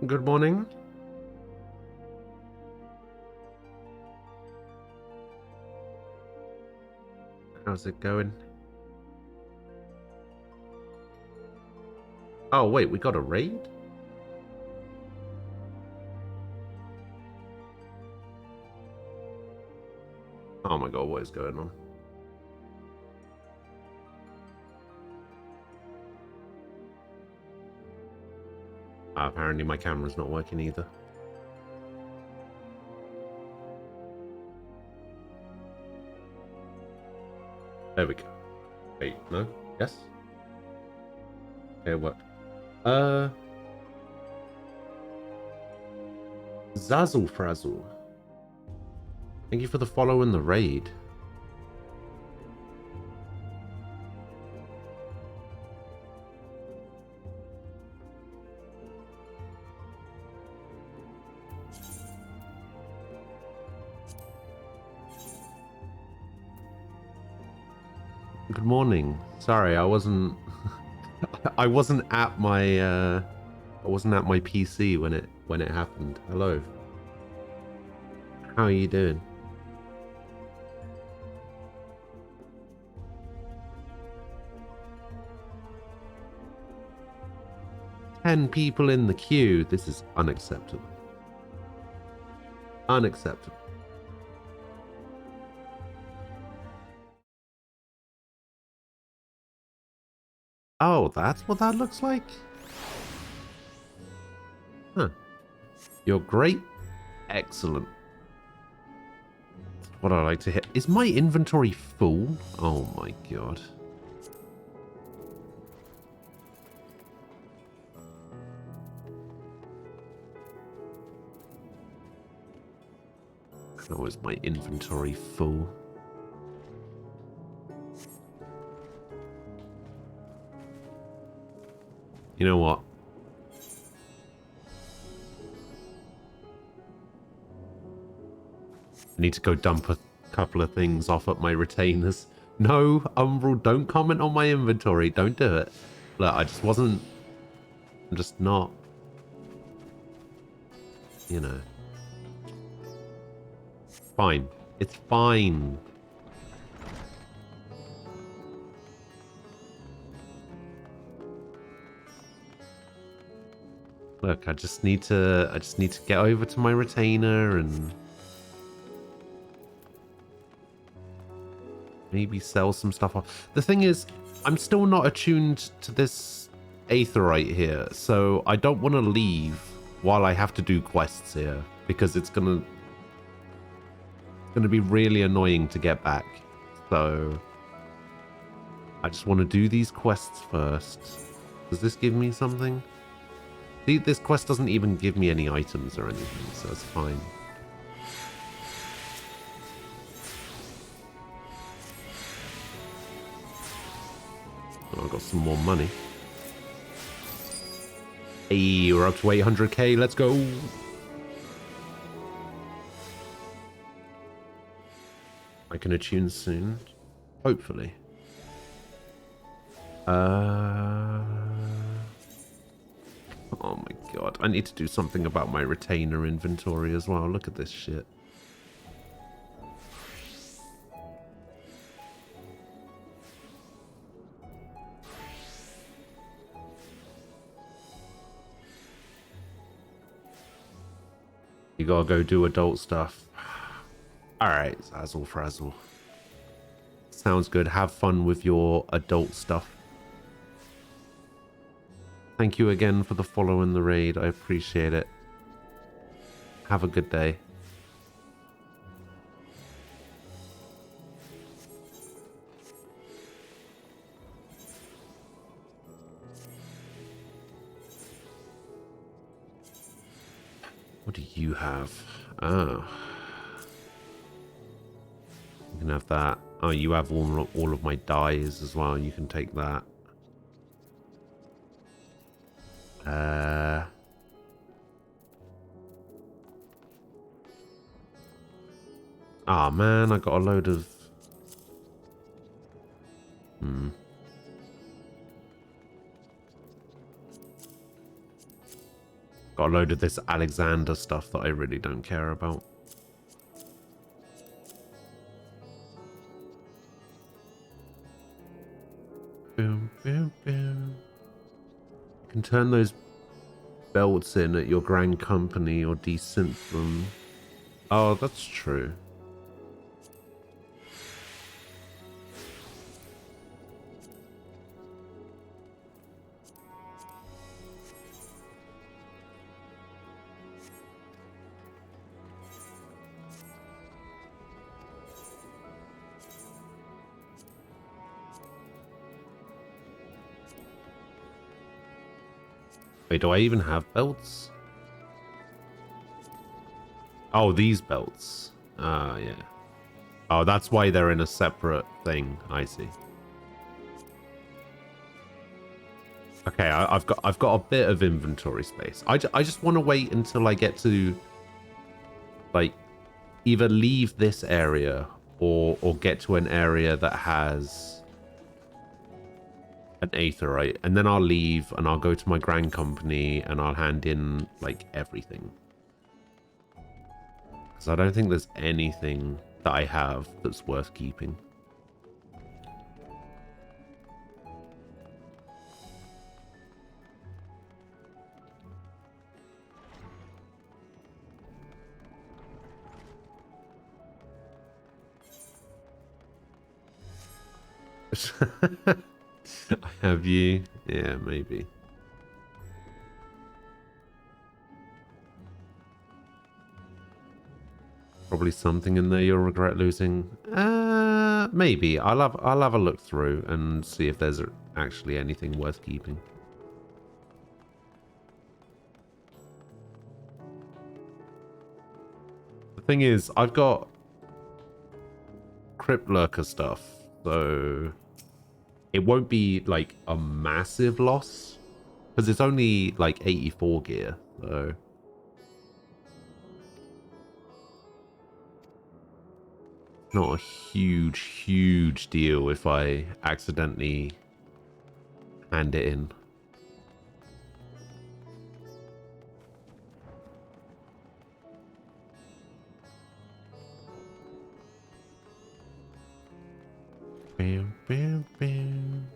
Good morning. How's it going? Oh, wait, we got a raid? Oh my god, what is going on? Apparently my camera's not working either. There we go. Wait, no? Yes? Okay, what? Zazzle Frazzle. Thank you for the follow and the raid. Good morning. Sorry, I wasn't I wasn't at my PC when it happened. Hello. How are you doing? Ten people in the queue. This is unacceptable. Unacceptable. Oh, that's what that looks like? Huh. You're great. Excellent. What I like to hit. Is my inventory full? Oh my god. How is my inventory full? You know what? I need to go dump a couple of things off at my retainers. No, Umbral, don't comment on my inventory. Don't do it. Look, I just wasn't... I'm just not... You know. Fine. It's fine. Look, I just need to get over to my retainer and maybe sell some stuff off. The thing is, I'm still not attuned to this aetheryte here, so I don't want to leave while I have to do quests here because it's gonna be really annoying to get back. So I just want to do these quests first. Does this give me something? See, this quest doesn't even give me any items or anything, so it's fine. Oh, I've got some more money. Hey, we're up to 800k. Let's go. I can attune soon. Hopefully. Oh my god. I need to do something about my retainer inventory as well. Look at this shit. You gotta go do adult stuff. Alright, Zazzle Frazzle. Sounds good. Have fun with your adult stuff. Thank you again for the follow and the raid. I appreciate it. Have a good day. What do you have? Oh. You can have that. Oh, you have all of my dyes as well. You can take that. Oh man, I got a load of... Got a load of this Alexander stuff that I really don't care about. Boom, boom, boom. You can turn those belts in at your Grand Company or desynth them. Oh, that's true. Wait, do I even have belts? Oh, these belts. Ah, yeah. Oh, that's why they're in a separate thing. I see. Okay, I've got a bit of inventory space. I just want to wait until I get to like either leave this area or get to an area that has an aetheryte, and then I'll leave and I'll go to my Grand Company and I'll hand in like everything. Because I don't think there's anything that I have that's worth keeping. Have you? Yeah, maybe. Probably something in there you'll regret losing. Maybe. I'll have a look through and see if there's actually anything worth keeping. The thing is, I've got Crypt Lurker stuff, so it won't be like a massive loss because it's only like 84 gear, so not a huge deal if I accidentally hand it in. Bam, bam, bam.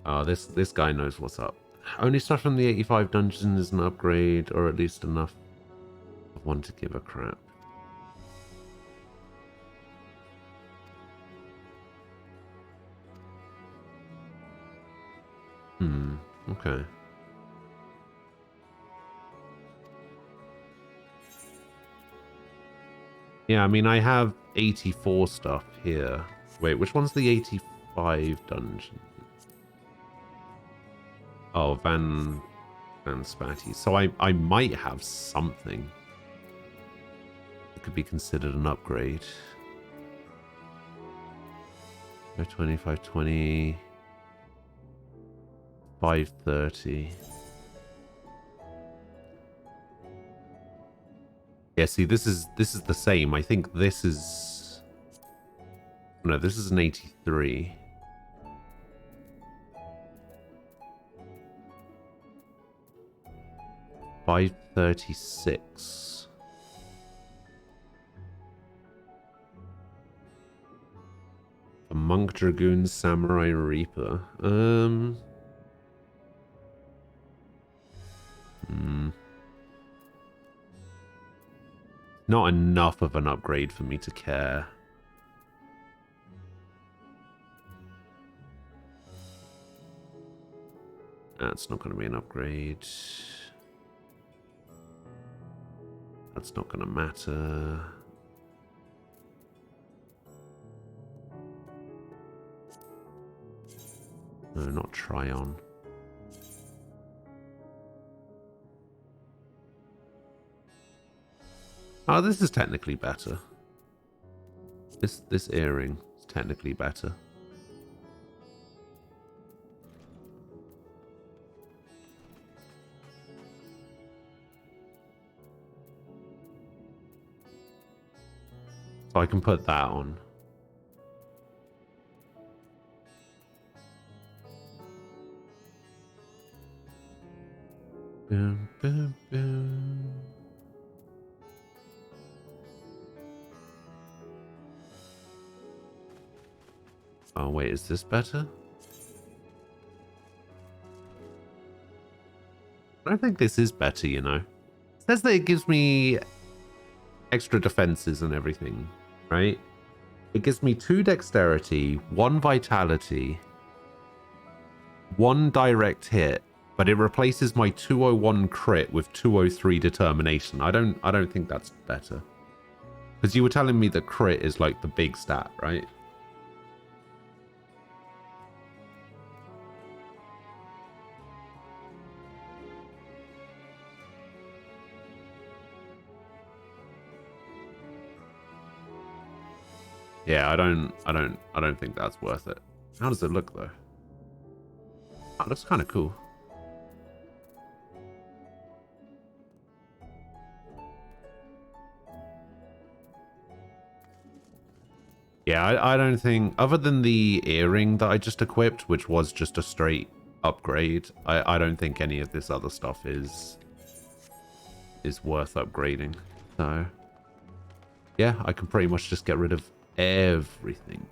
Oh, this guy knows what's up. Only stuff from the 85 dungeon is an upgrade, or at least enough of one to give a crap. Okay. Yeah, I mean, I have 84 stuff here. Wait, which one's the 85 dungeon? Oh, Van Spatty. So I might have something that could be considered an upgrade. 520, 520, 530. Yeah, see, this is the same. I think this is... No, this is an 83. $536. A Monk Dragoon Samurai Reaper. Not enough of an upgrade for me to care. That's not going to be an upgrade. That's not going to matter. No, not Tryon. Oh, this is technically better. This earring is technically better. So I can put that on. Boom, boom, boom. Oh, wait, is this better? I don't think this is better, you know. It says that it gives me extra defenses and everything, right? It gives me 2 dexterity, 1 vitality, 1 direct hit, but it replaces my 201 crit with 203 determination. I don't think that's better. Because you were telling me that crit is like the big stat, right? Yeah, I don't think that's worth it. How does it look though? Oh, it looks kind of cool. Yeah, I don't think, other than the earring that I just equipped, which was just a straight upgrade, I don't think any of this other stuff is worth upgrading. So, yeah, I can pretty much just get rid of everything.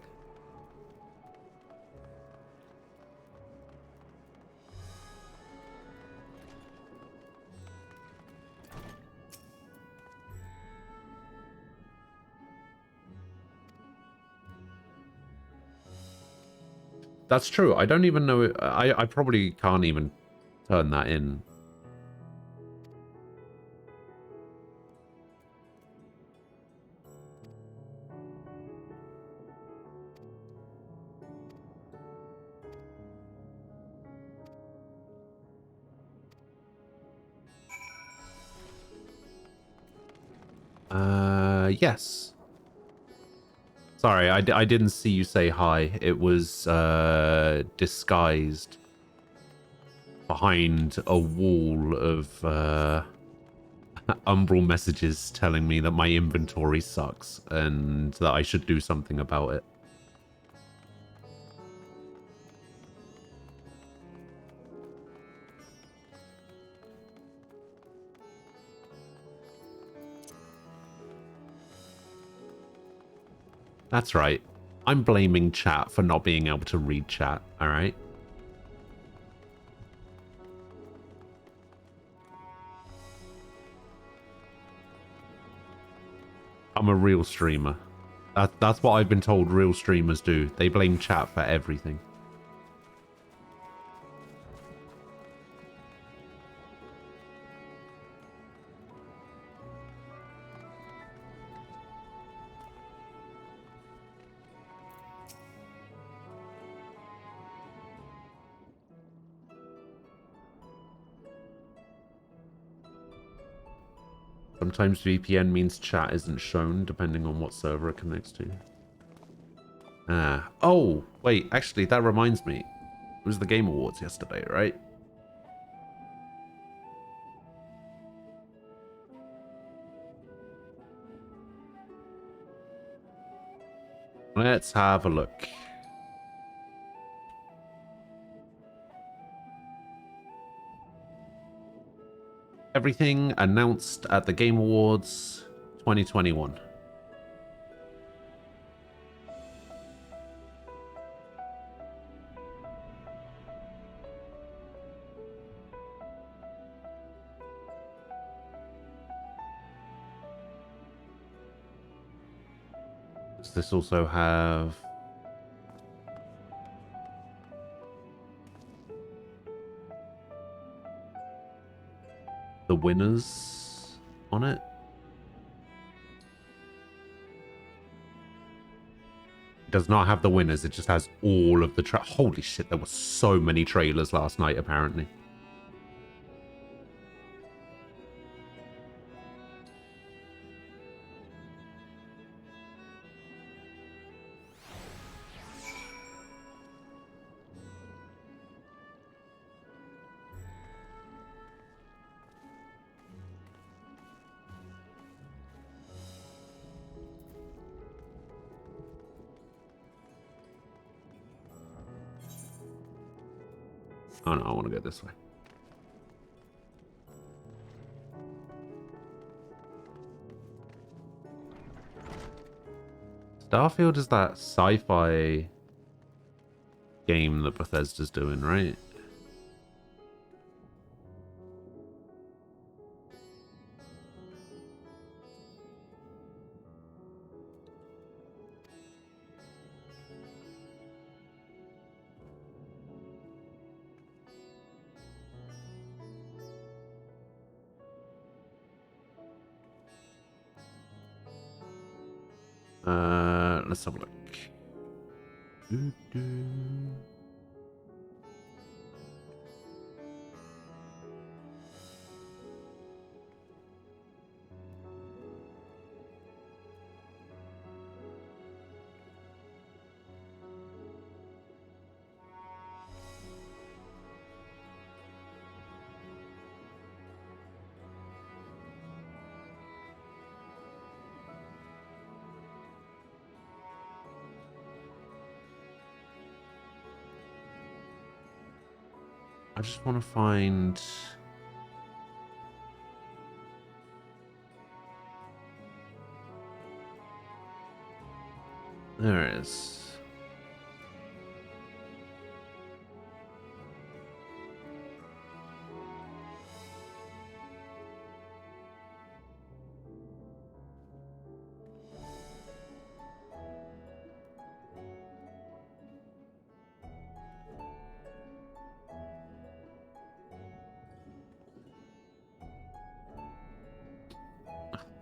That's true. I don't even know. I probably can't even turn that in. Yes. Sorry, I didn't see you say hi. It was disguised behind a wall of Umbral messages telling me that my inventory sucks and that I should do something about it. That's right. I'm blaming chat for not being able to read chat, alright? I'm a real streamer. That's what I've been told real streamers do. They blame chat for everything. Sometimes VPN means chat isn't shown depending on what server it connects to. Ah. Oh, wait, actually, that reminds me. It was the Game Awards yesterday, right? Let's have a look. Everything announced at the Game Awards 2021. Does this also have... the winners on it? It does not have the winners, it just has all of the... Holy shit, there were so many trailers last night, apparently. Oh no, I want to go this way. Starfield is that sci-fi game that Bethesda's doing, right? Let's have a look. I just want to find... There it is.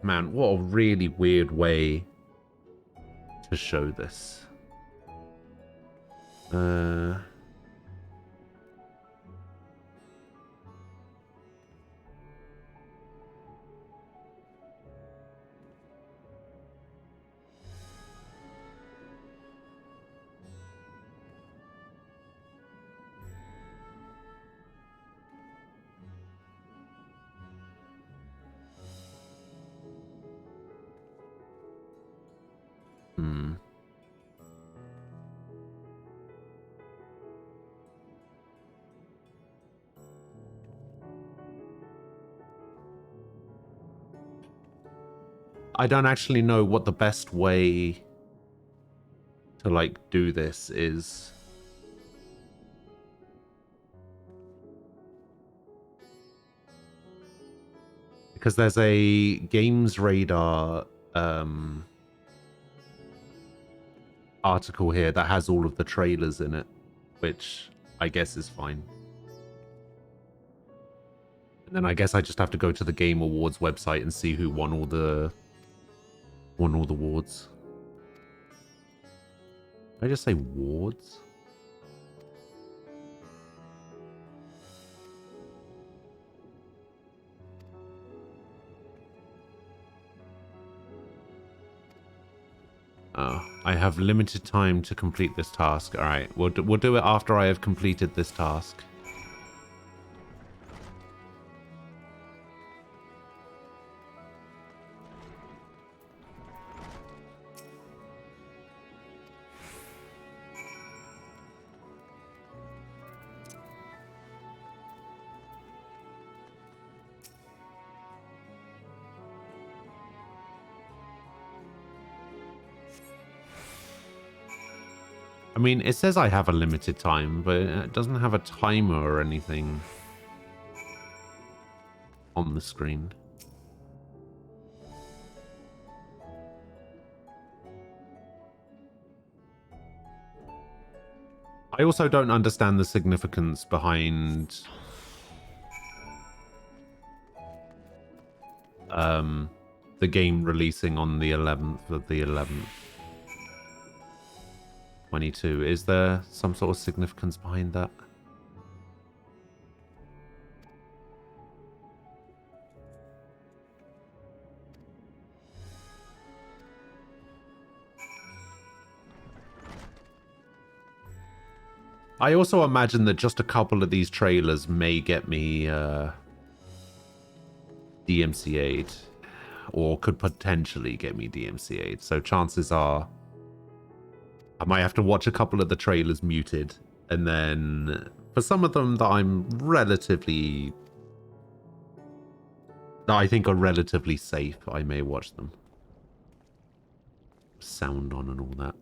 Man, what a really weird way to show this. I don't actually know what the best way to, like, do this is. Because there's a Games Radar article here that has all of the trailers in it, which I guess is fine. And then I guess I just have to go to the Game Awards website and see who won all the awards. Did I just say wards? Oh, I have limited time to complete this task. All right, we'll do it after I have completed this task. I mean, it says I have a limited time, but it doesn't have a timer or anything on the screen. I also don't understand the significance behind the game releasing on the 11th of the 11th. 22. Is there some sort of significance behind that? I also imagine that just a couple of these trailers may get me DMCA'd, or could potentially get me DMCA'd. So chances are I might have to watch a couple of the trailers muted, and then for some of them that I think are relatively safe, I may watch them. sound on and all that.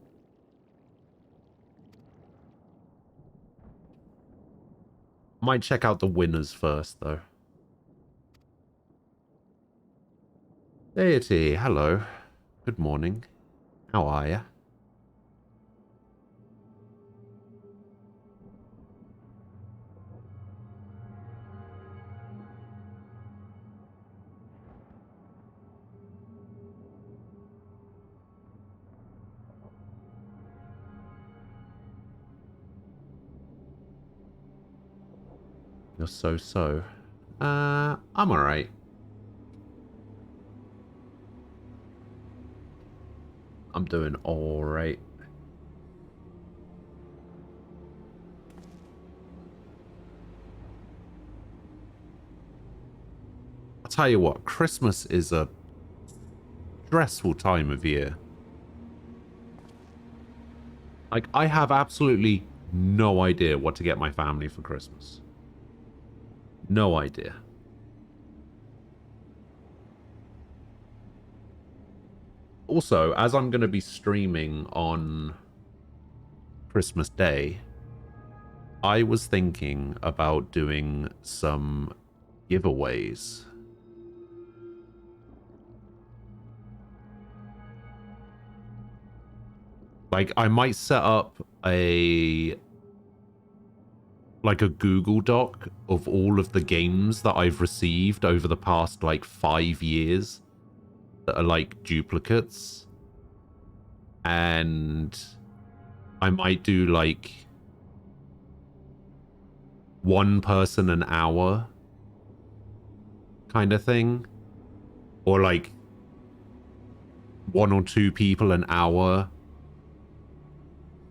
Might check out the winners first, though. Deity, hello. Good morning. How are ya? You're so. I'm alright. I'm doing alright. I'll tell you what, Christmas is a stressful time of year. Like, I have absolutely no idea what to get my family for Christmas. No idea. Also, as I'm going to be streaming on Christmas Day, I was thinking about doing some giveaways. Like, I might set up a Google Doc of all of the games that I've received over the past, like, 5 years that are, like, duplicates. And I might do, like, one person an hour kind of thing. Or, like, 1 or 2 people an hour.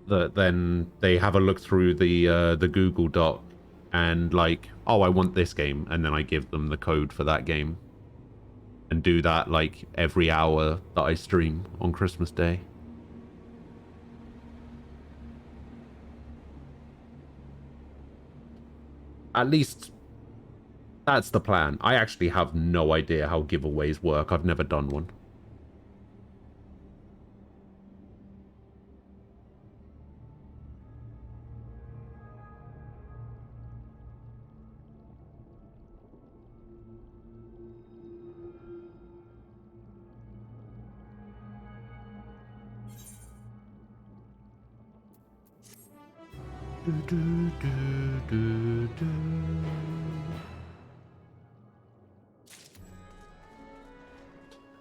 That then they have a look through the Google Doc and like, oh, I want this game, and then I give them the code for that game, and do that like every hour that I stream on Christmas Day. At least that's the plan. I actually have no idea how giveaways work. I've never done one.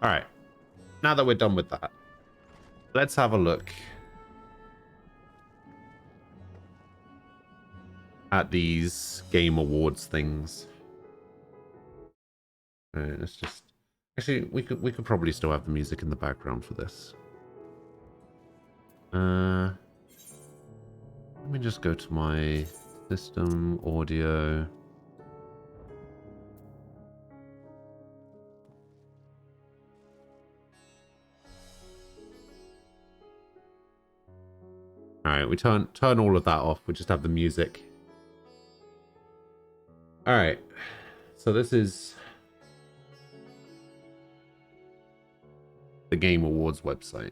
All right. Now that we're done with that, let's have a look at these Game Awards things. All right, let's just... Actually, we could probably still have the music in the background for this. Let me just go to my system, audio. Alright, we turn all of that off. We just have the music. Alright. So this is the Game Awards website.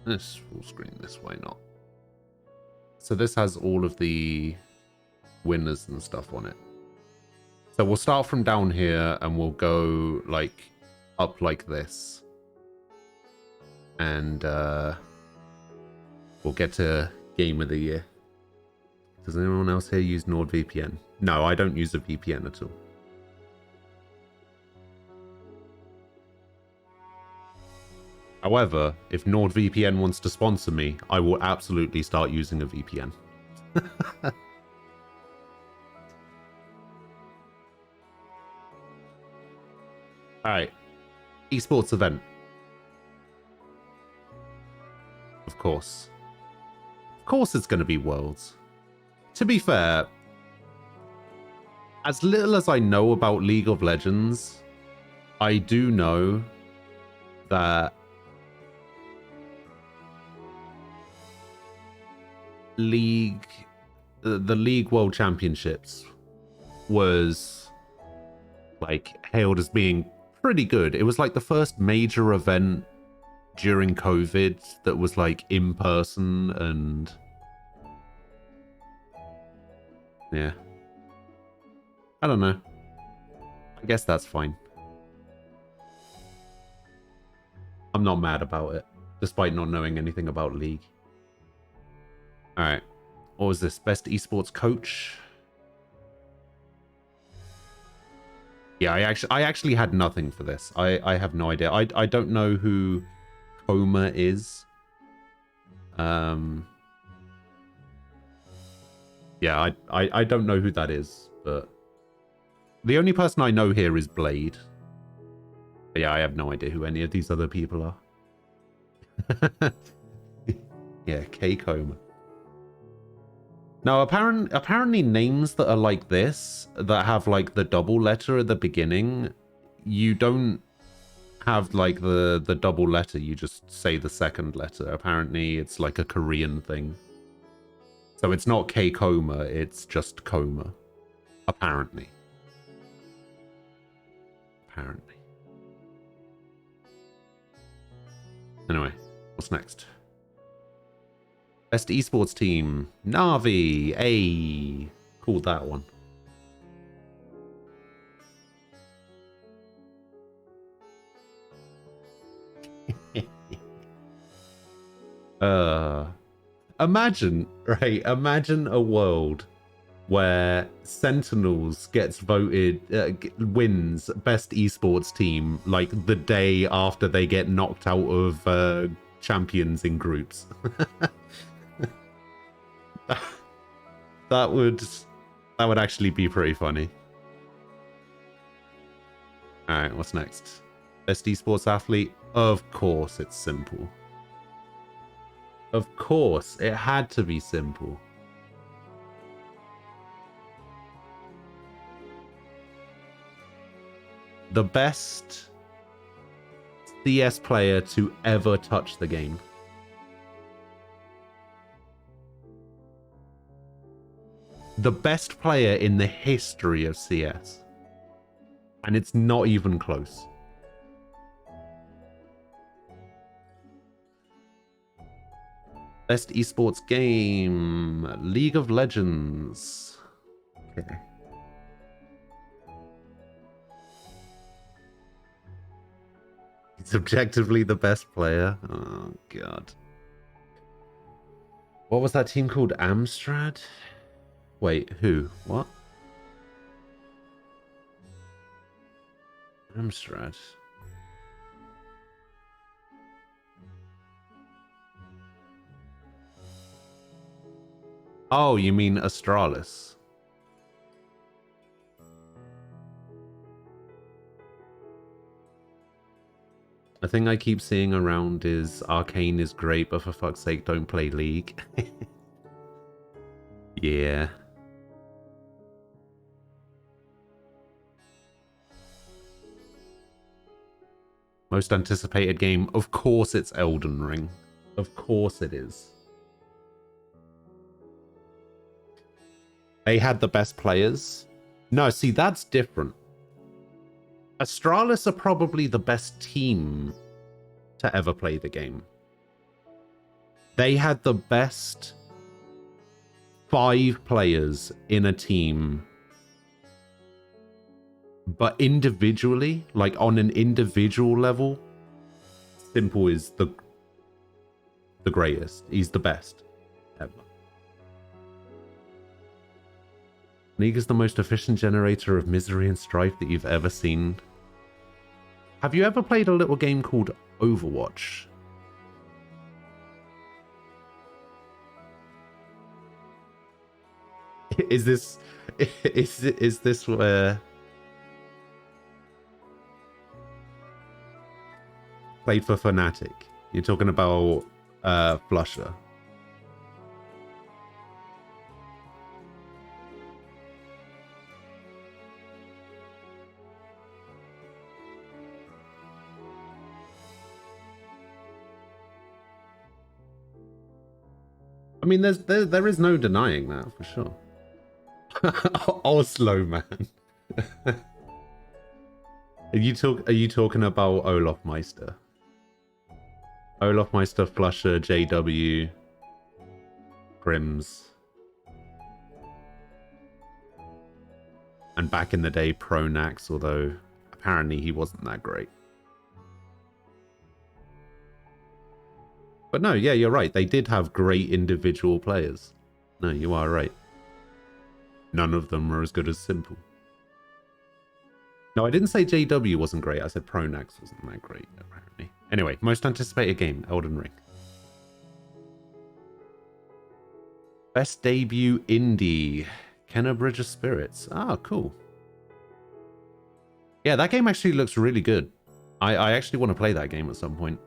This full screen this way, not. So this has all of the winners and stuff on it. So we'll start from down here and we'll go like up like this. And we'll get to Game of the Year. Does anyone else here use NordVPN? No, I don't use a VPN at all. However, if NordVPN wants to sponsor me, I will absolutely start using a VPN. Alright. Esports event. Of course. Of course it's going to be Worlds. To be fair, as little as I know about League of Legends, I do know that the League World Championships was like hailed as being pretty good. It was like the first major event during COVID that was like in person and yeah. I don't know. I guess that's fine. I'm not mad about it, despite not knowing anything about League. Alright. What was this? Best esports coach? Yeah, I actually had nothing for this. I have no idea. I don't know who Coma is. Yeah, I don't know who that is, but the only person I know here is Blade. But yeah, I have no idea who any of these other people are. Yeah, K Coma. Now, apparently names that are like this, that have like the double letter at the beginning, you don't have like the double letter, you just say the second letter. Apparently it's like a Korean thing. So it's not K Coma, it's just Coma. Apparently. Apparently. Anyway, what's next? Best esports team. Na'Vi. Ay. Called that one. Imagine, right? Imagine a world where Sentinels gets voted, wins best esports team like the day after they get knocked out of champions in groups. that would actually be pretty funny. All right, what's next? Best esports athlete? Of course, it's simple. Of course, it had to be simple. The best CS player to ever touch the game. The best player in the history of CS. And it's not even close. Best esports game. League of Legends. Okay. He's objectively the best player. Oh, God. What was that team called? Amstrad? Wait, who? What? Amstrad. Oh, you mean Astralis? The thing I keep seeing around is Arcane is great, but for fuck's sake, don't play League. Yeah. Most anticipated game? Of course it's Elden Ring. Of course it is. They had the best players. No, see, that's different. Astralis are probably the best team to ever play the game. They had the best 5 players in a team. But individually, like on an individual level, Simple is the greatest. He's the best ever. League is the most efficient generator of misery and strife that you've ever seen. Have you ever played a little game called Overwatch? Is this where played for Fnatic? You're talking about Flusher. I mean, there is no denying that for sure. Oslo, man. Are you talking about Olaf Meister? Olaf Meister, Flusher, JW, Grims. And back in the day, Pronax, although apparently he wasn't that great. But no, yeah, you're right. They did have great individual players. No, you are right. None of them were as good as Simple. No, I didn't say JW wasn't great. I said Pronax wasn't that great, apparently. Anyway, most anticipated game, Elden Ring. Best debut indie, Kenna Bridge of Spirits. Ah, cool. Yeah, that game actually looks really good. I actually want to play that game at some point.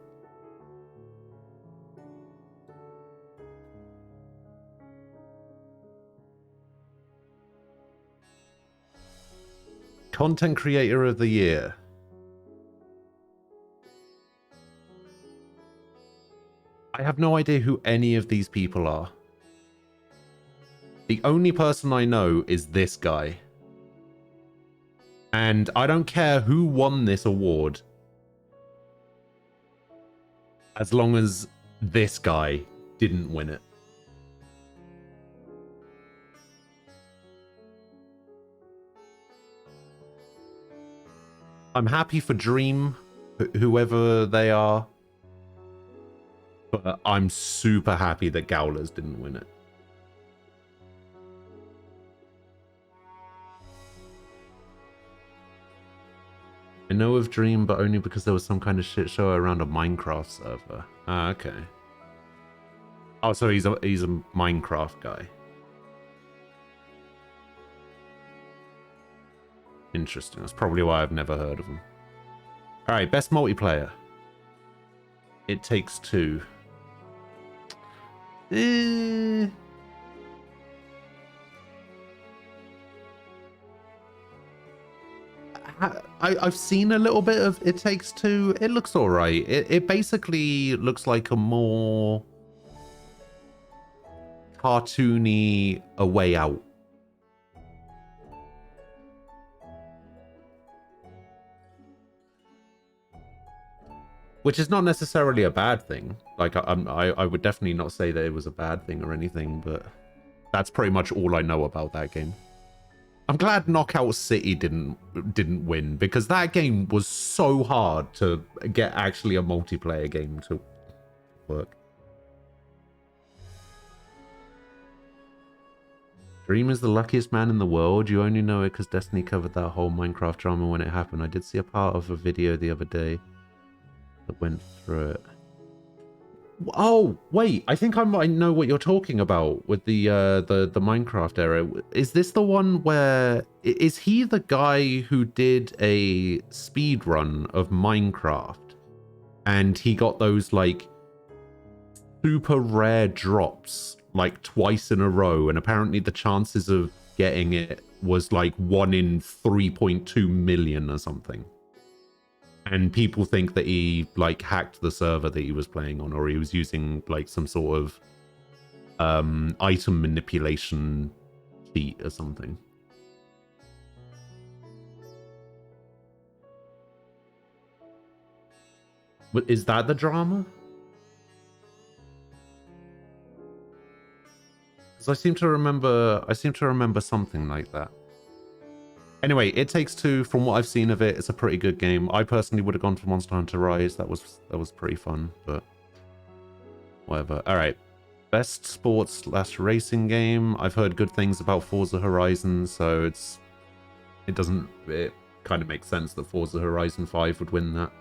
Content Creator of the Year. I have no idea who any of these people are. The only person I know is this guy. And I don't care who won this award, as long as this guy didn't win it. I'm happy for Dream, whoever they are, but I'm super happy that Gowlers didn't win it. I know of Dream, but only because there was some kind of shit show around a Minecraft server. Ah, okay. Oh, so he's a Minecraft guy. Interesting. That's probably why I've never heard of him. All right, best multiplayer. It Takes Two. I've seen a little bit of It Takes Two. It looks all right. It basically looks like a more cartoony A Way Out. Which is not necessarily a bad thing. Like, I would definitely not say that it was a bad thing or anything, but that's pretty much all I know about that game. I'm glad Knockout City didn't win, because that game was so hard to get actually a multiplayer game to work. Dream is the luckiest man in the world. You only know it because Destiny covered that whole Minecraft drama when it happened. I did see a part of a video the other day that went through it. Oh, wait, I think I might know what you're talking about with the Minecraft era. Is this the one where... Is he the guy who did a speed run of Minecraft? And he got those, like, super rare drops, like, twice in a row. And apparently the chances of getting it was, like, 1 in 3.2 million or something. And people think that he, like, hacked the server that he was playing on, or he was using, like, some sort of item manipulation cheat or something. But is that the drama? Because I seem to remember something like that. Anyway, It Takes Two, from what I've seen of it, it's a pretty good game. I personally would have gone for Monster Hunter Rise. That was pretty fun, but whatever. All right. Best sports / racing game. I've heard good things about Forza Horizon, so it kind of makes sense that Forza Horizon 5 would win that.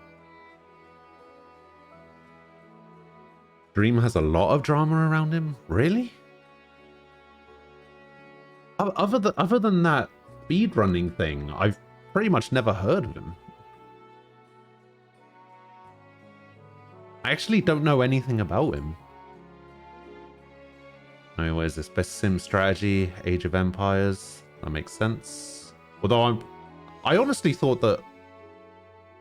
Dream has a lot of drama around him? Really? Other than that speedrunning thing, I've pretty much never heard of him. I actually don't know anything about him. Oh, what is this? Best Sim Strategy, Age of Empires. That makes sense. Although I honestly thought that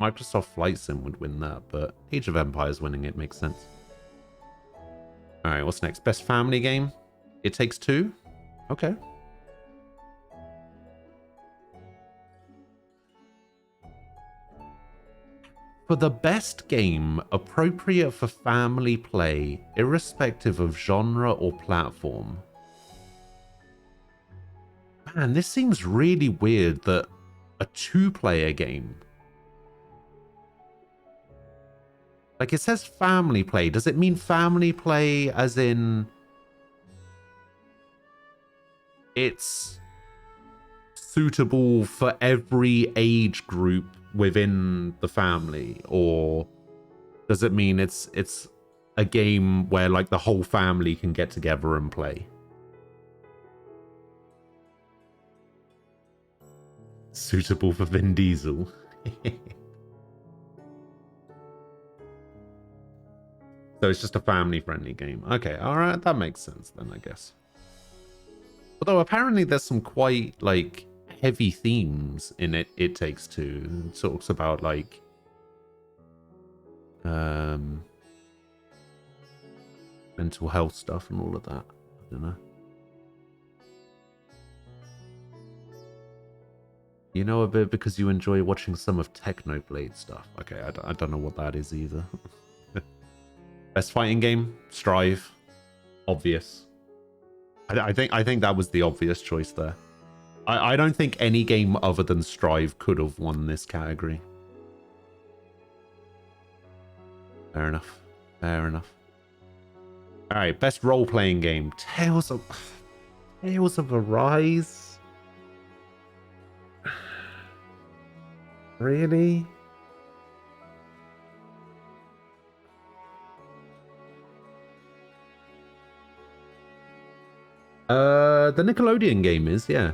Microsoft Flight Sim would win that, but Age of Empires winning it makes sense. Alright, what's next? Best Family Game? It Takes Two? Okay. For the best game appropriate for family play, irrespective of genre or platform. Man, this seems really weird that a 2-player game. Like, it says family play. Does it mean family play as in it's suitable for every age group within the family? Or does it mean it's a game where, like, the whole family can get together and play? Suitable for Vin Diesel. So it's just a family-friendly game. Okay, alright, that makes sense then, I guess. Although apparently there's some quite, like, heavy themes in It Takes Two. It talks about, like, mental health stuff and all of that. I don't know. You know a bit because you enjoy watching some of Technoblade stuff. Okay, I don't know what that is either. Best fighting game? Strive. Obvious. I think that was the obvious choice there. I don't think any game other than Strive could have won this category. Fair enough. Fair enough. Alright, best role-playing game. Tales of Arise? Really? The Nickelodeon game is, yeah.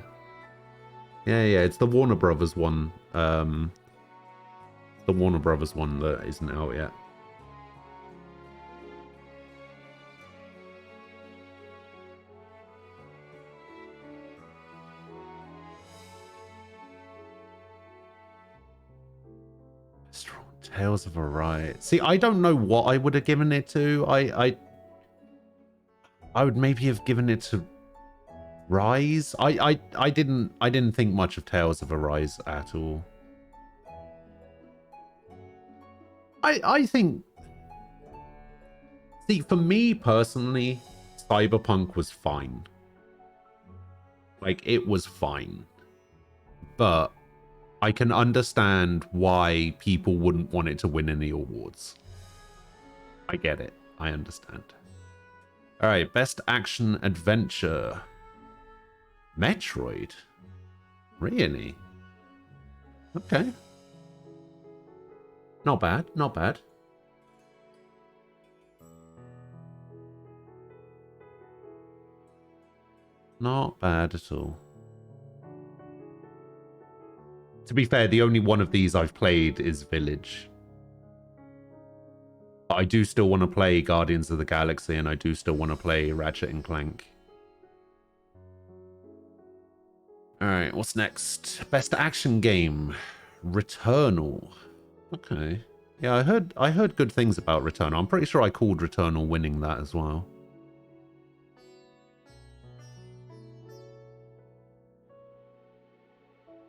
Yeah, it's the Warner Brothers one. The Warner Brothers one that isn't out yet. Tales of Arise. See, I don't know what I would have given it to. I would maybe have given it to Rise. I didn't think much of Tales of Arise at all. I think, see, for me personally, Cyberpunk was fine. Like, it was fine. But I can understand why people wouldn't want it to win any awards. I get it. I understand. All right, best action adventure. Metroid? Really? Okay. Not bad, not bad. Not bad at all. To be fair, the only one of these I've played is Village. But I do still want to play Guardians of the Galaxy, and I do still want to play Ratchet and Clank. Alright, what's next? Best action game. Returnal. Okay. Yeah, I heard good things about Returnal. I'm pretty sure I called Returnal winning that as well.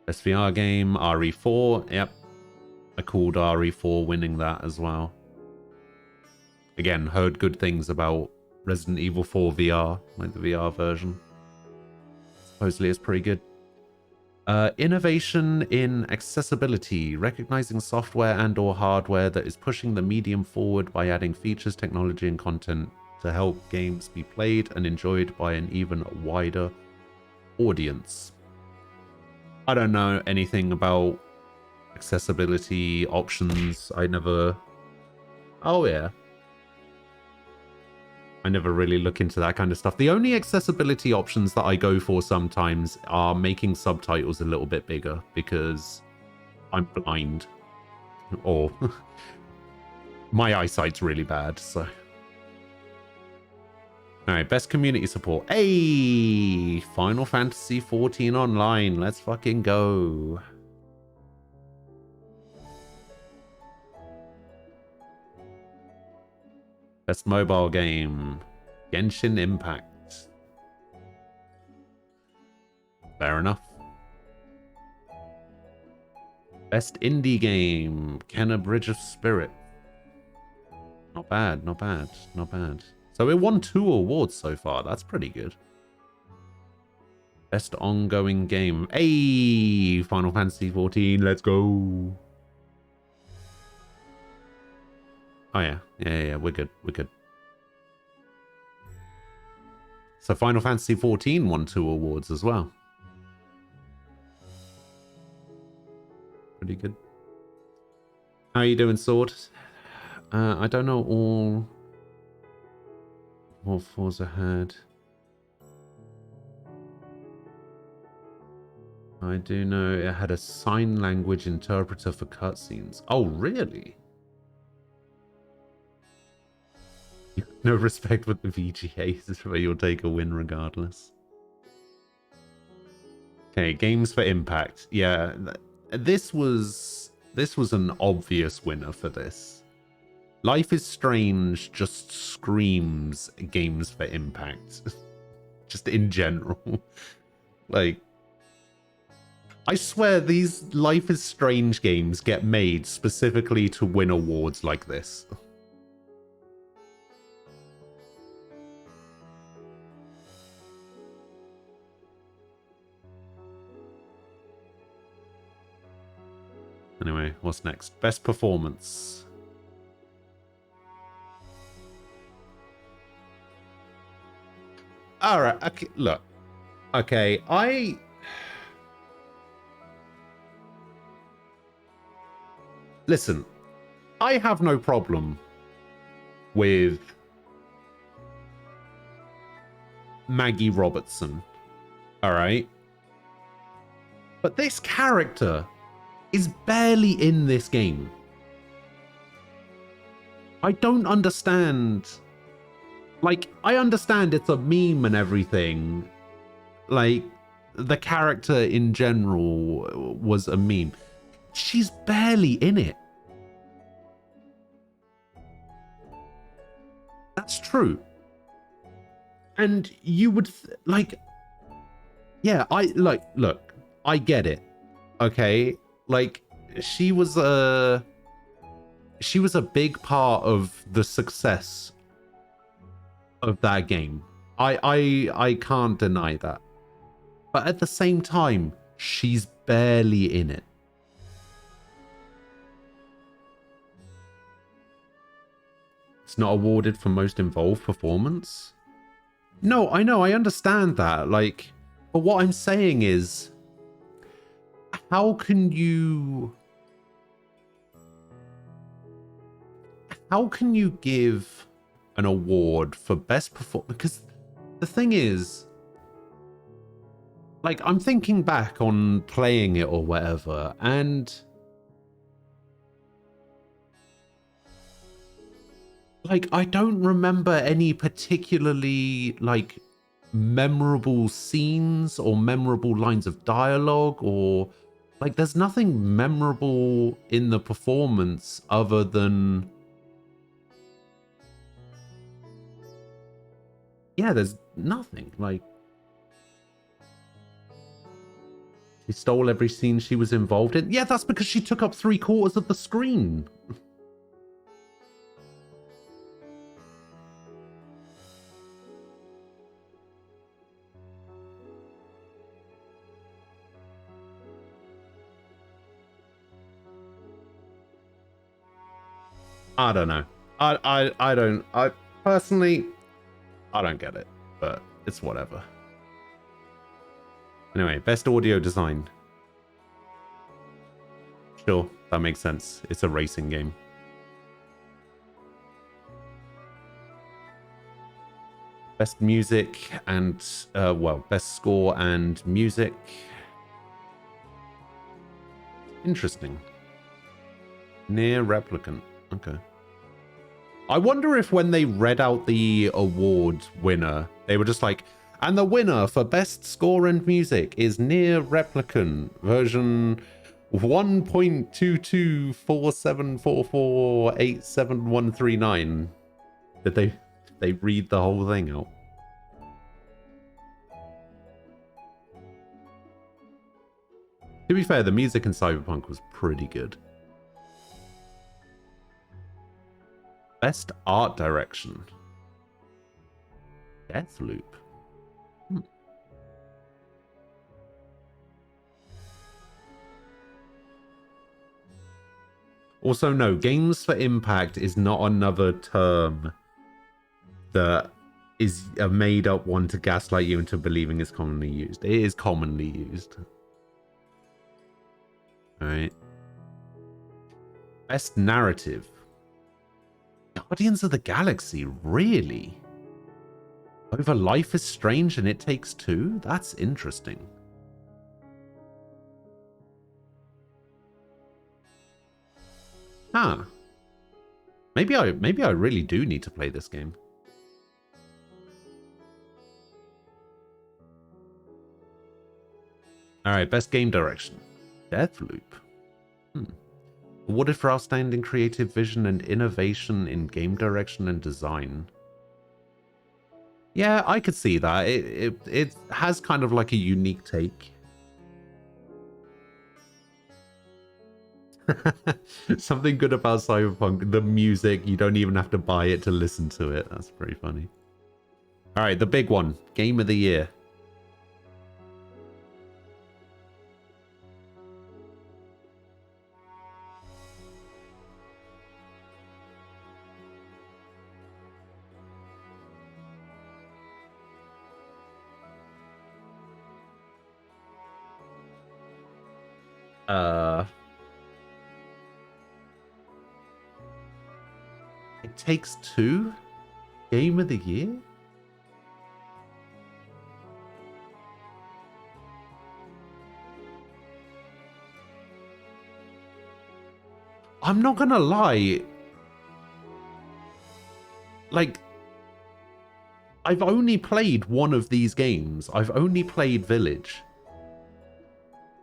Best VR game, RE4. Yep. I called RE4 winning that as well. Again, heard good things about Resident Evil 4 VR, like the VR version. Supposedly it's pretty good. Innovation in accessibility, recognizing software and or hardware that is pushing the medium forward by adding features, technology, and content to help games be played and enjoyed by an even wider audience. I don't know anything about accessibility options. I never... Oh, yeah. I never really look into that kind of stuff. The only accessibility options that I go for sometimes are making subtitles a little bit bigger because I'm blind. Or my eyesight's really bad, so... Alright, best community support. Hey! Final Fantasy 14 Online. Let's fucking go. Best mobile game. Genshin Impact. Fair enough. Best indie game, Kenna Bridge of Spirit. Not bad, not bad, not bad. So it won 2 awards so far. That's pretty good. Best ongoing game. Hey, Final Fantasy 14. Let's go. Oh yeah, yeah. We're good. We're good. So Final Fantasy 14 won 2 awards as well. Pretty good. How are you doing, Sword? I don't know all what Forza had. I do know it had a sign language interpreter for cutscenes. Oh, really? No respect with the VGAs, but you'll take a win regardless. Okay, games for impact. Yeah, this was an obvious winner for this. Life is Strange just screams games for impact. Just in general. Like, I swear these Life is Strange games get made specifically to win awards like this. Anyway, what's next? Best performance. All right, okay, look. Okay, listen, I have no problem with Maggie Robertson, all right? But this character is barely in this game. I don't understand. Like, I understand it's a meme and everything. Like, the character in general was a meme. She's barely in it. That's true. And you would, like, yeah, look, I get it. Okay? Like, she was a big part of the success of that game. I can't deny that. But at the same time, she's barely in it. It's not awarded for most involved performance. No, I know, I understand that. Like, but what I'm saying is, how can you give an award for best performance? Because the thing is, like, I'm thinking back on playing it or whatever, and like, I don't remember any particularly like memorable scenes or memorable lines of dialogue, or like, there's nothing memorable in the performance other than, yeah, there's nothing. Like, she stole every scene she was involved in. Yeah, that's because she took up 3/4 of the screen. I don't know. I personally, I don't get it, but it's whatever. Anyway, best audio design. Sure, that makes sense. It's a racing game. Best music and, well, best score and music. Interesting. Near Replicant. Okay. I wonder if when they read out the award winner, they were just like, and the winner for best score and music is Near Replicant version 1.224744871139. Did they read the whole thing out? To be fair, the music in Cyberpunk was pretty good. Best art direction. Deathloop. Also, no, Games for Impact is not another term that is a made-up one to gaslight you into believing it's commonly used. It is commonly used. Alright. Best narrative. Guardians of the Galaxy, really? Over Life is Strange and It Takes Two? That's interesting. Huh. Maybe I really do need to play this game. Alright, best game direction. Deathloop. Awarded for outstanding creative vision and innovation in game direction and design. Yeah, I could see that. It has kind of like a unique take. Something good about Cyberpunk, the music, you don't even have to buy it to listen to it. That's pretty funny. All right, the big one, Game of the Year. It Takes Two? Game of the Year? I'm not gonna lie. Like, I've only played one of these games. I've only played Village.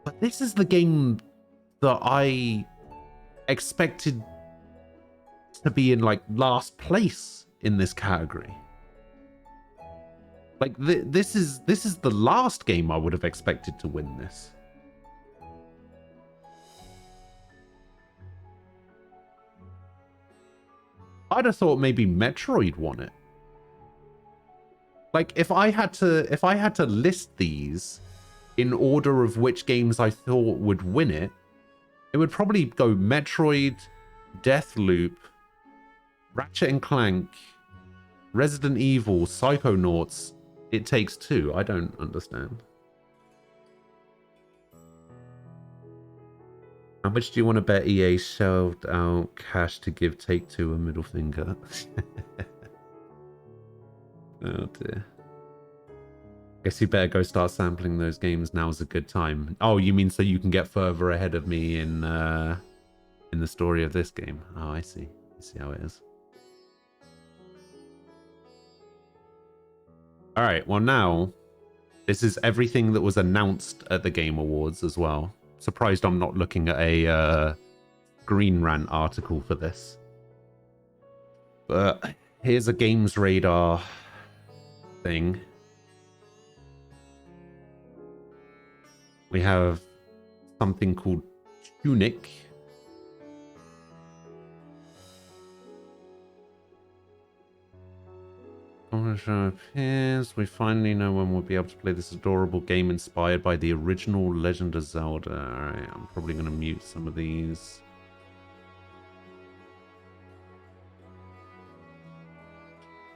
But this is the game that I expected to be in, like, last place in this category. Like, this is the last game I would have expected to win this. I'd have thought maybe Metroid won it. Like, if I had to list these in order of which games I thought would win it, it would probably go Metroid, Deathloop, Ratchet and Clank, Resident Evil, Psychonauts, It Takes Two. I don't understand. How much do you want to bet EA shelved out cash to give Take-Two a middle finger? Oh dear. Guess you better go start sampling those games. Now's a good time. Oh, you mean so you can get further ahead of me in the story of this game? Oh, I see. I see how it is. All right. Well, now this is everything that was announced at the Game Awards as well. Surprised I'm not looking at a Green Rant article for this. But here's a Games Radar thing. We have something called Tunic. Appears. We finally know when we'll be able to play this adorable game inspired by the original Legend of Zelda. Alright, I'm probably going to mute some of these.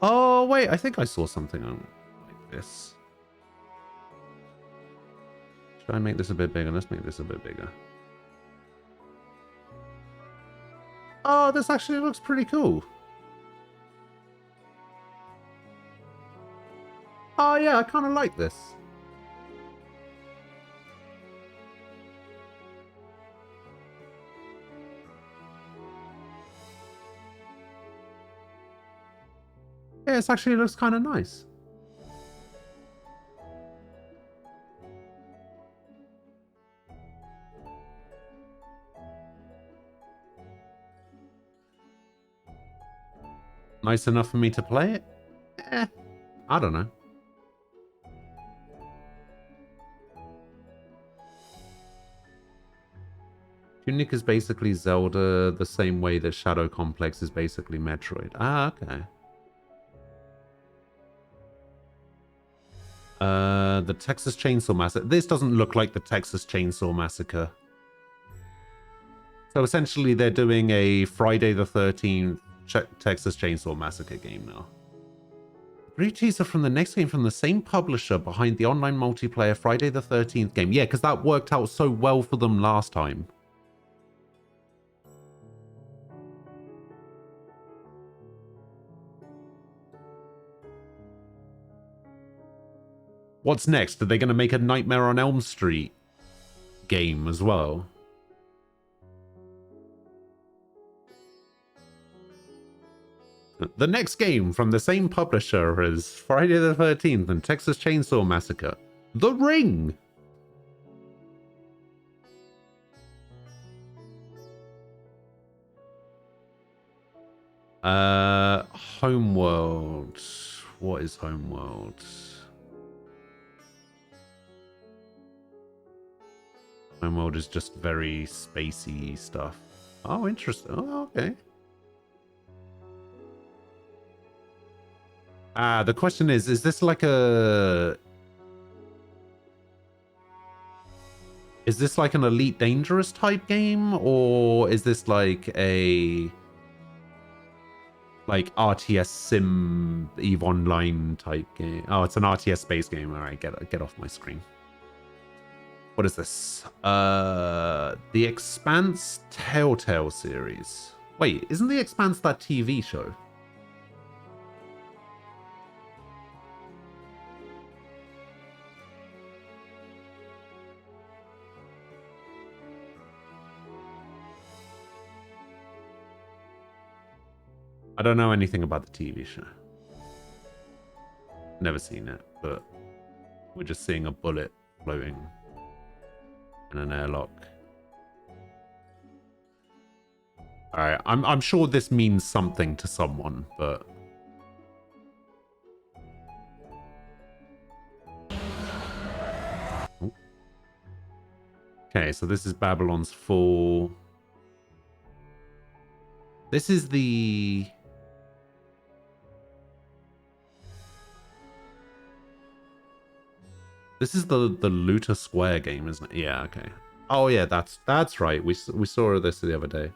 Oh, wait, I think I saw something like this. Should I make this a bit bigger? Let's make this a bit bigger. Oh, this actually looks pretty cool. Oh yeah, I kind of like this. Yeah, it actually looks kind of nice. Nice enough for me to play it? I don't know. Tunic is basically Zelda the same way that Shadow Complex is basically Metroid. Ah, okay. The Texas Chainsaw Massacre. This doesn't look like the Texas Chainsaw Massacre. So essentially they're doing a Friday the 13th Texas Chainsaw Massacre game now. Brief teaser from the next game from the same publisher behind the online multiplayer Friday the 13th game. Yeah, because that worked out so well for them last time. What's next? Are they going to make a Nightmare on Elm Street game as well? The next game from the same publisher as Friday the 13th and Texas Chainsaw Massacre. The Ring! Homeworld. What is Homeworld? Homeworld is just very spacey stuff. Oh, interesting. Oh, okay. The question is this like a... Is this like an Elite Dangerous type game? Or is this like a... like RTS Sim EVE Online type game? Oh, it's an RTS space game. All right, get off my screen. What is this? The Expanse Telltale series. Wait, isn't The Expanse that TV show? I don't know anything about the TV show. Never seen it, but we're just seeing a bullet floating in an airlock. Alright, I'm sure this means something to someone, but... Ooh. Okay, so this is Babylon's Fall. This is the... This is the Looter Square game, isn't it? Yeah, okay. Oh yeah, that's right. We saw this the other day.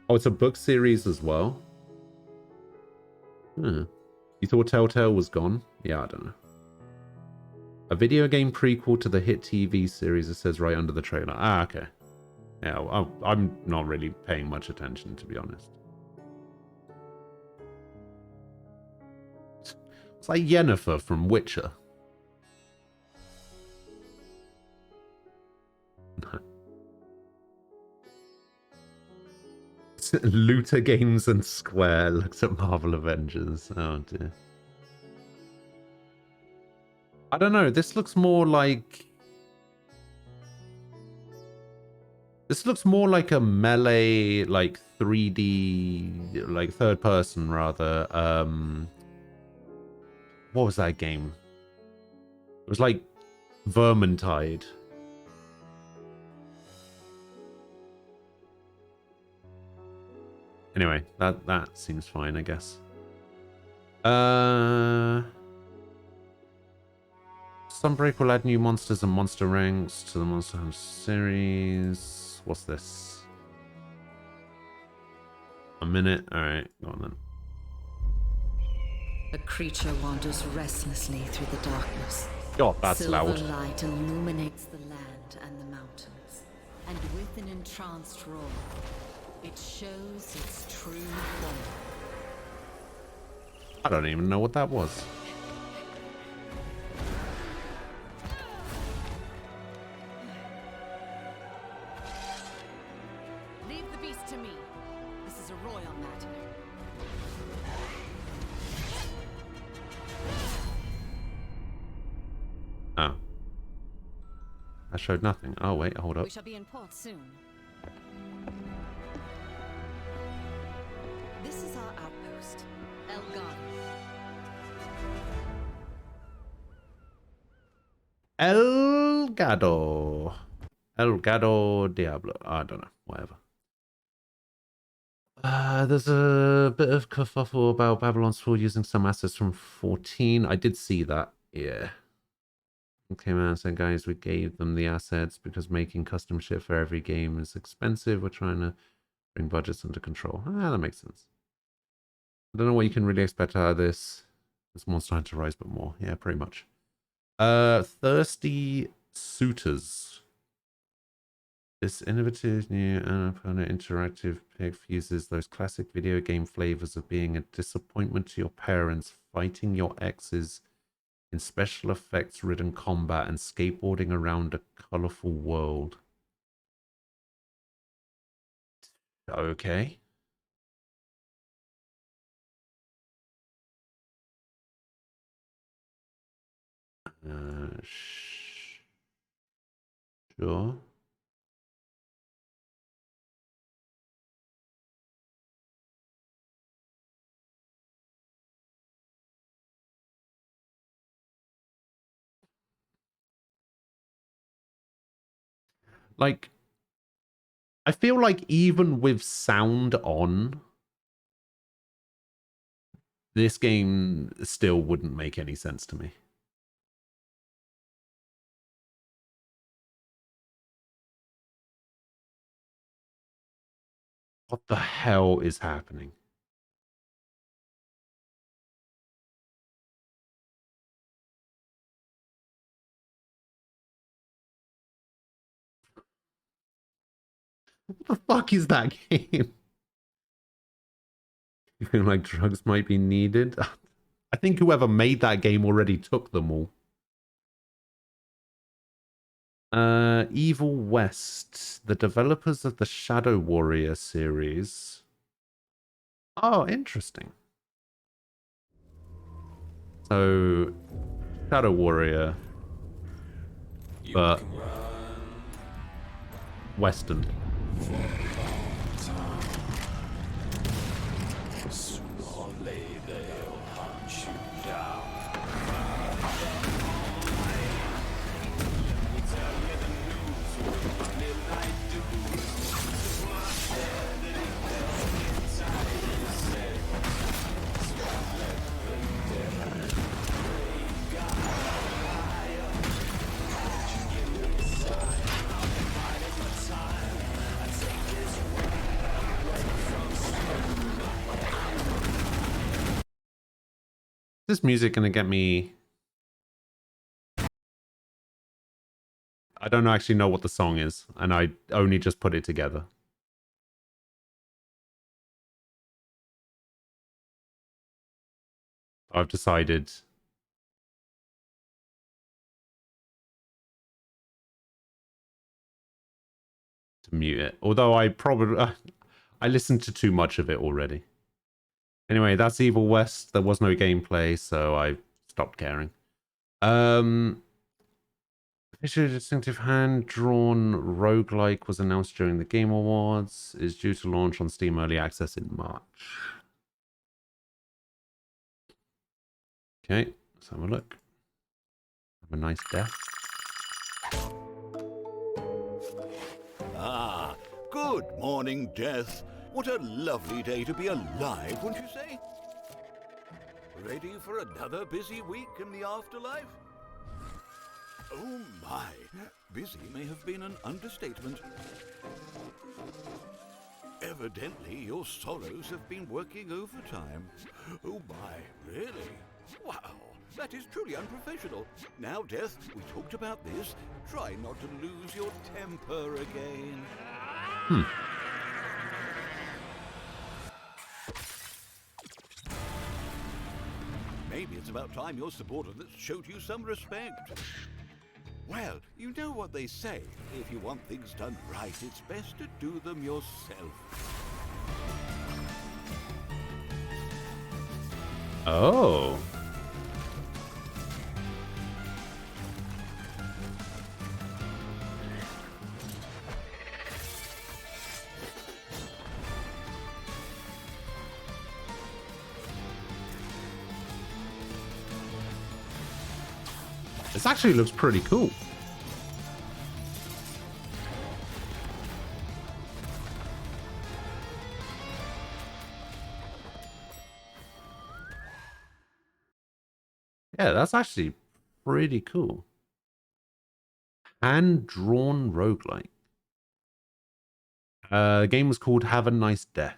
Oh, it's a book series as well. Hmm. You thought Telltale was gone? Yeah, I don't know. A video game prequel to the hit TV series, it says right under the trailer. Ah, okay. Yeah, I'm not really paying much attention, to be honest. It's like Yennefer from Witcher. Looter Games and Square looks at Marvel Avengers. Oh dear. I don't know. This looks more like... This looks more like a Melee, like 3D, like third person rather. What was that game? It was like Vermintide. Anyway, that seems fine, I guess. Sunbreak will add new monsters and monster ranks to the Monster Hunter series. What's this? A minute. All right, go on then. A creature wanders restlessly through the darkness. God, that's loud. Silver light illuminates the land and the mountains, and with an entranced roar, it shows its true form. I don't even know what that was. Leave the beast to me. This is a royal matter. Oh. I showed nothing. Oh, wait, hold up. We shall be in port soon. This is our outpost, El Gado. El Gato Diablo. I don't know. Whatever. There's a bit of kerfuffle about Babylon's Fall using some assets from 14. I did see that. Yeah. Came out and said, guys, we gave them the assets because making custom shit for every game is expensive. We're trying to bring budgets under control. That makes sense. I don't know what you can really expect out of this. It's Monster Hunter Rise, but more. Yeah, pretty much. Thirsty Suitors. This innovative new Annapurna interactive pick fuses those classic video game flavors of being a disappointment to your parents, fighting your exes in special effects ridden combat, and skateboarding around a colorful world. Okay. Sure. Like, I feel like even with sound on, this game still wouldn't make any sense to me. What the hell is happening? What the fuck is that game? You feel like drugs might be needed? I think whoever made that game already took them all. Evil West, the developers of the Shadow Warrior series. Oh, interesting. So, Shadow Warrior, but Western. Is this music gonna get me? I don't actually know what the song is, and I only just put it together. I've decided to mute it, although I probably I listened to too much of it already. Anyway, that's Evil West. There was no gameplay, so I stopped caring. Officially distinctive hand-drawn roguelike was announced during the Game Awards. Is due to launch on Steam Early Access in March. Okay, let's have a look. Have a nice death. Ah, good morning, Death. What a lovely day to be alive, wouldn't you say? Ready for another busy week in the afterlife? Oh my, busy may have been an understatement. Evidently, your sorrows have been working overtime. Oh my, really? Wow, that is truly unprofessional. Now, Death, we talked about this. Try not to lose your temper again. Maybe it's about time your subordinates showed you some respect. Well, you know what they say. If you want things done right, it's best to do them yourself. Oh. This actually looks pretty cool. Yeah, that's actually pretty cool. Hand-drawn roguelike. The game was called Have a Nice Death.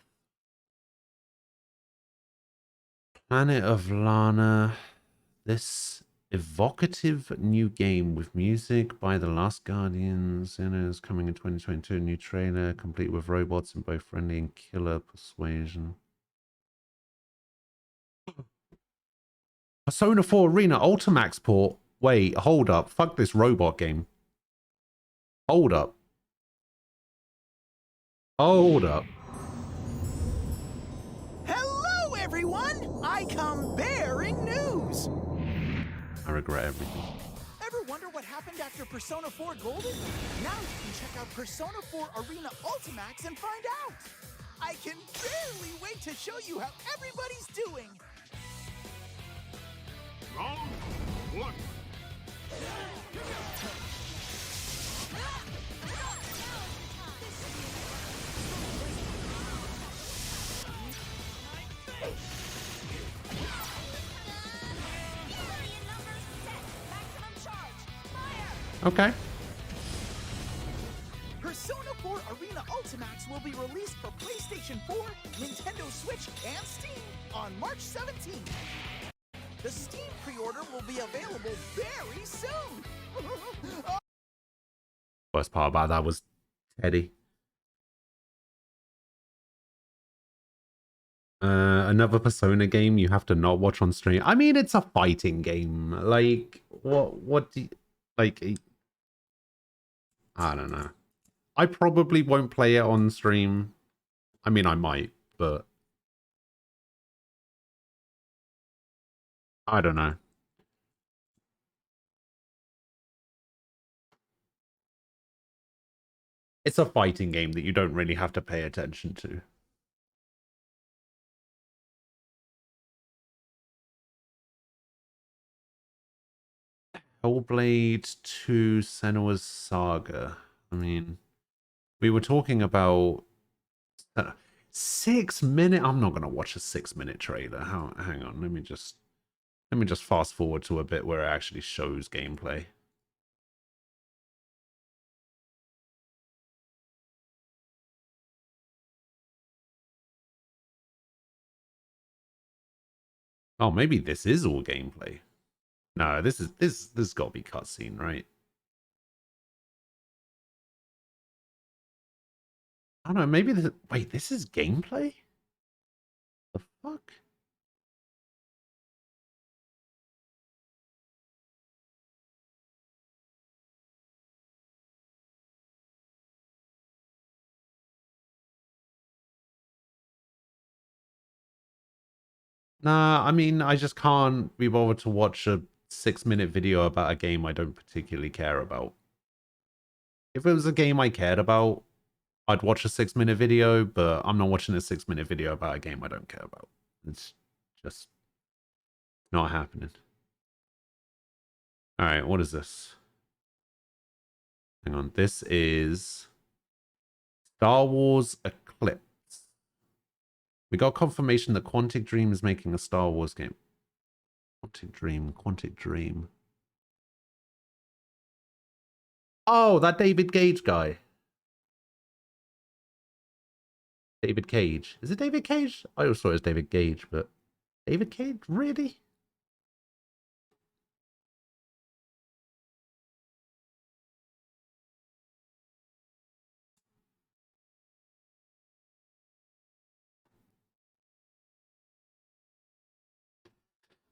Planet of Lana. This evocative new game with music by The Last Guardians is coming in 2022. New trailer, complete with robots in both friendly and killer persuasion. Persona 4 Arena Ultimax port. Wait, hold up. Fuck this robot game. Hold up. Hold up. Hello, everyone! I come bearing news! I regret everything. Ever wonder what happened after Persona 4 Golden? Now you can check out Persona 4 Arena Ultimax and find out! I can barely wait to show you how everybody's doing! Round one. Okay. Persona 4 Arena Ultimax will be released for PlayStation 4, Nintendo Switch, and Steam on March 17th. The Steam pre-order will be available very soon! Worst part about that was Teddy. Another Persona game you have to not watch on stream. I mean, it's a fighting game. Like, what do you, like, I don't know. I probably won't play it on stream. I mean, I might, but I don't know. It's a fighting game that you don't really have to pay attention to. Hellblade 2 Senua's Saga. I mean, we were talking about 6 minute. I'm not gonna watch a 6 minute trailer. Hang on, let me just fast forward to a bit where it actually shows gameplay. Oh, maybe this is all gameplay. No, this got to be cutscene, right? I don't know. Maybe this. Wait, this is gameplay. The fuck? Nah, I mean, I just can't be bothered to watch a 6 minute video about a game I don't particularly care about. If it was a game I cared about, I'd watch a 6 minute video, but I'm not watching a 6 minute video about a game I don't care about. It's just not happening. All right, what is this? Hang on, this is Star Wars Eclipse. We got confirmation that Quantic Dream is making a Star Wars game. Quantic Dream. Oh, that David Gage guy. David Cage. Is it David Cage? I always thought it was David Gage, but David Cage? Really?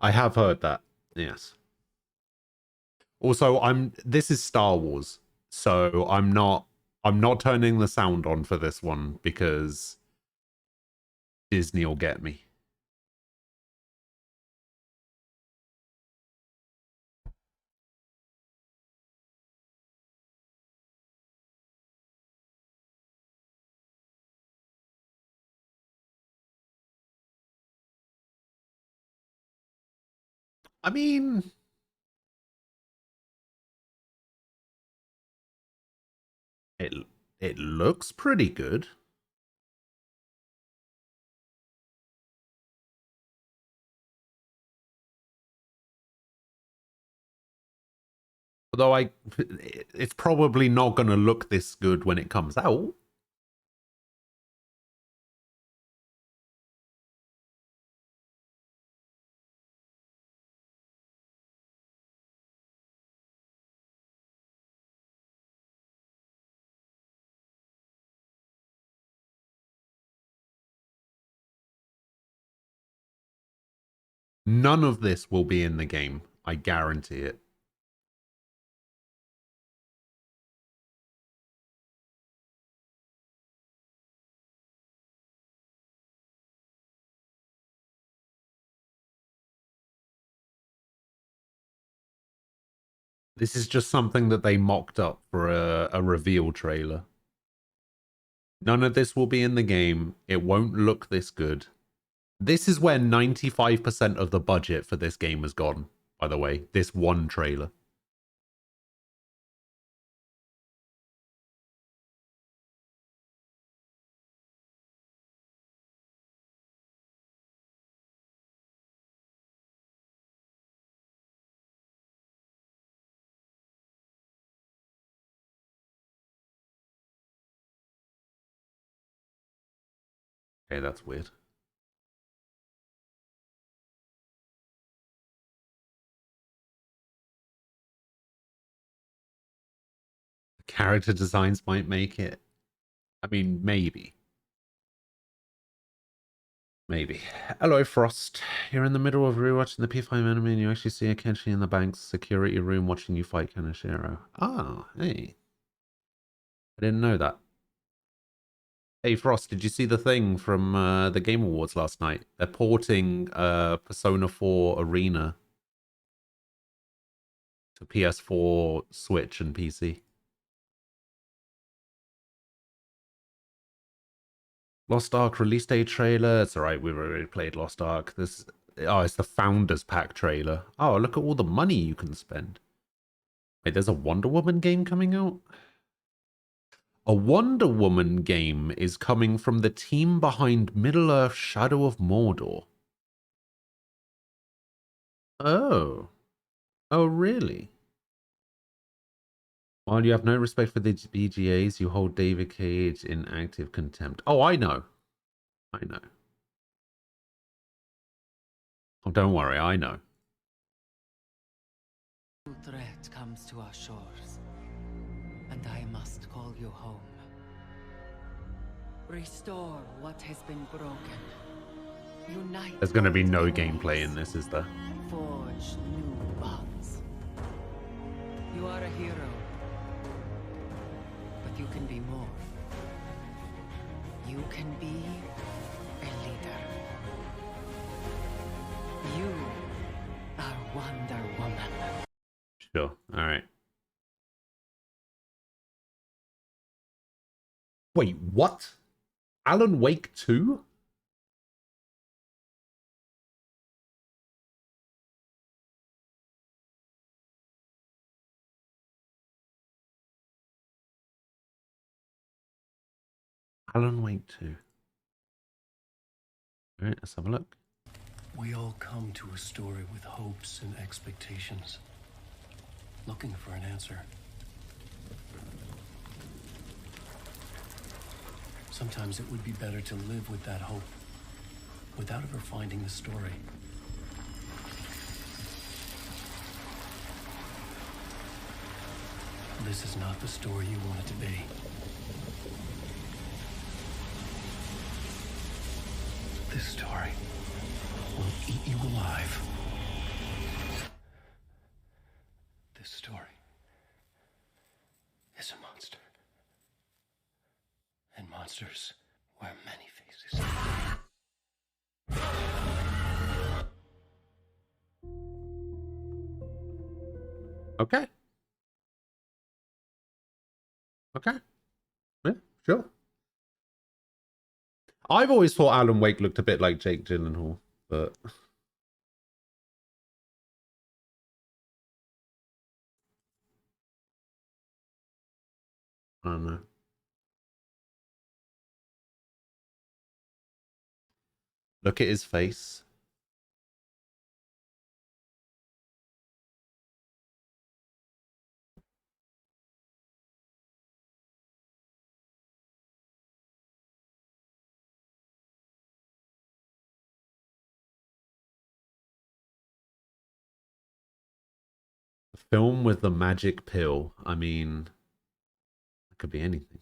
I have heard that. Yes. Also, this is Star Wars, so I'm not turning the sound on for this one because Disney will get me. I mean, it looks pretty good. Although it's probably not going to look this good when it comes out. None of this will be in the game. I guarantee it. This is just something that they mocked up for a reveal trailer. None of this will be in the game. It won't look this good. This is where 95% of the budget for this game has gone, by the way. This one trailer. Okay, that's weird. Character designs might make it. I mean, maybe. Maybe. Hello, Frost. You're in the middle of rewatching the P5 anime and you actually see a Kenshi in the bank's security room watching you fight Kaneshiro. Ah, hey. I didn't know that. Hey, Frost, did you see the thing from the Game Awards last night? They're porting Persona 4 Arena to PS4, Switch, and PC. Lost Ark release day trailer. It's alright, we've already played Lost Ark. It's the Founders Pack trailer. Oh, look at all the money you can spend. Wait, there's a Wonder Woman game coming out? A Wonder Woman game is coming from the team behind Middle-earth Shadow of Mordor. Oh. Oh, really? While you have no respect for the BGAs, you hold David Cage in active contempt. Oh, I know. I know. Oh, don't worry, I know. Threat comes to our shores, and I must call you home. Restore what has been broken. Unite. There's going to be no gameplay in this, is there? Forge new bonds. You are a hero, but you can be more. You can be a leader. You are Wonder Woman. Sure. All right. Wait, what? Alan Wake 2? Alan Wake 2. All right, let's have a look. We all come to a story with hopes and expectations, looking for an answer. Sometimes it would be better to live with that hope, without ever finding the story. This is not the story you want it to be. This story will eat you alive. This story is a monster. And monsters wear many faces. Okay. Okay. Yeah, sure. I've always thought Alan Wake looked a bit like Jake Gyllenhaal, but I don't know. Look at his face. The film with the magic pill. I mean, it could be anything.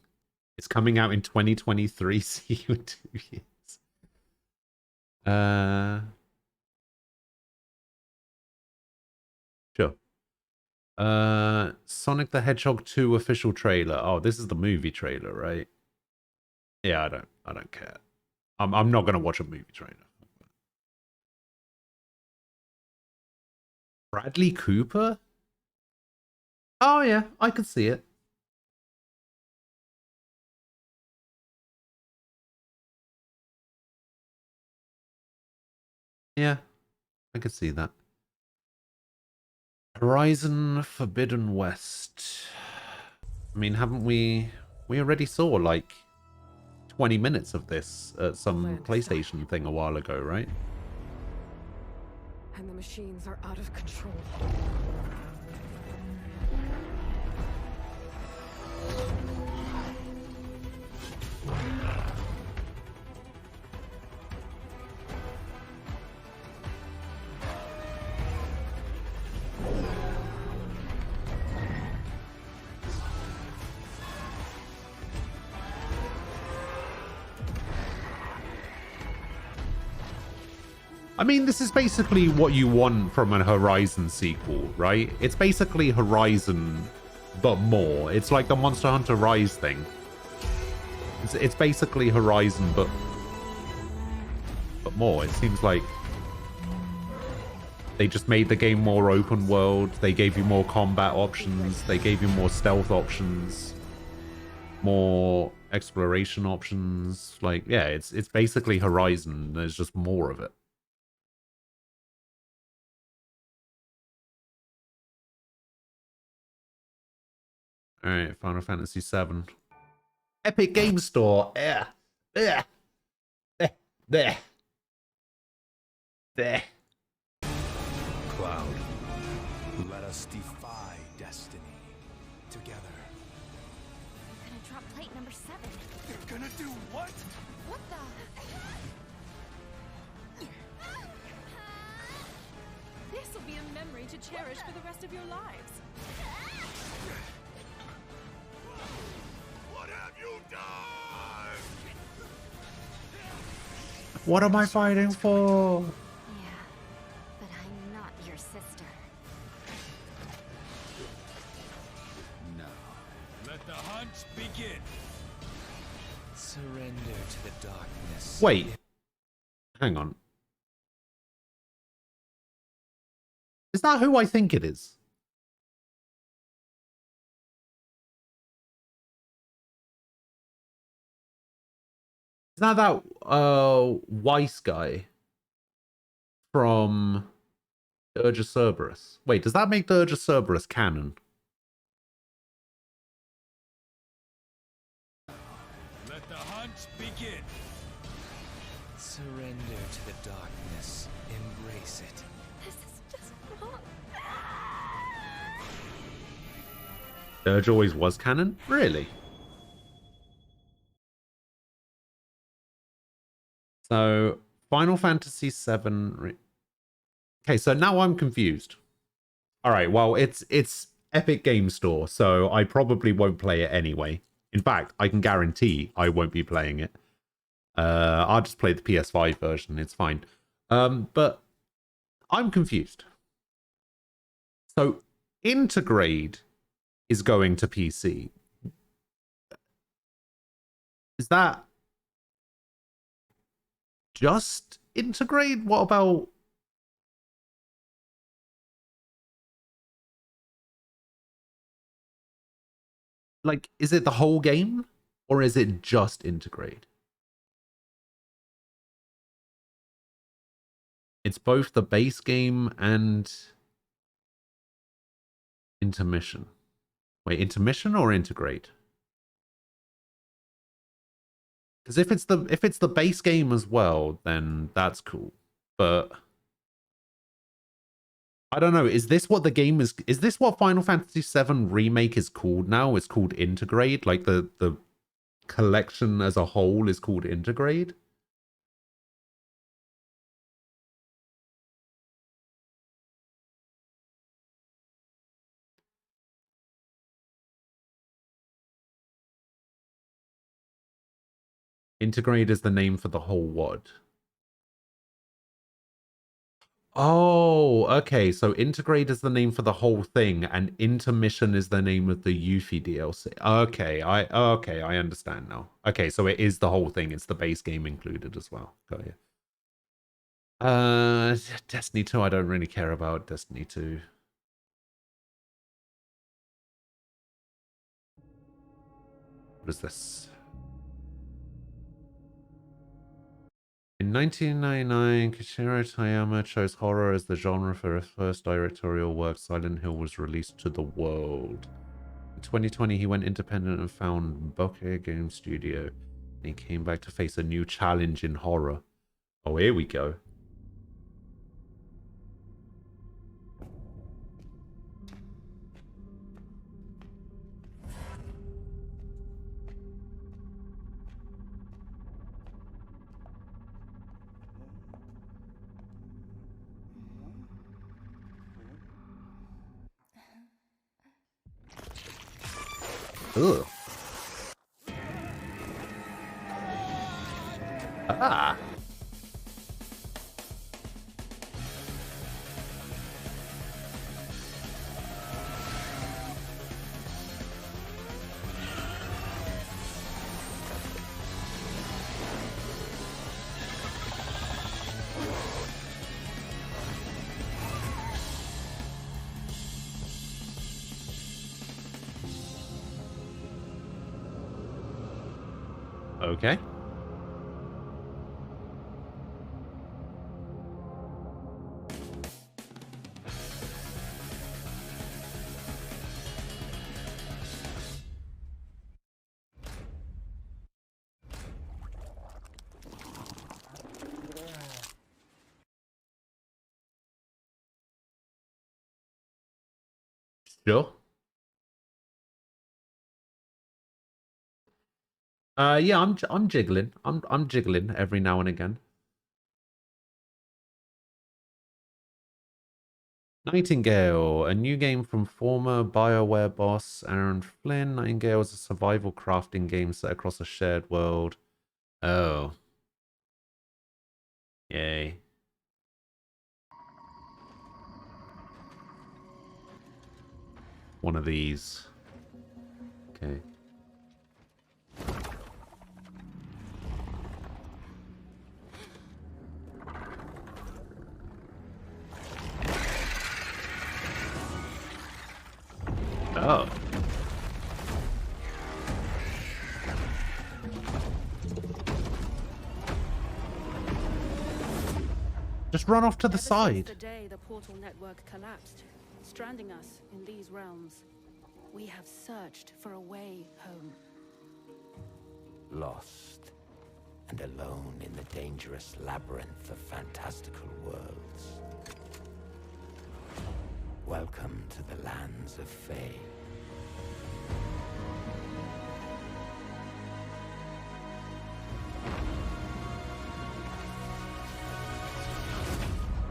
It's coming out in 2023. See you in 2 years. Sure. Sonic the Hedgehog 2 official trailer. Oh, this is the movie trailer, right? Yeah, I don't care. I'm not gonna watch a movie trailer. Bradley Cooper? Oh yeah, I could see it. Yeah, I could see that. Horizon Forbidden West. I mean, haven't we already saw like 20 minutes of this at some PlayStation thing a while ago, right? And the machines are out of control. I mean, this is basically what you want from a Horizon sequel, right? It's basically Horizon, but more. It's like the Monster Hunter Rise thing. It's basically Horizon, but more. It seems like they just made the game more open world. They gave you more combat options. They gave you more stealth options, more exploration options. Like, yeah, it's basically Horizon. There's just more of it. All right, Final Fantasy VII. Epic Game Store. Yeah. Yeah. There. Cloud, let us defy destiny together. I'm gonna drop plate number 7. You're gonna do what? What the? This will be a memory to cherish for the rest of your lives. What have you done? What am I fighting for? Yeah, but I'm not your sister. No. Let the hunt begin. Surrender to the darkness. Wait. Hang on. Is that who I think it is? Is that Weiss guy from Dirge of Cerberus? Wait, does that make Dirge of Cerberus canon? Let the hunt begin. Surrender to the darkness. Embrace it. This is just wrong. Dirge always was canon? Really? So, Final Fantasy VII... Okay, so now I'm confused. Alright, well, it's Epic Game Store, so I probably won't play it anyway. In fact, I can guarantee I won't be playing it. I'll just play the PS5 version, it's fine. But I'm confused. So, Intergrade is going to PC. Is that just Intergrade? What about... Like, is it the whole game? Or is it just Intergrade? It's both the base game and intermission. Wait, intermission or Intergrade? Because if it's the base game as well, then that's cool. But I don't know. Is this what the game is? Is this what Final Fantasy VII Remake is called now? It's called Intergrade. Like the collection as a whole is called Intergrade. Intergrade is the name for the whole what? Oh, okay. So Intergrade is the name for the whole thing, and Intermission is the name of the Yuffie DLC. Okay, I understand now. Okay, so it is the whole thing. It's the base game included as well. Got you. Destiny 2, I don't really care about Destiny 2. What is this? In 1999, Kishiro Toyama chose horror as the genre for his first directorial work. Silent Hill was released to the world. In 2020, he went independent and found Bokeh Game Studio. And he came back to face a new challenge in horror. Oh, here we go. Ugh. Ah. Okay. Sure. Yeah, I'm jiggling. I'm jiggling every now and again. Nightingale, a new game from former BioWare boss Aaron Flynn. Nightingale is a survival crafting game set across a shared world. Oh. Yay. One of these. Okay. Oh. Just run off to the side. The day the portal network collapsed, stranding us in these realms, we have searched for a way home. Lost and alone in the dangerous labyrinth of fantastical worlds. Welcome to the lands of Fae.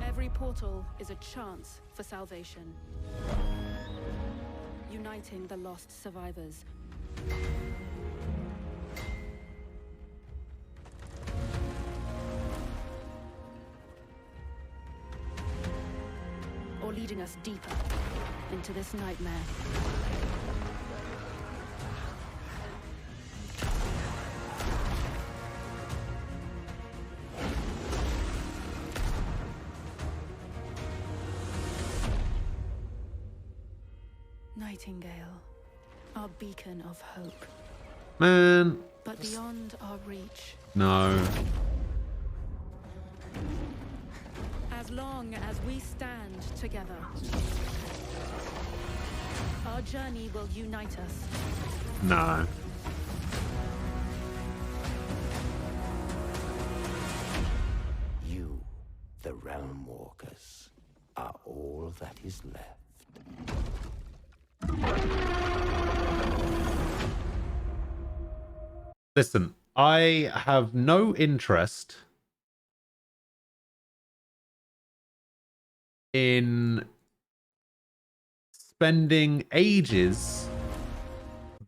Every portal is a chance for salvation. Uniting the lost survivors. Or leading us deeper into this nightmare. Nightingale, our beacon of hope. Man. But beyond our reach. No. As long as we stand together, our journey will unite us. No. You, the Realm Walkers, are all that is left. Listen, I have no interest in spending ages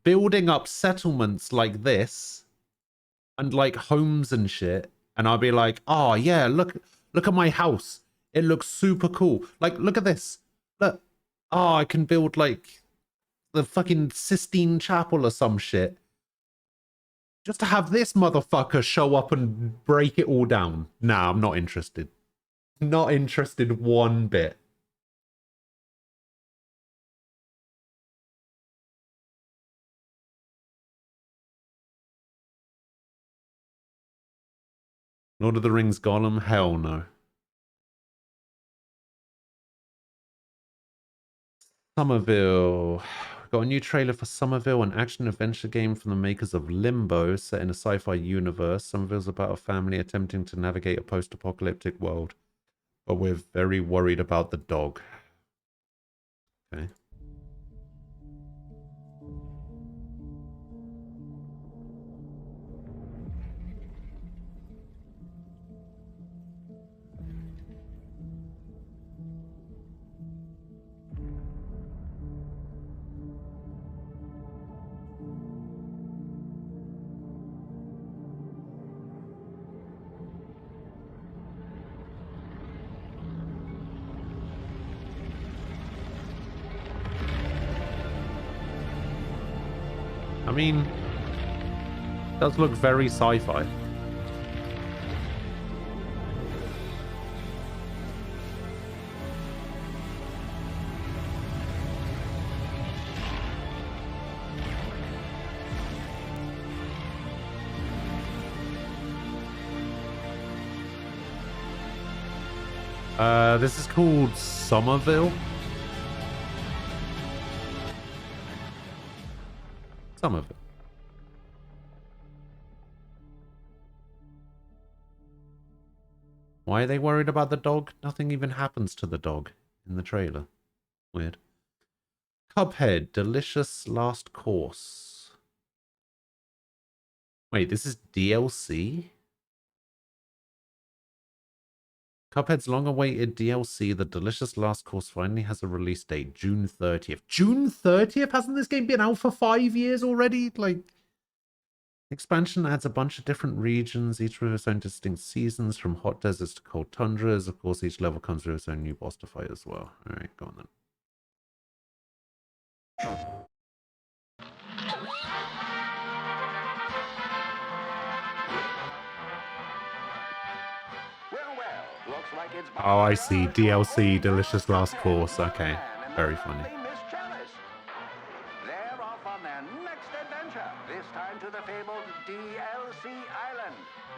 building up settlements like this and like homes and shit, and I'll be like, oh yeah, look at my house. It looks super cool. Like, look at this. Look. Oh, I can build like the fucking Sistine Chapel or some shit. Just to have this motherfucker show up and break it all down. Nah, I'm not interested. Not interested one bit. Lord of the Rings Gollum? Hell no. Somerville. Got a new trailer for Somerville, an action-adventure game from the makers of Limbo, set in a sci-fi universe. Somerville's about a family attempting to navigate a post-apocalyptic world. But we're very worried about the dog. Okay. I mean, it does look very sci-fi. This is called Somerville. Somerville. Why are they worried about the dog? Nothing even happens to the dog in the trailer. Weird. Cuphead, Delicious Last Course. Wait, this is DLC? Cuphead's long-awaited DLC, The Delicious Last Course, finally has a release date, June 30th. June 30th? Hasn't this game been out for 5 years already? Like, expansion adds a bunch of different regions, each with its own distinct seasons, from hot deserts to cold tundras. Of course, each level comes with its own new boss to fight as well. Alright, go on then. Oh, I see. DLC, Delicious Last Course. Okay. Very funny. They're off on their next adventure, this time to the fabled DLC Island.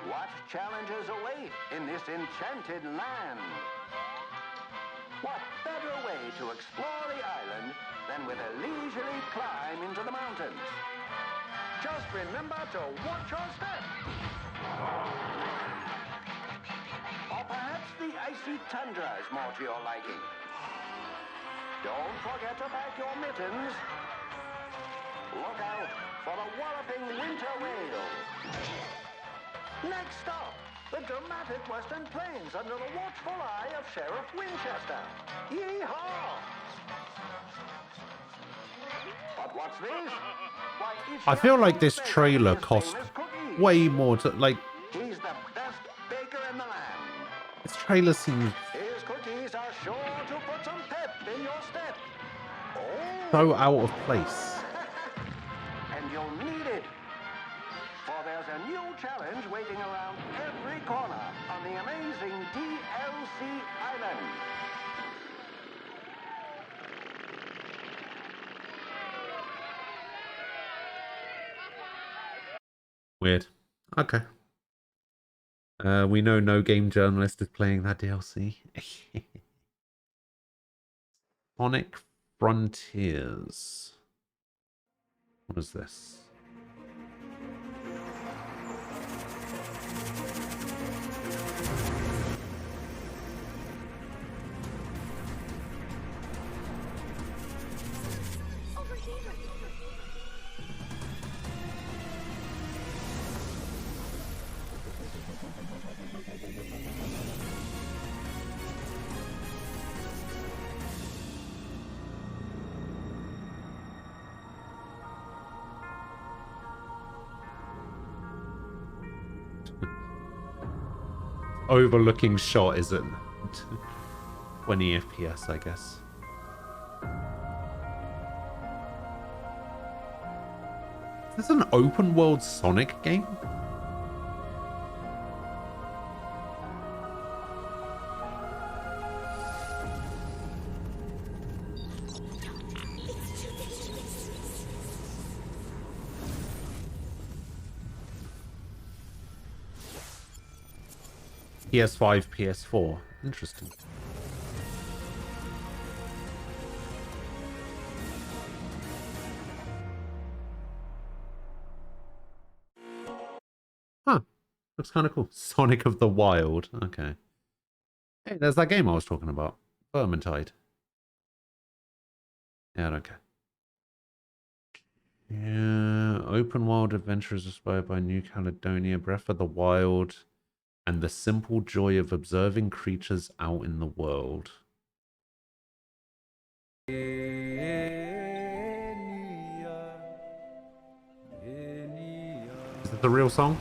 What challenges await in this enchanted land? What better way to explore the island than with a leisurely climb into the mountains? Just remember to watch your step. Or perhaps the icy tundra is more to your liking. Don't forget to pack your mittens. Look out for the walloping winter whale. Next stop, the dramatic Western Plains under the watchful eye of Sheriff Winchester. Yee-haw! But what's this? Why, I feel like this trailer cost way more to, like... He's the best baker in the land. This trailer seems His cookies are sure to put some pep in your step. so out of place. And you'll need it. For there's a new challenge waiting around every corner on the amazing DLC Island. Weird. Okay. We know no game journalist is playing that DLC. Sonic Frontiers. What is this? Overlooking shot is at 20 FPS, I guess. Is this an open world Sonic game? PS5, PS4. Interesting. Huh. Looks kind of cool. Sonic of the Wild. Okay. Hey, there's that game I was talking about. Vermintide. Yeah, I don't care. Yeah, open world adventures inspired by New Caledonia, Breath of the Wild, and the simple joy of observing creatures out in the world. Is it the real song?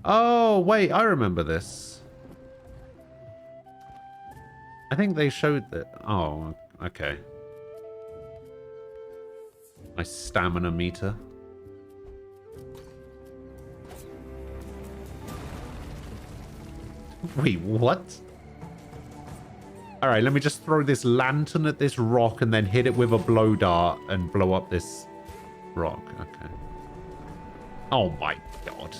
Oh, wait, I remember this. I think they showed that. Oh, okay. My stamina meter. Wait, what? Alright, let me just throw this lantern at this rock and then hit it with a blow dart and blow up this rock. Okay. Oh my god.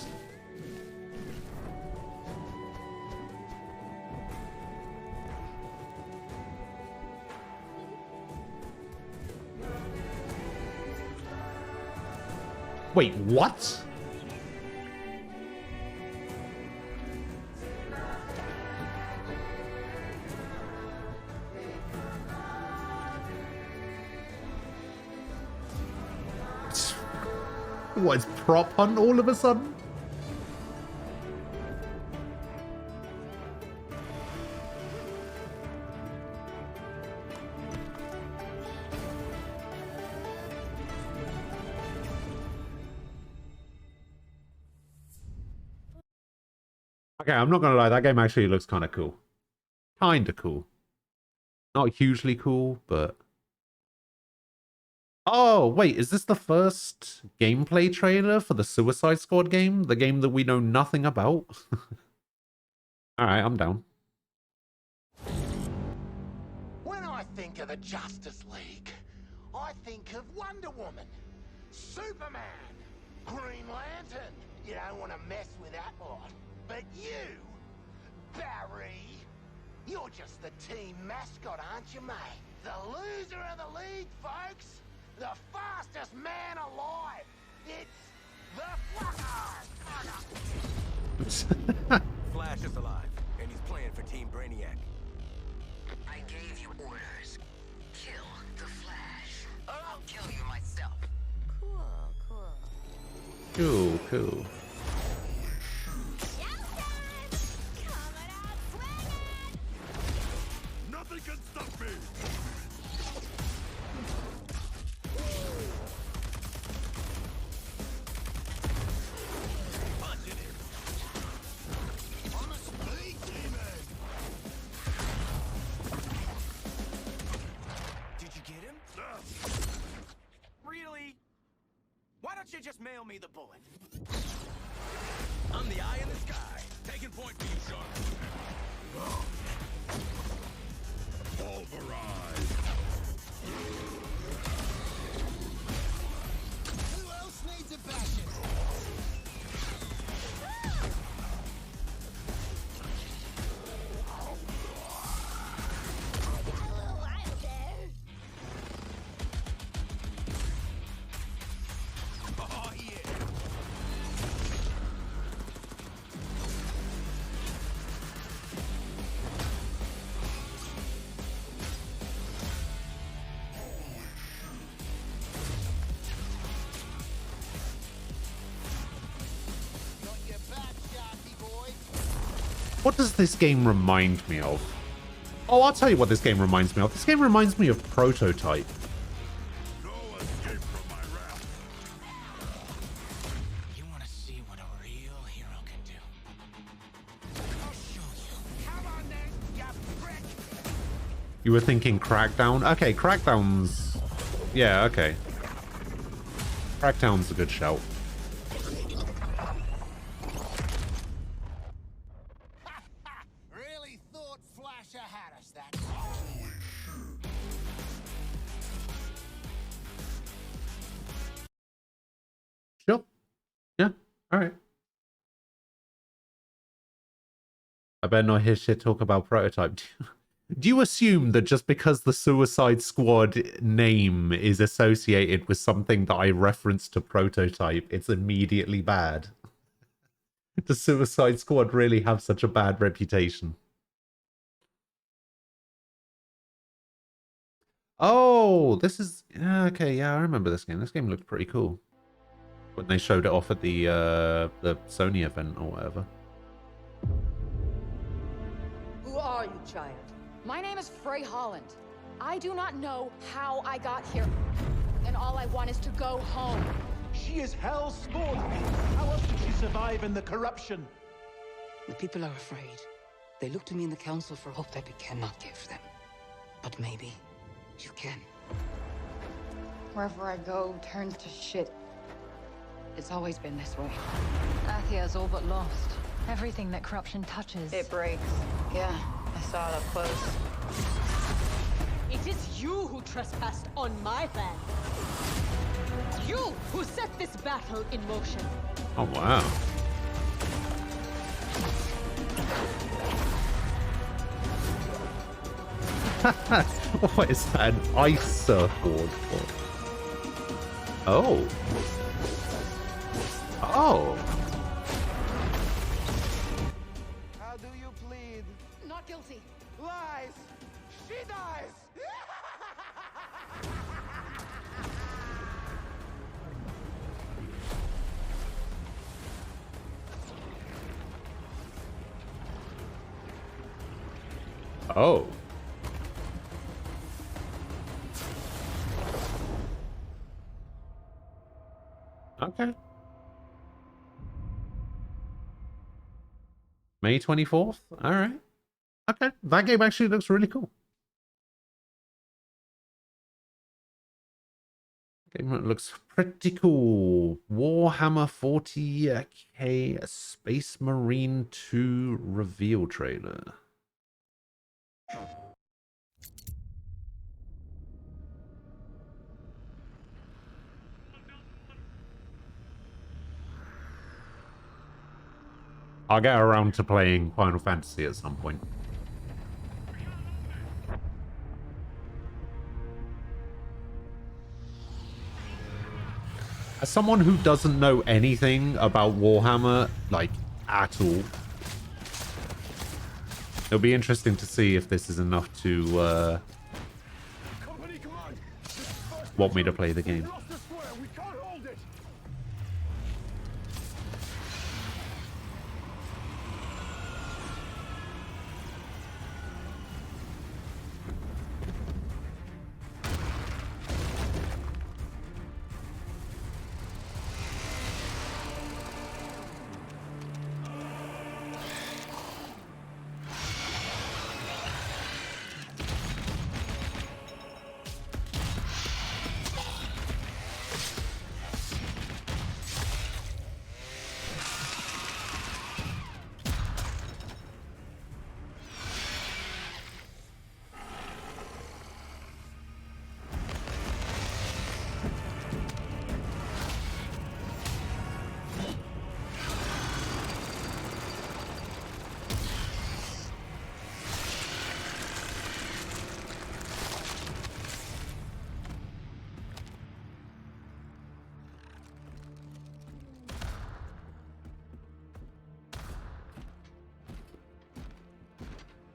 Wait, what? What, it's prop hunt all of a sudden? Okay, I'm not gonna lie, that game actually looks kind of cool. Kind of cool. Not hugely cool, but... Oh, wait, is this the first gameplay trailer for the Suicide Squad game? The game that we know nothing about? Alright, I'm down. When I think of the Justice League, I think of Wonder Woman, Superman, Green Lantern. You don't want to mess with that lot. But you, Barry, you're just the team mascot, aren't you, mate? The loser of the league, folks. The fastest man alive. It's the Flacker. Flash is alive, and he's playing for Team Brainiac. I gave you orders. Kill the Flash, or I'll kill you myself. Cool, cool. Nothing can stop me! I'm a speed demon. Did you get him? Really? Why don't you just mail me the bullet? I'm the eye in the sky. Taking point for you, Shark. Pulverize! Who else needs a bashing? Oh, yeah. Got your back, Sharky boy. What does this game remind me of? Oh, I'll tell you what this game reminds me of. This game reminds me of Prototype. Go You were thinking Crackdown? Okay, Crackdown's... Yeah, okay. Crackdown's a good shout. Really thought Flasher had us that Sure. Yeah, alright. I better not hear shit talk about Prototype. Do you assume that just because the Suicide Squad name is associated with something that I reference to Prototype, it's immediately bad? Does Suicide Squad really have such a bad reputation? Oh, this is... Okay, yeah, I remember this game. This game looked pretty cool. When they showed it off at the Sony event or whatever. Who are you, child? My name is Frey Holland. I do not know how I got here. And all I want is to go home. She is Hell's Spawn. How else did she survive in the corruption? The people are afraid. They look to me in the council for hope that we cannot give them. But maybe you can. Wherever I go turns to shit. It's always been this way. Athia's all but lost. Everything that corruption touches. It breaks. Yeah, I saw it up close. It is you who trespassed on my land. You who set this battle in motion. Oh, wow. What is that? An ice surfboard for? Oh. Oh. How do you plead? Not guilty. Lies! She dies! Oh. Okay. May 24th? Alright. Okay. That game actually looks really cool. Game looks pretty cool. Warhammer 40k Space Marine 2 reveal trailer. I'll get around to playing Final Fantasy at some point. As someone who doesn't know anything about Warhammer, like, at all, it'll be interesting to see if this is enough to, want me to play the game.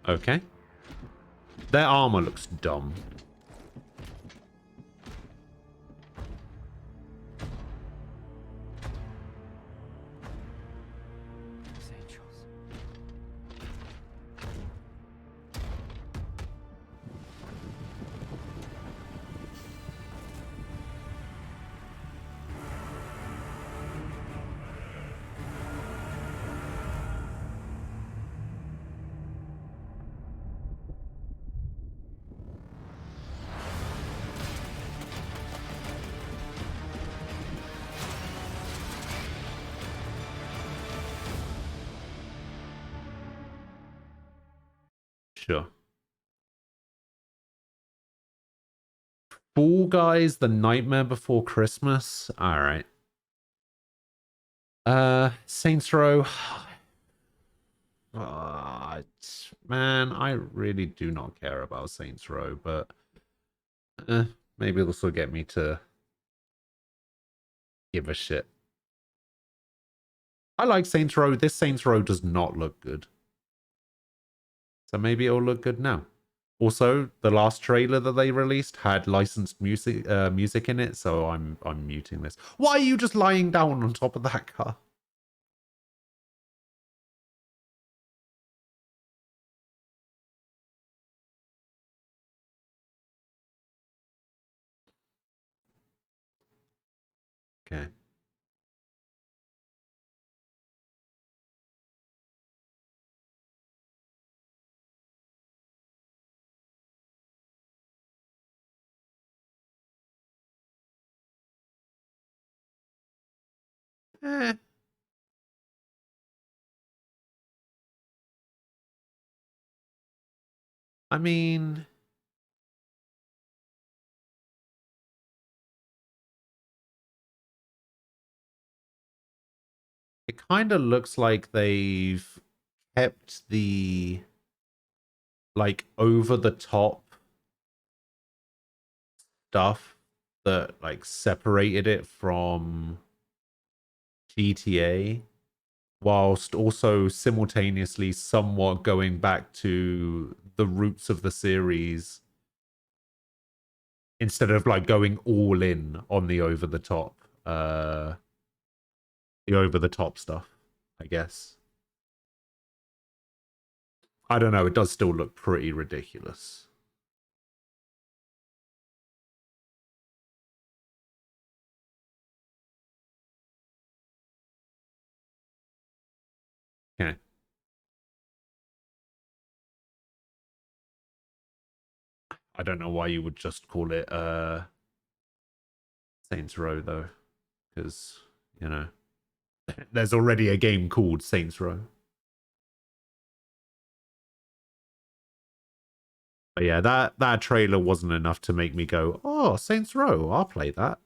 Okay. Their armor looks dumb. Sure. Fall Guys, The Nightmare Before Christmas. All right. Saints Row. Man, I really do not care about Saints Row, but maybe this will get me to give a shit. I like Saints Row. This Saints Row does not look good. So maybe it'll look good now. Also, the last trailer that they released had licensed music in it, so I'm muting this. Why are you just lying down on top of that car? Okay. I mean, it kind of looks like they've kept the like over the top stuff that like separated it from GTA, whilst also simultaneously somewhat going back to the roots of the series instead of like going all in on the over the top stuff, I guess. I don't know, it does still look pretty ridiculous. Okay. I don't know why you would just call it Saints Row though, because you know there's already a game called Saints Row. But yeah, that trailer wasn't enough to make me go, oh, Saints Row, I'll play that.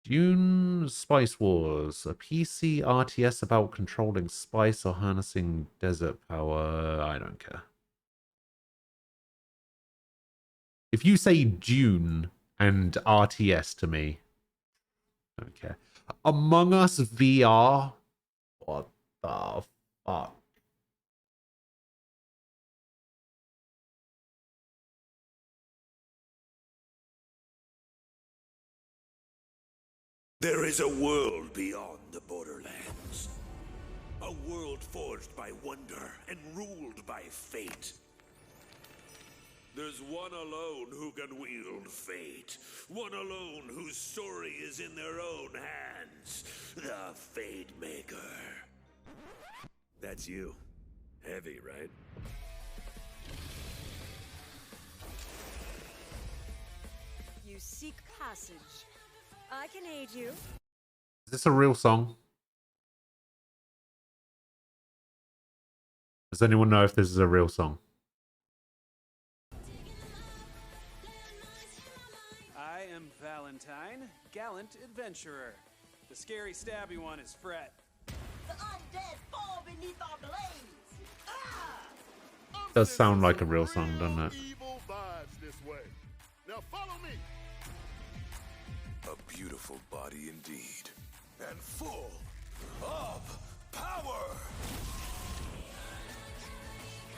Dune Spice Wars, a PC RTS about controlling spice or harnessing desert power. I don't care. If you say Dune and RTS to me, I don't care. Among Us VR? What the fuck? There is a world beyond the borderlands. A world forged by wonder and ruled by fate. There's one alone who can wield fate. One alone whose story is in their own hands. The Fate Maker. That's you. Heavy, right? You seek passage. I can aid you. Is this a real song? Does anyone know if this is a real song? I am Valentine, gallant adventurer. The scary stabby one is Fred. The undead fall beneath our blades. Does sound like a real song, doesn't it? Evil vibes this way. Now follow me. A beautiful body indeed. And full of power.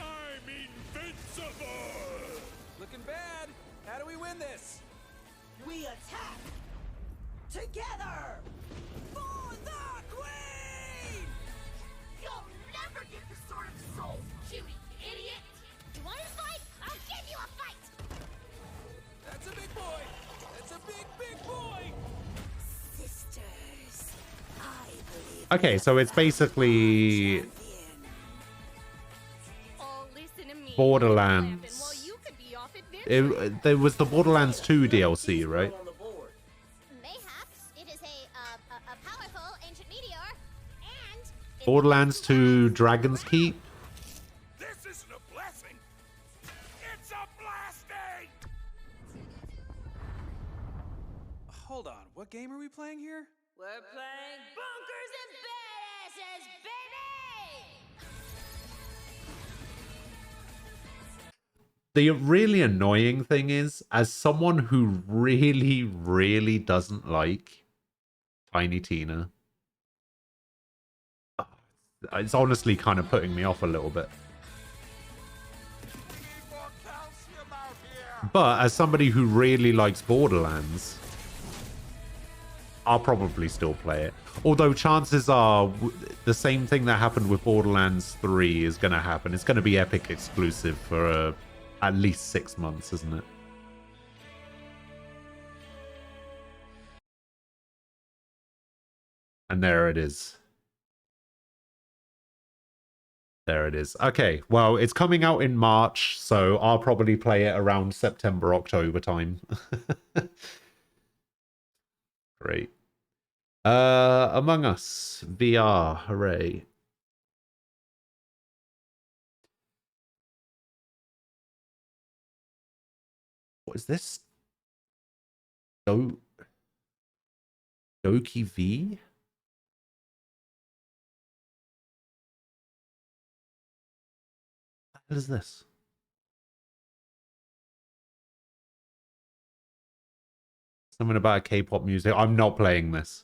I'm invincible! Looking bad. How do we win this? We attack together for the queen. You'll never get the Sword of Soul, Judy, idiot! You want to fight? I'll give you a fight! That's a big boy! That's a big, big boy! Sisters, I believe. Okay, so it's basically Borderlands. There was the Borderlands 2 DLC, right? Mayhaps it is a powerful ancient meteor, and Borderlands 2 Dragon's Keep. This isn't a blessing. It's a blasting. Hold on, what game are we playing here? We're playing Bunkers and Badasses, baby! The really annoying thing is, as someone who really, really doesn't like Tiny Tina, it's honestly kind of putting me off a little bit. But as somebody who really likes Borderlands, I'll probably still play it. Although chances are the same thing that happened with Borderlands 3 is going to happen. It's going to be Epic exclusive for at least 6 months, isn't it? And there it is. There it is. Okay, well, it's coming out in March, so I'll probably play it around September, October time. Great. Among Us VR, hooray. What is this? Doki V? What is this? Something about K-pop music. I'm not playing this.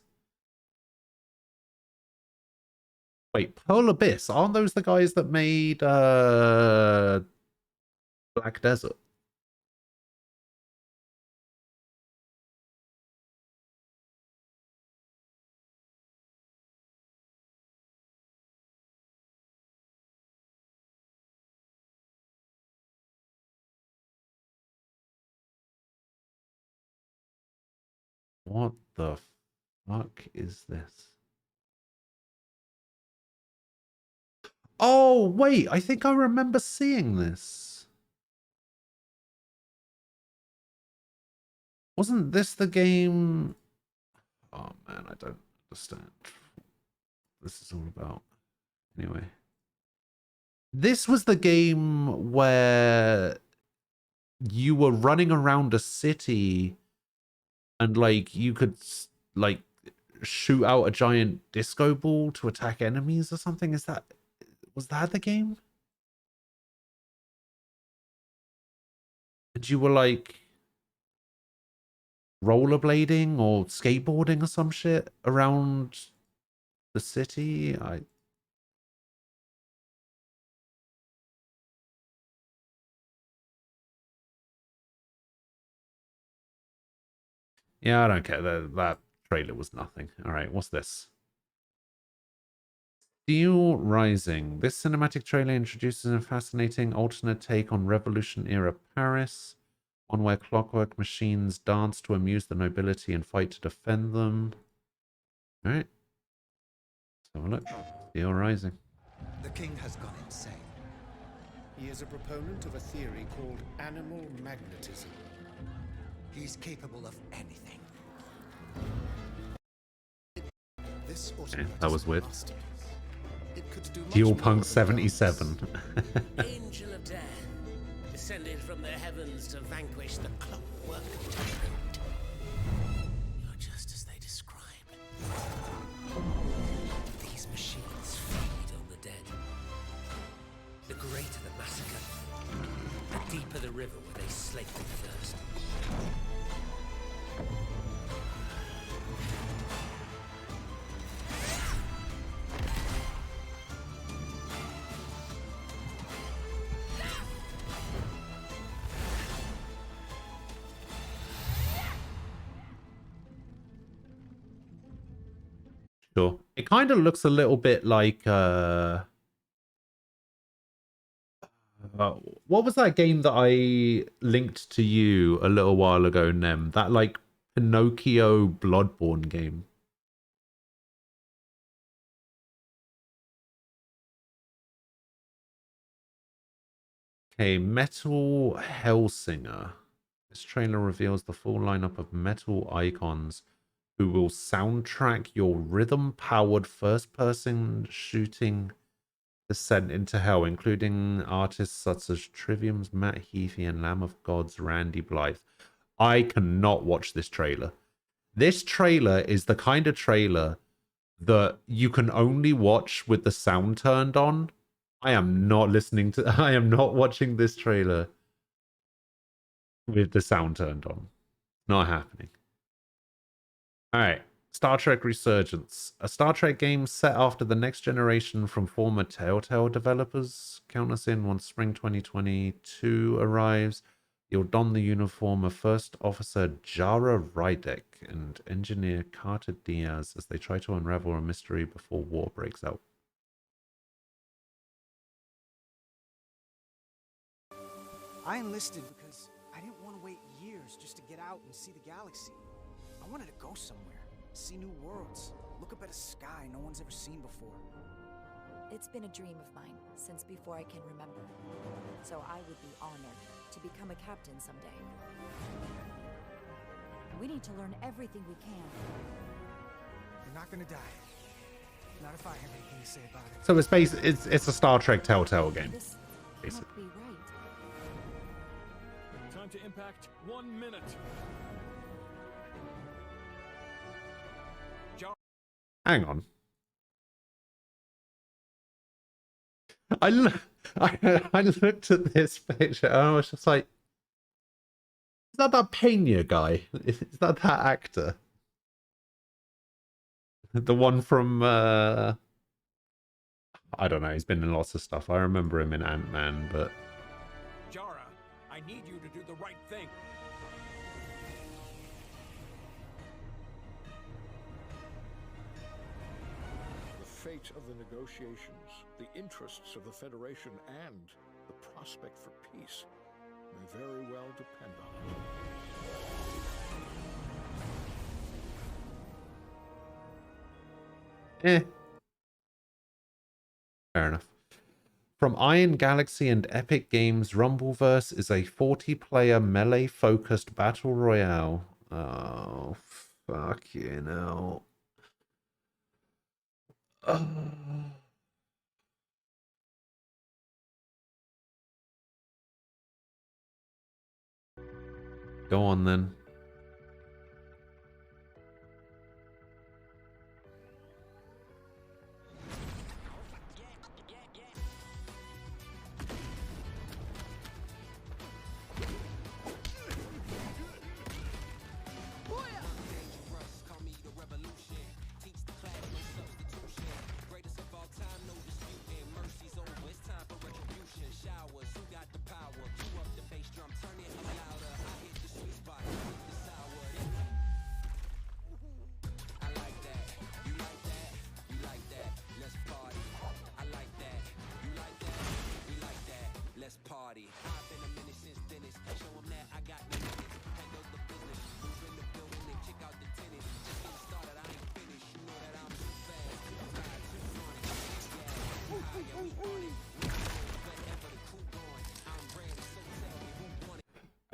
Wait, Pearl Abyss. Aren't those the guys that made Black Desert? What the fuck is this? Oh, wait, I think I remember seeing this. Wasn't this the game? Oh, man, I don't understand what this is all about. Anyway. This was the game where you were running around a city and, like, you could, like, shoot out a giant disco ball to attack enemies or something? Was that the game? And you were, like, rollerblading or skateboarding or some shit around the city? Yeah, I don't care. That trailer was nothing. All right, what's this? Steel Rising. This cinematic trailer introduces a fascinating alternate take on Revolution-era Paris, one where clockwork machines dance to amuse the nobility and fight to defend them. All right. Let's have a look. Steel Rising. The king has gone insane. He is a proponent of a theory called animal magnetism. He's capable of anything. This Okay, that was weird. It could do much Steel more Punk than 77. Angel of Death, descended from the heavens to vanquish the clockwork tyrant. You're just as they described. These machines feed on the dead. The greater the massacre, the deeper the river where they slake their thirst. Sure. It kind of looks a little bit like what was that game that I linked to you a little while ago, Nem? That like Pinocchio Bloodborne game. Okay, Metal Hellsinger. This trailer reveals the full lineup of metal icons who will soundtrack your rhythm-powered first-person shooting descent into hell, including artists such as Trivium's Matt Heafy and Lamb of God's Randy Blythe. I cannot watch this trailer. This trailer is the kind of trailer that you can only watch with the sound turned on. I am not watching this trailer with the sound turned on. Not happening. All right. Star Trek Resurgence. A Star Trek game set after the next generation from former Telltale developers. Count us in once spring 2022 arrives. You'll don the uniform of First Officer Jara Rydek and Engineer Carter Diaz as they try to unravel a mystery before war breaks out. I enlisted because I didn't want to wait years just to get out and see the galaxy. I wanted to go somewhere, see new worlds, look up at a sky no one's ever seen before. It's been a dream of mine since before I can remember. So I would be honored to become a captain someday. We need to learn everything we can. You're not gonna die. Not if I have anything to say about it. So it's a Star Trek Telltale game. This basically. can't be right. Time to impact 1 minute. Hang on. I looked at this picture and I was just like, is that Pena guy? Is that actor? The one from I don't know, he's been in lots of stuff. I remember him in Ant-Man, but Jara, I need you to do the right thing. The fate of the negotiations, the interests of the Federation, and the prospect for peace may very well depend on it. fair enough. From Iron Galaxy and Epic Games, Rumbleverse is a 40-player melee-focused battle royale. Oh, fuck you know. Go on then.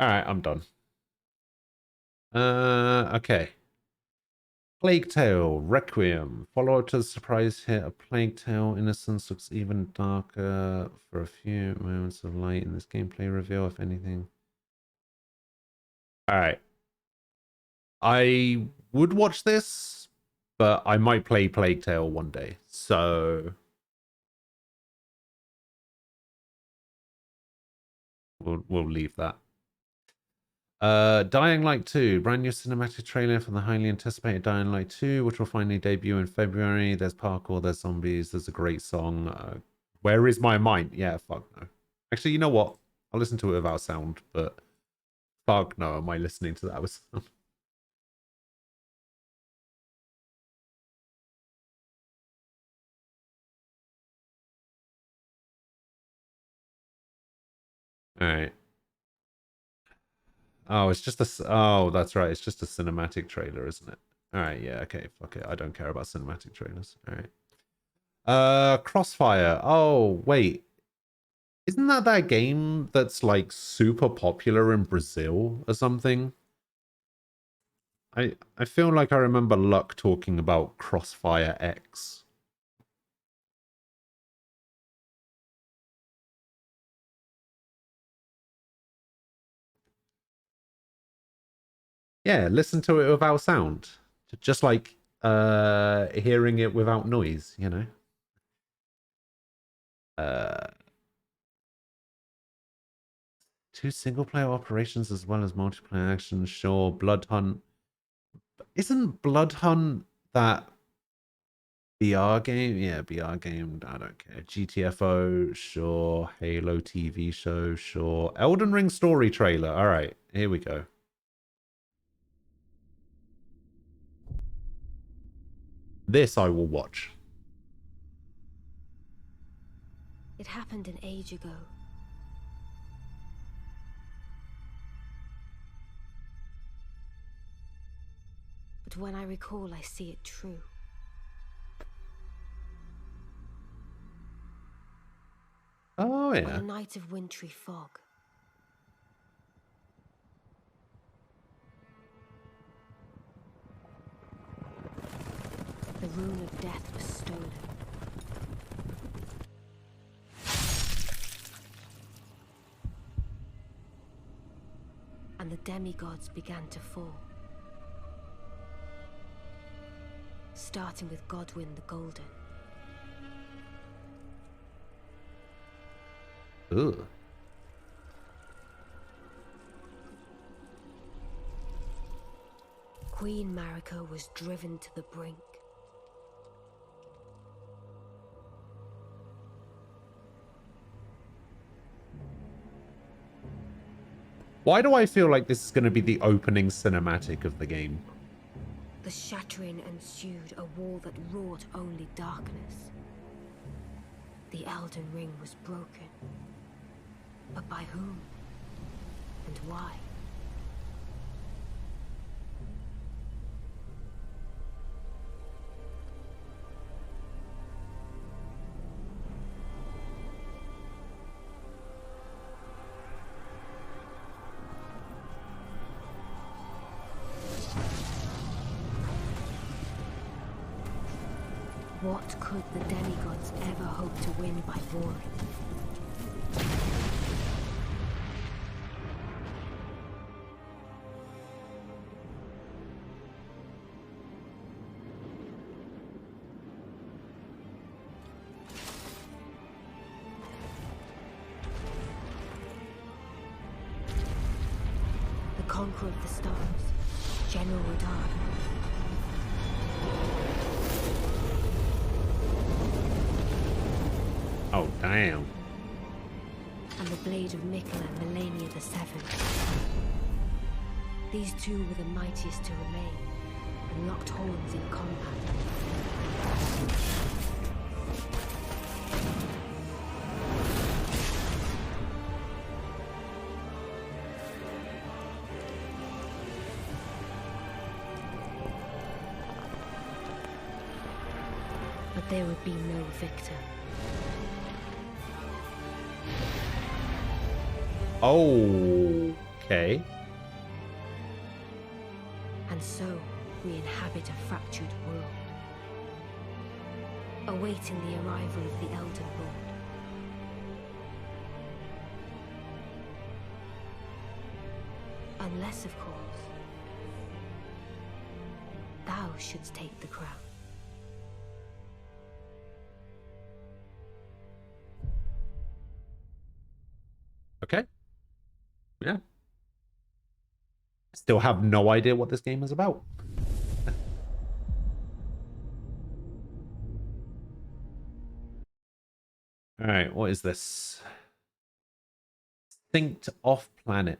Alright, I'm done. Okay. Plague Tale, Requiem. Follow-up to the surprise hit of Plague Tale. Innocence looks even darker for a few moments of light in this gameplay reveal, if anything. Alright. I would watch this, but I might play Plague Tale one day. So we'll leave that. Dying Light 2, brand new cinematic trailer for the highly anticipated Dying Light 2, which will finally debut in February. There's parkour, there's zombies, there's a great song. Where is my mind? Yeah, fuck no. Actually, you know what? I'll listen to it without sound, but fuck no, am I listening to that with sound? Alright. Oh, it's just a... Oh, that's right. It's just a cinematic trailer, isn't it? Alright, yeah, okay. Fuck it. I don't care about cinematic trailers. Alright. Crossfire. Oh, wait. Isn't that game that's, like, super popular in Brazil or something? I feel like I remember Luck talking about Crossfire X. Yeah, listen to it without sound. Just like hearing it without noise, you know? Two single-player operations as well as multiplayer action. Sure, Blood Hunt. Isn't Blood Hunt that BR game? Yeah, BR game. I don't care. GTFO, sure. Halo TV show, sure. Elden Ring story trailer. All right, here we go. This I will watch. It happened an age ago. But when I recall, I see it true. Oh, yeah. On a night of wintry fog. The rune of death was stolen. And the demigods began to fall. Starting with Godwyn the Golden. Ugh. Queen Marika was driven to the brink. Why do I feel like this is going to be the opening cinematic of the game? The shattering ensued, a war that wrought only darkness. The Elden Ring was broken. But by whom? And why? What could the demigods ever hope to win by warring? The Conqueror of the Stars, General Radahn. Oh, damn. And the blade of Mikkel and Melania the Seventh. These two were the mightiest to remain, and locked horns in combat. But there would be no victor. Okay. And so, we inhabit a fractured world, awaiting the arrival of the Elden Lord. Unless, of course, thou shouldst take the crown. Okay. Yeah. Still have no idea what this game is about. All right, what is this? Synced Off Planet.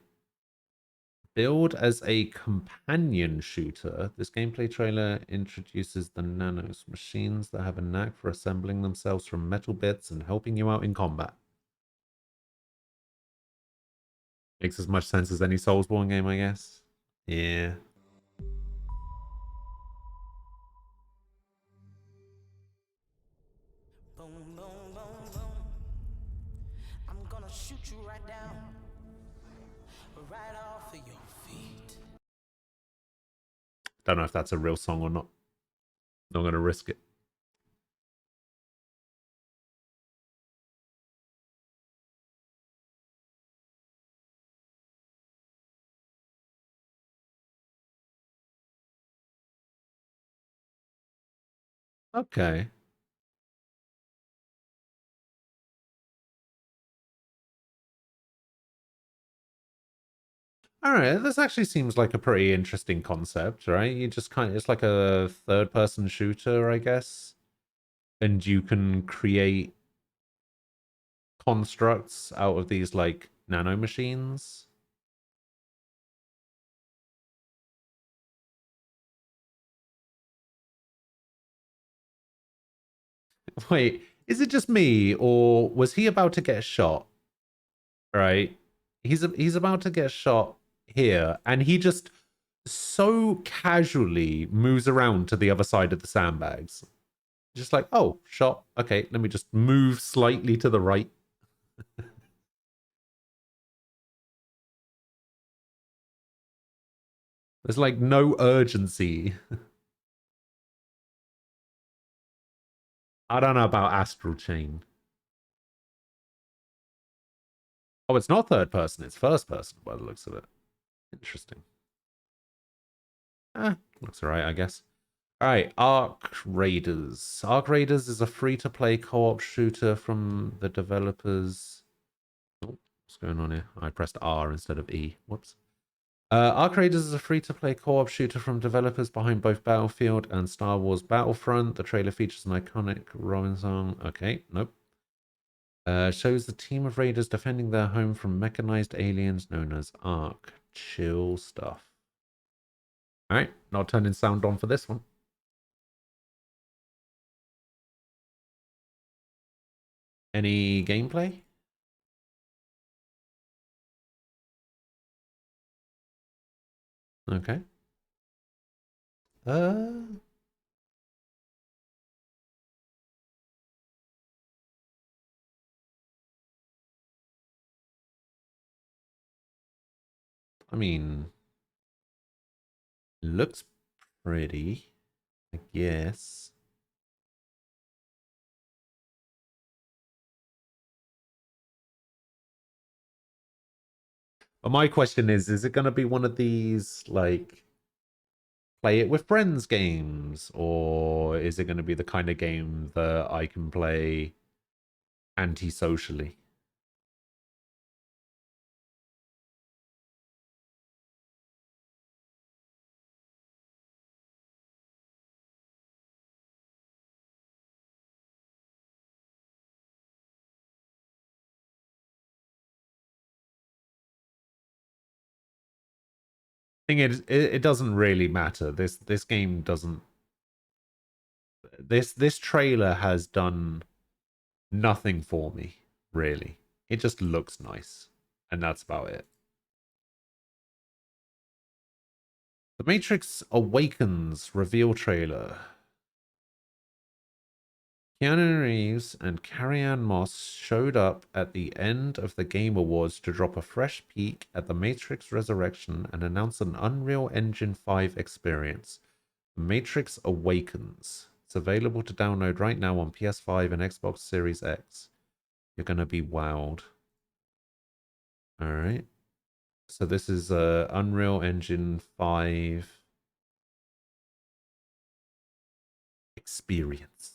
Build as a companion shooter. This gameplay trailer introduces the Nanos, machines that have a knack for assembling themselves from metal bits and helping you out in combat. Makes as much sense as any Soulsborne game, I guess. Yeah. Boom, boom, boom, boom. I'm gonna shoot you right down, right off of your feet. Don't know if that's a real song or not. Not going to risk it. Okay. All right, this actually seems like a pretty interesting concept, right? You just kind of, it's like a third-person shooter, I guess. And you can create constructs out of these, like, nanomachines. Wait, is it just me, or was he about to get shot? Right? He's about to get shot here, and he just so casually moves around to the other side of the sandbags. Just like, oh, shot. Okay, let me just move slightly to the right. There's like no urgency. I don't know about Astral Chain. Oh, it's not third person, it's first person by the looks of it. Interesting. Looks alright, I guess. Alright, Arc Raiders. Arc Raiders is a free-to-play co-op shooter from the developers... Oh, what's going on here? I pressed R instead of E. Whoops. Arc Raiders is a free-to-play co-op shooter from developers behind both Battlefield and Star Wars Battlefront. The trailer features an iconic Robin song. Okay, nope. Shows the team of raiders defending their home from mechanized aliens known as Ark. Chill stuff. Alright, not turning sound on for this one. Any gameplay? Okay. I mean, looks pretty, I guess. But my question is it going to be one of these, like, play it with friends games? Or is it going to be the kind of game that I can play anti-socially? Thing is, it doesn't really matter. This game doesn't. This trailer has done nothing for me, really. It just looks nice, and that's about it. The Matrix Awakens reveal trailer. Keanu Reeves and Carrie-Anne Moss showed up at the end of the Game Awards to drop a fresh peek at The Matrix Resurrection and announce an Unreal Engine 5 experience. The Matrix Awakens. It's available to download right now on PS5 and Xbox Series X. You're going to be wowed. Alright. So this is Unreal Engine 5 experience.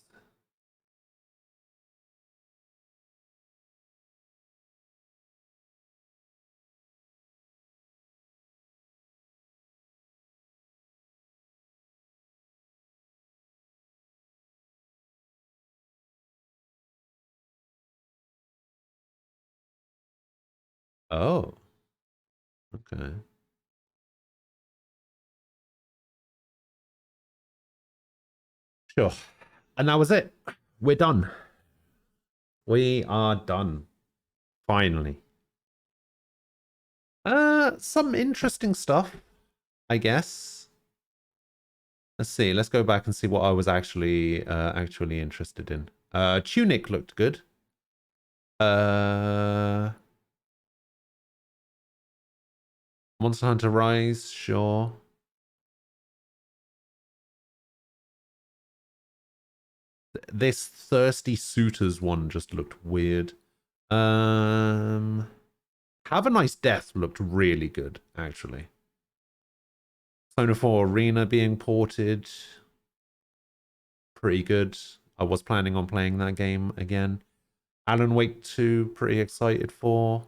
Oh. Okay. Sure. And that was it. We're done. We are done. Finally. Some interesting stuff, I guess. Let's see. Let's go back and see what I was actually interested in. Tunic looked good. Monster Hunter Rise, sure. this Thirsty Suitors one just looked weird. Have a Nice Death looked really good, actually. Persona 4 Arena being ported. Pretty good. I was planning on playing that game again. Alan Wake 2, pretty excited for.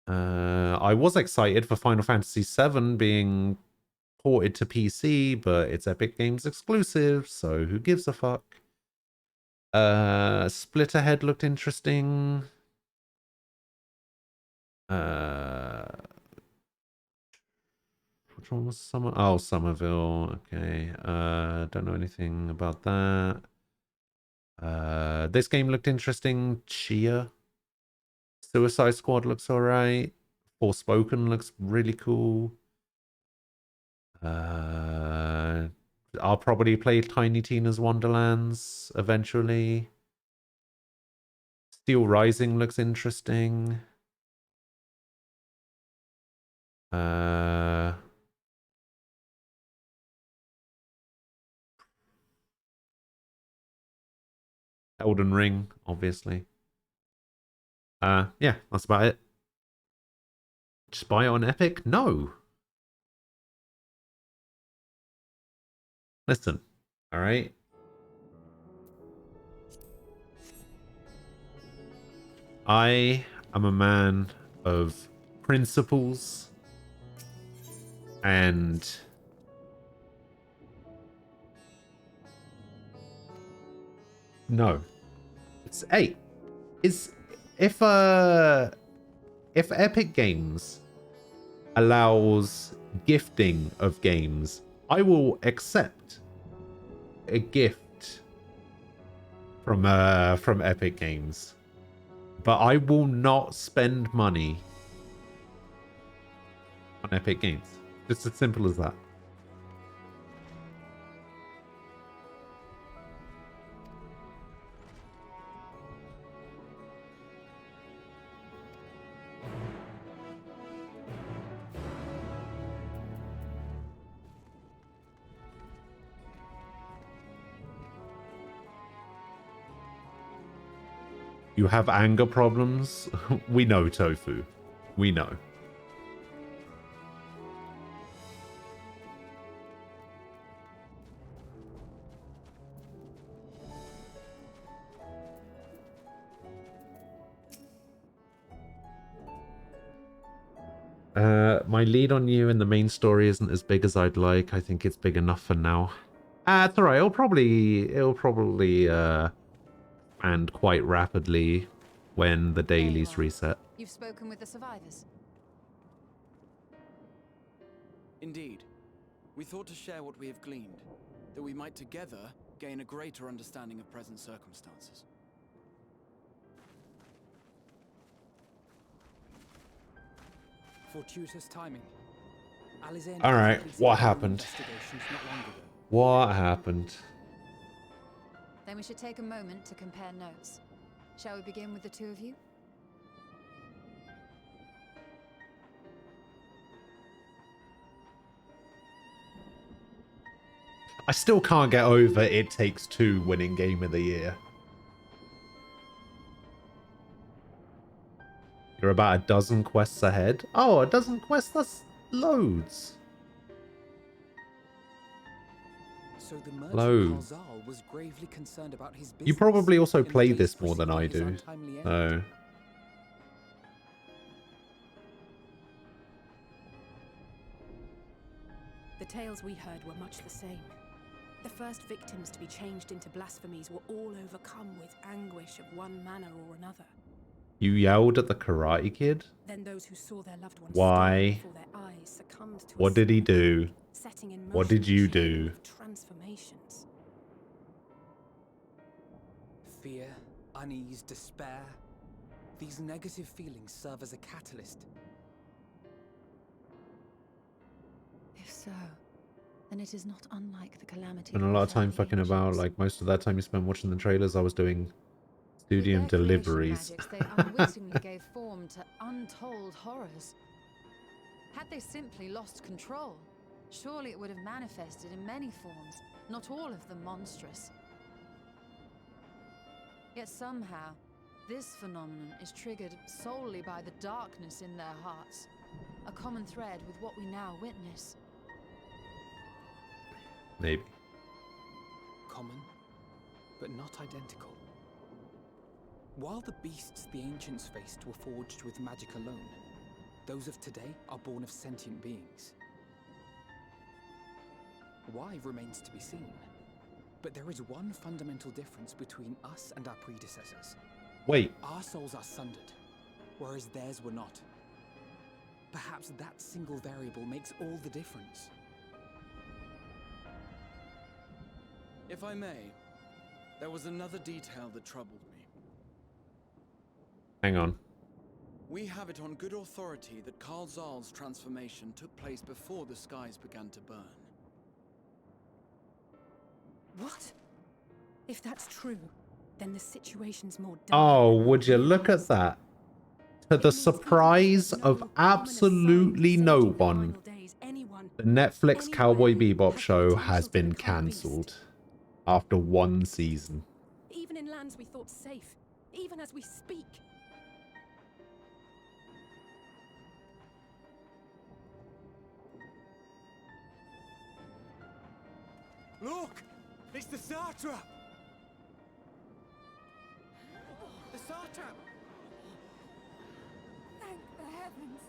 I was excited for Final Fantasy VII being ported to PC, but it's Epic Games exclusive, so who gives a fuck? Split Ahead looked interesting. Which one was Summer? Oh, Somerville. Okay. Don't know anything about that. This game looked interesting. Chia. Suicide Squad looks alright. Forspoken looks really cool. I'll probably play Tiny Tina's Wonderlands eventually. Steel Rising looks interesting. Elden Ring, obviously. Yeah, that's about it. Just buy it on Epic? No. Listen, all right? I am a man of principles and no. It's if Epic Games allows gifting of games, I will accept a gift from Epic Games, but I will not spend money on Epic Games. Just as simple as that. You have anger problems? We know, Tofu. We know. My lead on you in the main story isn't as big as I'd like. I think it's big enough for now. It's alright. It'll probably and quite rapidly when the dailies reset. You've spoken with the survivors? Indeed. We thought to share what we have gleaned, that we might together gain a greater understanding of present circumstances. Fortuitous timing. Alexander Alright, what happened? What happened? Then we should take a moment to compare notes. Shall we begin with the two of you? I still can't get over It Takes Two winning Game of the Year. You're about a dozen quests ahead. Oh, a dozen quests? That's loads. So the merchant Loads. Karzal was gravely concerned about his business. You probably also in the play face this more than preceding I his do. untimely end. So. The tales we heard were much the same. The first victims to be changed into blasphemies were all overcome with anguish of one manner or another. You yelled at the Karate Kid? Then those who saw their loved ones Why? before their eyes succumbed to What did he do? setting in What motion did you a chain do? of transformations. Fear, unease, despair. These negative feelings serve as a catalyst. If so, then it is not unlike the calamity. Spent a lot of time fucking about. Like, most of that time you spent watching the trailers, I was doing studium With their creation deliveries. magics, they unwittingly gave form to untold horrors. Had they simply lost control, surely it would have manifested in many forms, not all of them monstrous. Yet somehow, this phenomenon is triggered solely by the darkness in their hearts. A common thread with what we now witness. Maybe. Common, but not identical. While the beasts the ancients faced were forged with magic alone, those of today are born of sentient beings. Why remains to be seen. But there is one fundamental difference between us and our predecessors. Wait. Our souls are sundered, whereas theirs were not. Perhaps that single variable makes all the difference. If I may, there was another detail that troubled me. Hang on. We have it on good authority that Karl Zahl's transformation took place before the skies began to burn. What? If that's true, then the situation's more Oh, would you look at that? To the surprise of absolutely no one, the Netflix Cowboy Bebop show has been cancelled after 1 season. Even in lands we thought safe, even as we speak. Look! It's the Satrap! The Satrap! Thank the heavens.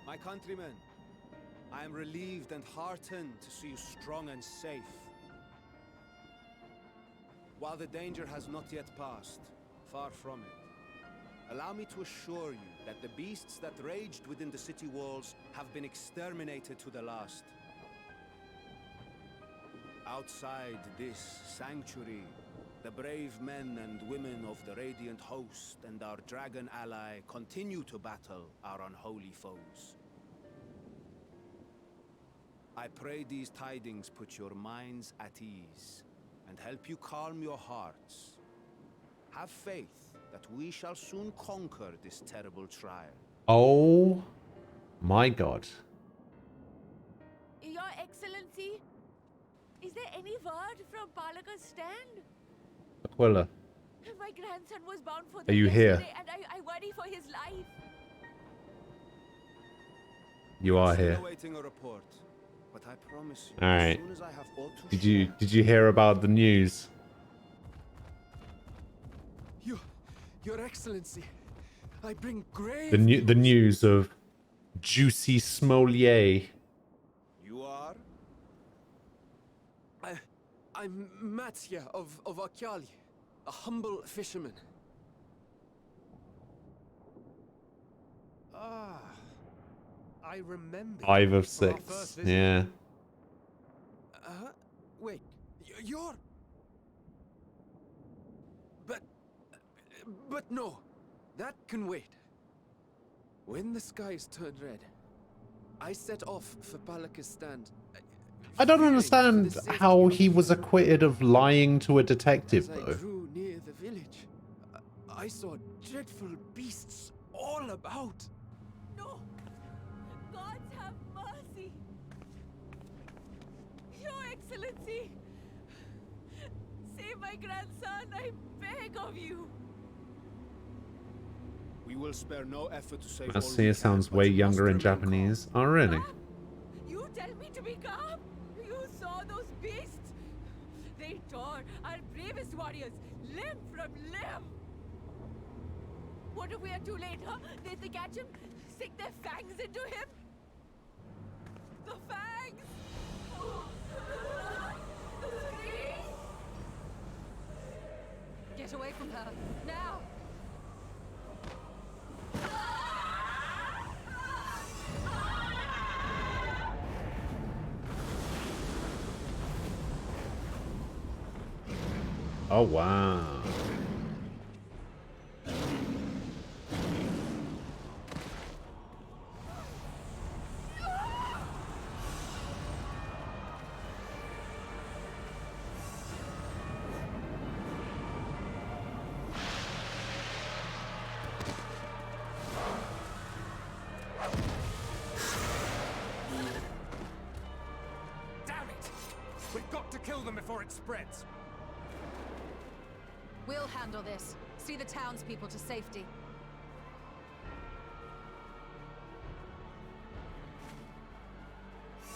My countrymen, I am relieved and heartened to see you strong and safe. While the danger has not yet passed, far from it, allow me to assure you that the beasts that raged within the city walls have been exterminated to the last. Outside this sanctuary, the brave men and women of the Radiant Host and our dragon ally continue to battle our unholy foes. I pray these tidings put your minds at ease and help you calm your hearts. Have faith that we shall soon conquer this terrible trial. Oh my god. Your Excellency, is there any word from Palaka's stand? Aquila, My grandson was bound for are them you here? yesterday, and I worry for his life. You are Still here. awaiting a report, but I promise you, All as right. soon as I have aught to Did you hear about the news? Your Excellency, I bring grave The news of Juicy Smolier. You are? I'm Matya of Akyali, a humble fisherman. Ah, I remember. 5 of from our 6. first visit. Yeah. Wait, you're... But no, that can wait. When the skies turned red, I set off for Palaka's stand. I don't understand how he was acquitted of lying to a detective, As I though. drew near the village, I saw dreadful beasts all about. No! God have mercy! Your Excellency! Save my grandson, I beg of you! We will spare no effort to save all we Marcia can, sounds but way you must younger in remain calm. Japanese. Oh, really? You tell me to be calm? You saw those beasts? They tore our bravest warriors limb from limb! What if we are too late, huh? They catch him, stick their fangs into him? The fangs! The screams! Get away from her, now! Oh, wow. kill them before it spreads. We'll handle this. See the townspeople to safety.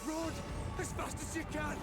Run as fast as you can.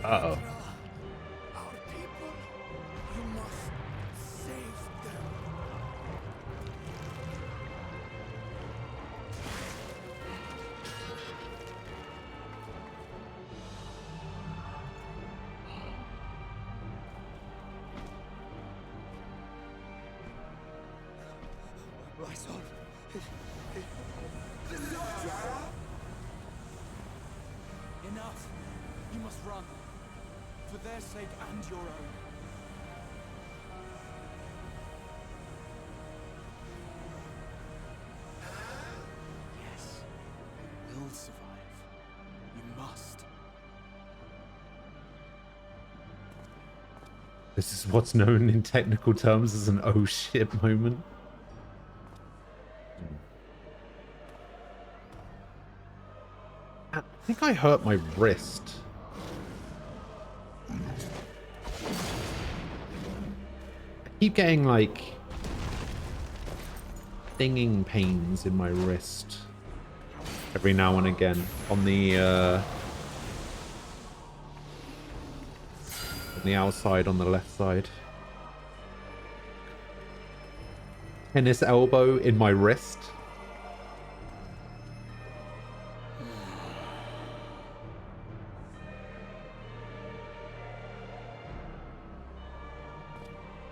Uh-oh. Our people, you must save them. My son. Enough. You must run. For their sake and your own. Yes. You'll survive. You must. This is what's known in technical terms as an oh shit moment. I think I hurt my wrist. I keep getting like stinging pains in my wrist every now and again on the outside on the left side. Tennis elbow in my wrist.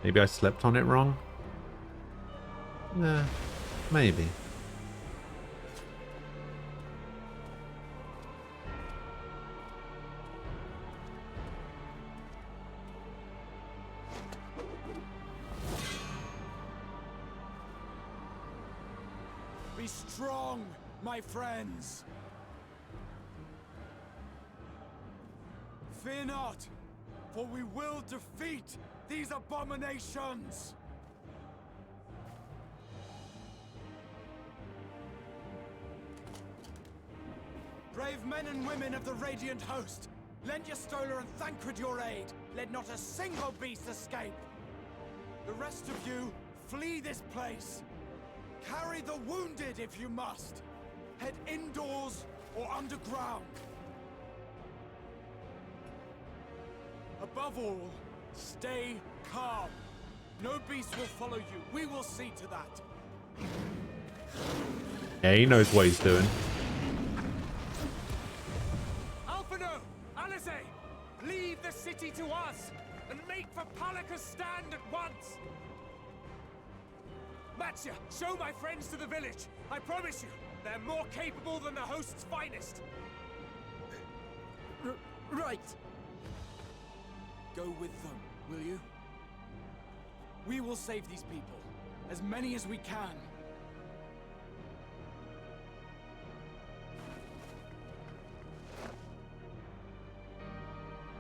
Maybe I slept on it wrong? Nah, maybe. Be strong, my friends. Fear not, for we will defeat these abominations! Brave men and women of the Radiant Host, lend your Stola and Thancred your aid. Let not a single beast escape. The rest of you, flee this place. Carry the wounded if you must. Head indoors or underground. Above all, stay calm. No beast will follow you. We will see to that. Yeah, he knows what he's doing. Alphino! Alice! Leave the city to us and make for Palaka's stand at once! Matya, show my friends to the village. I promise you, they're more capable than the host's finest. Right. Go with them, will you? We will save these people. As many as we can.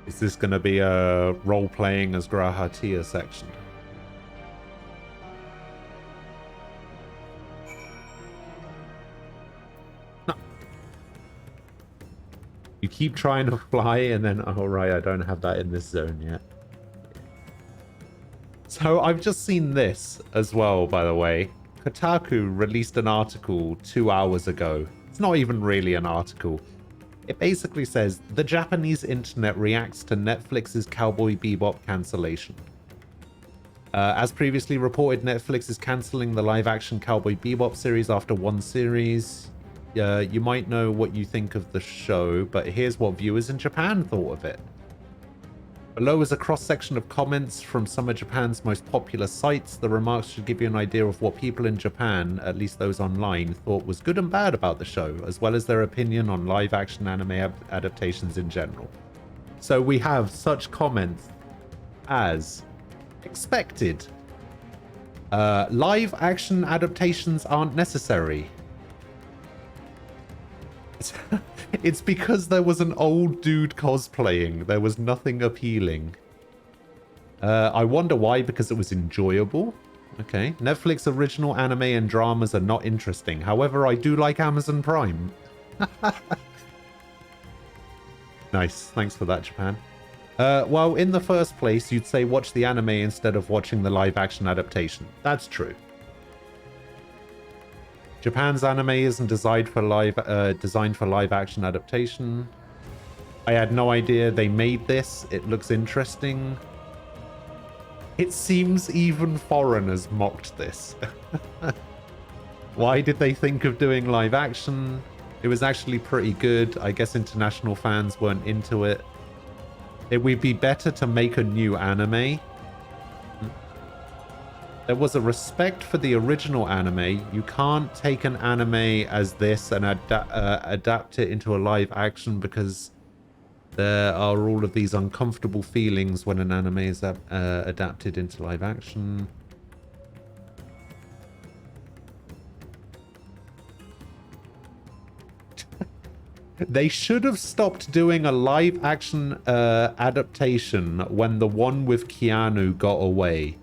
Is this going to be a role-playing as Grahatia section? No. You keep trying to fly and then, oh right, I don't have that in this zone yet. So I've just seen this as well, by the way. Kotaku released an article 2 hours ago. It's not even really an article. It basically says, the Japanese internet reacts to Netflix's Cowboy Bebop cancellation. As previously reported, Netflix is cancelling the live-action Cowboy Bebop series after one series. You might know what you think of the show, but here's what viewers in Japan thought of it. Below is a cross-section of comments from some of Japan's most popular sites. The remarks should give you an idea of what people in Japan, at least those online, thought was good and bad about the show, as well as their opinion on live-action anime adaptations in general. So we have such comments as expected. Live-action adaptations aren't necessary. It's because there was an old dude cosplaying. There was nothing appealing. I wonder why, because it was enjoyable. Okay. Netflix original anime and dramas are not interesting. However, I do like Amazon Prime. Nice. Thanks for that, Japan. Well, in the first place, you'd say watch the anime instead of watching the live-action adaptation. That's true. Japan's anime isn't designed for live-action adaptation. I had no idea they made this. It looks interesting. It seems even foreigners mocked this. Why did they think of doing live action? It was actually pretty good. I guess international fans weren't into it. It would be better to make a new anime. There was a respect for the original anime. You can't take an anime as this and adapt it into a live action, because there are all of these uncomfortable feelings when an anime is adapted into live action. They should have stopped doing a live action adaptation when the one with Keanu got away.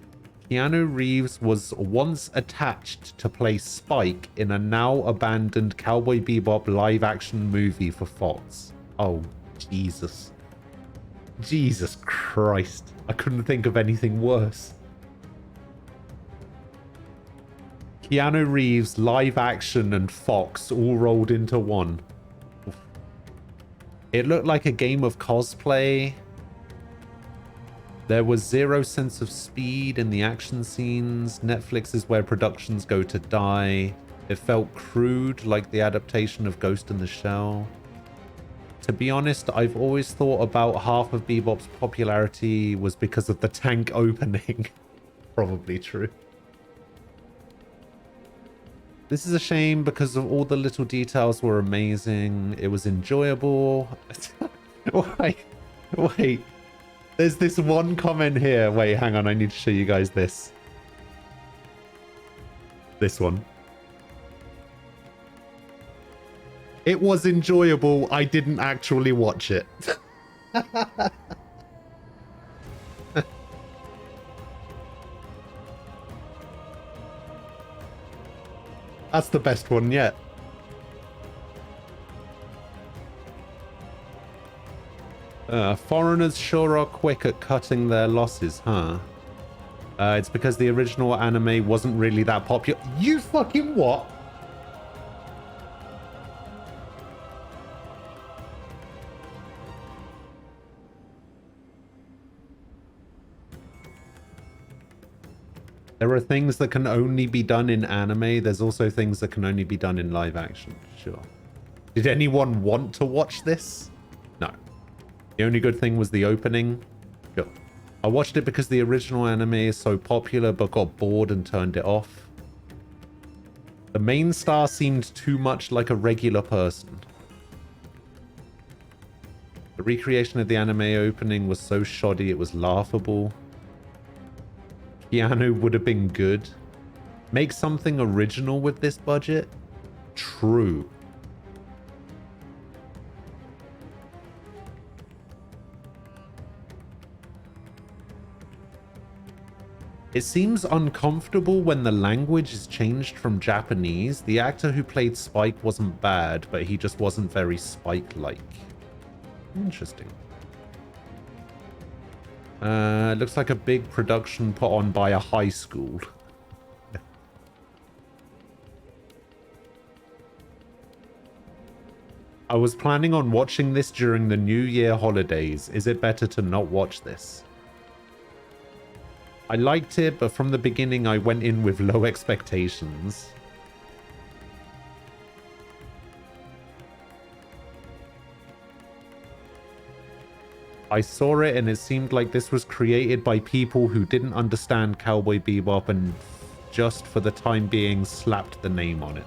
Keanu Reeves was once attached to play Spike in a now abandoned Cowboy Bebop live action movie for Fox. Oh, Jesus. Jesus Christ. I couldn't think of anything worse. Keanu Reeves, live action, and Fox all rolled into one. Oof. It looked like a game of cosplay. There was zero sense of speed in the action scenes. Netflix is where productions go to die. It felt crude, like the adaptation of Ghost in the Shell. To be honest, I've always thought about half of Bebop's popularity was because of the tank opening. Probably true. This is a shame because of all the little details were amazing. It was enjoyable. Wait. There's this one comment here. Wait, hang on. I need to show you guys this. This one. It was enjoyable. I didn't actually watch it. That's the best one yet. Foreigners sure are quick at cutting their losses, huh? It's because the original anime wasn't really that popular. You fucking what? There are things that can only be done in anime. There's also things that can only be done in live action. Sure. Did anyone want to watch this? No. The only good thing was the opening. Sure. I watched it because the original anime is so popular, but got bored and turned it off. The main star seemed too much like a regular person. The recreation of the anime opening was so shoddy it was laughable. Keanu would have been good. Make something original with this budget? True. It seems uncomfortable when the language is changed from Japanese. The actor who played Spike wasn't bad, but he just wasn't very Spike-like. Interesting. Looks like a big production put on by a high school. I was planning on watching this during the New Year holidays. Is it better to not watch this? I liked it, but from the beginning I went in with low expectations. I saw it and it seemed like this was created by people who didn't understand Cowboy Bebop and just for the time being slapped the name on it.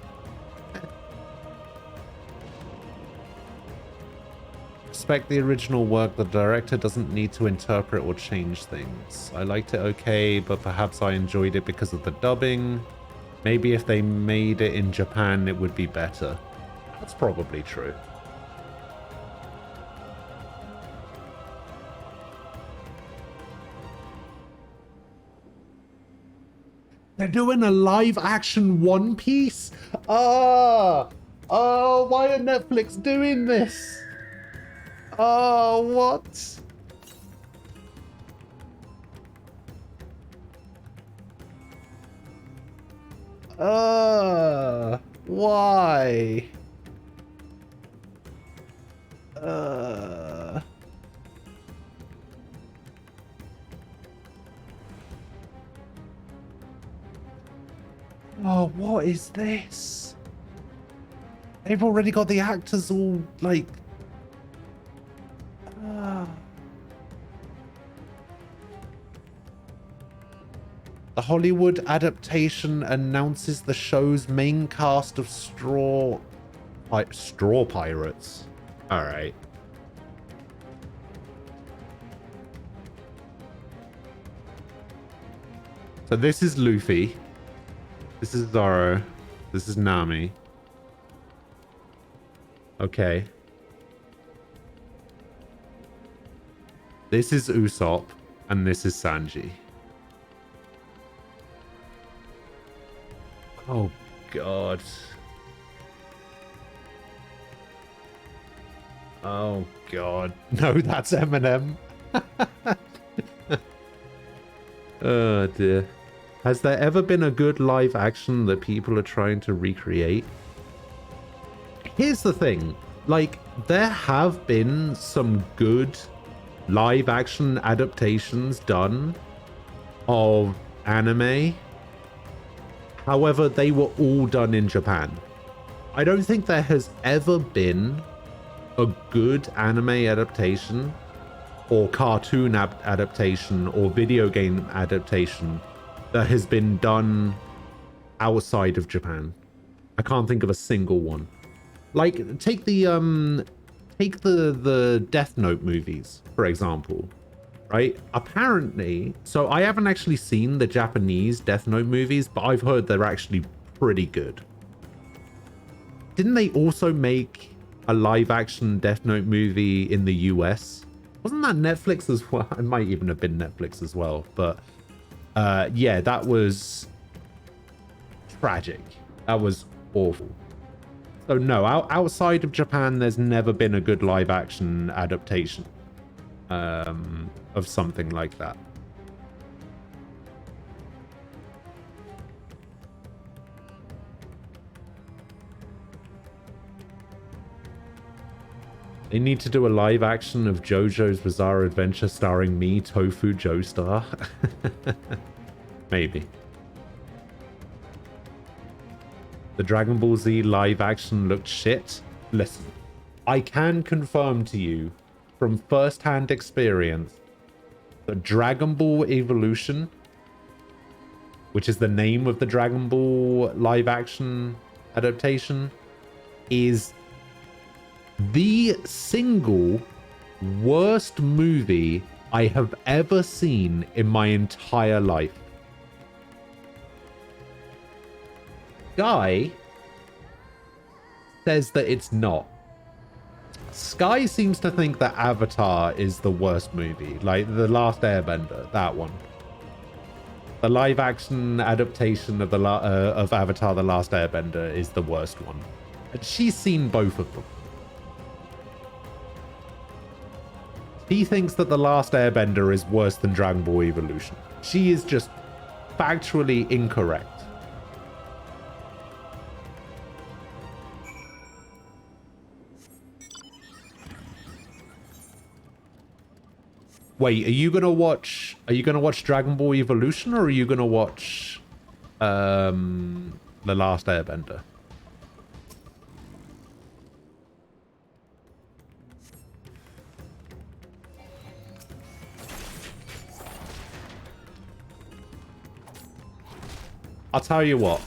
Respect the original work. The director doesn't need to interpret or change things. I liked it okay, but perhaps I enjoyed it because of the dubbing. Maybe if they made it in Japan, it would be better. That's probably true. They're doing a live action One Piece? Oh, why are Netflix doing this? Oh, what? Why? Oh, what is this? They've already got the actors all, like... The Hollywood adaptation announces the show's main cast of Straw Pirates. Alright. So this is Luffy. This is Zoro. This is Nami. Okay. This is Usopp, and this is Sanji. Oh, God. Oh, God. No, that's Eminem. Oh, dear. Has there ever been a good live action that people are trying to recreate? Here's the thing. Like, there have been some good live action adaptations done of anime. However, they were all done in Japan. I don't think there has ever been a good anime adaptation or cartoon adaptation or video game adaptation that has been done outside of Japan. I can't think of a single one. Like, take the Death Note movies, for example. Right? Apparently, so I haven't actually seen the Japanese Death Note movies, but I've heard they're actually pretty good. Didn't they also make a live action Death Note movie in the US? Wasn't that Netflix as well? It might even have been Netflix as well, but yeah, that was tragic. That was awful. So no, outside of Japan, there's never been a good live action adaptation of something like that. They need to do a live action of JoJo's Bizarre Adventure starring me, Tofu Joestar. Maybe. The Dragon Ball Z live action looked shit. Listen, I can confirm to you from first-hand experience that Dragon Ball Evolution, which is the name of the Dragon Ball live action adaptation, is the single worst movie I have ever seen in my entire life. Guy says that it's not. Sky seems to think that Avatar is the worst movie, like The Last Airbender, that one. The live action adaptation of of Avatar: The Last Airbender is the worst one. And she's seen both of them. He thinks that The Last Airbender is worse than Dragon Ball Evolution. She is just factually incorrect. Wait, are you gonna watch Dragon Ball Evolution, or are you gonna watch The Last Airbender? I'll tell you what.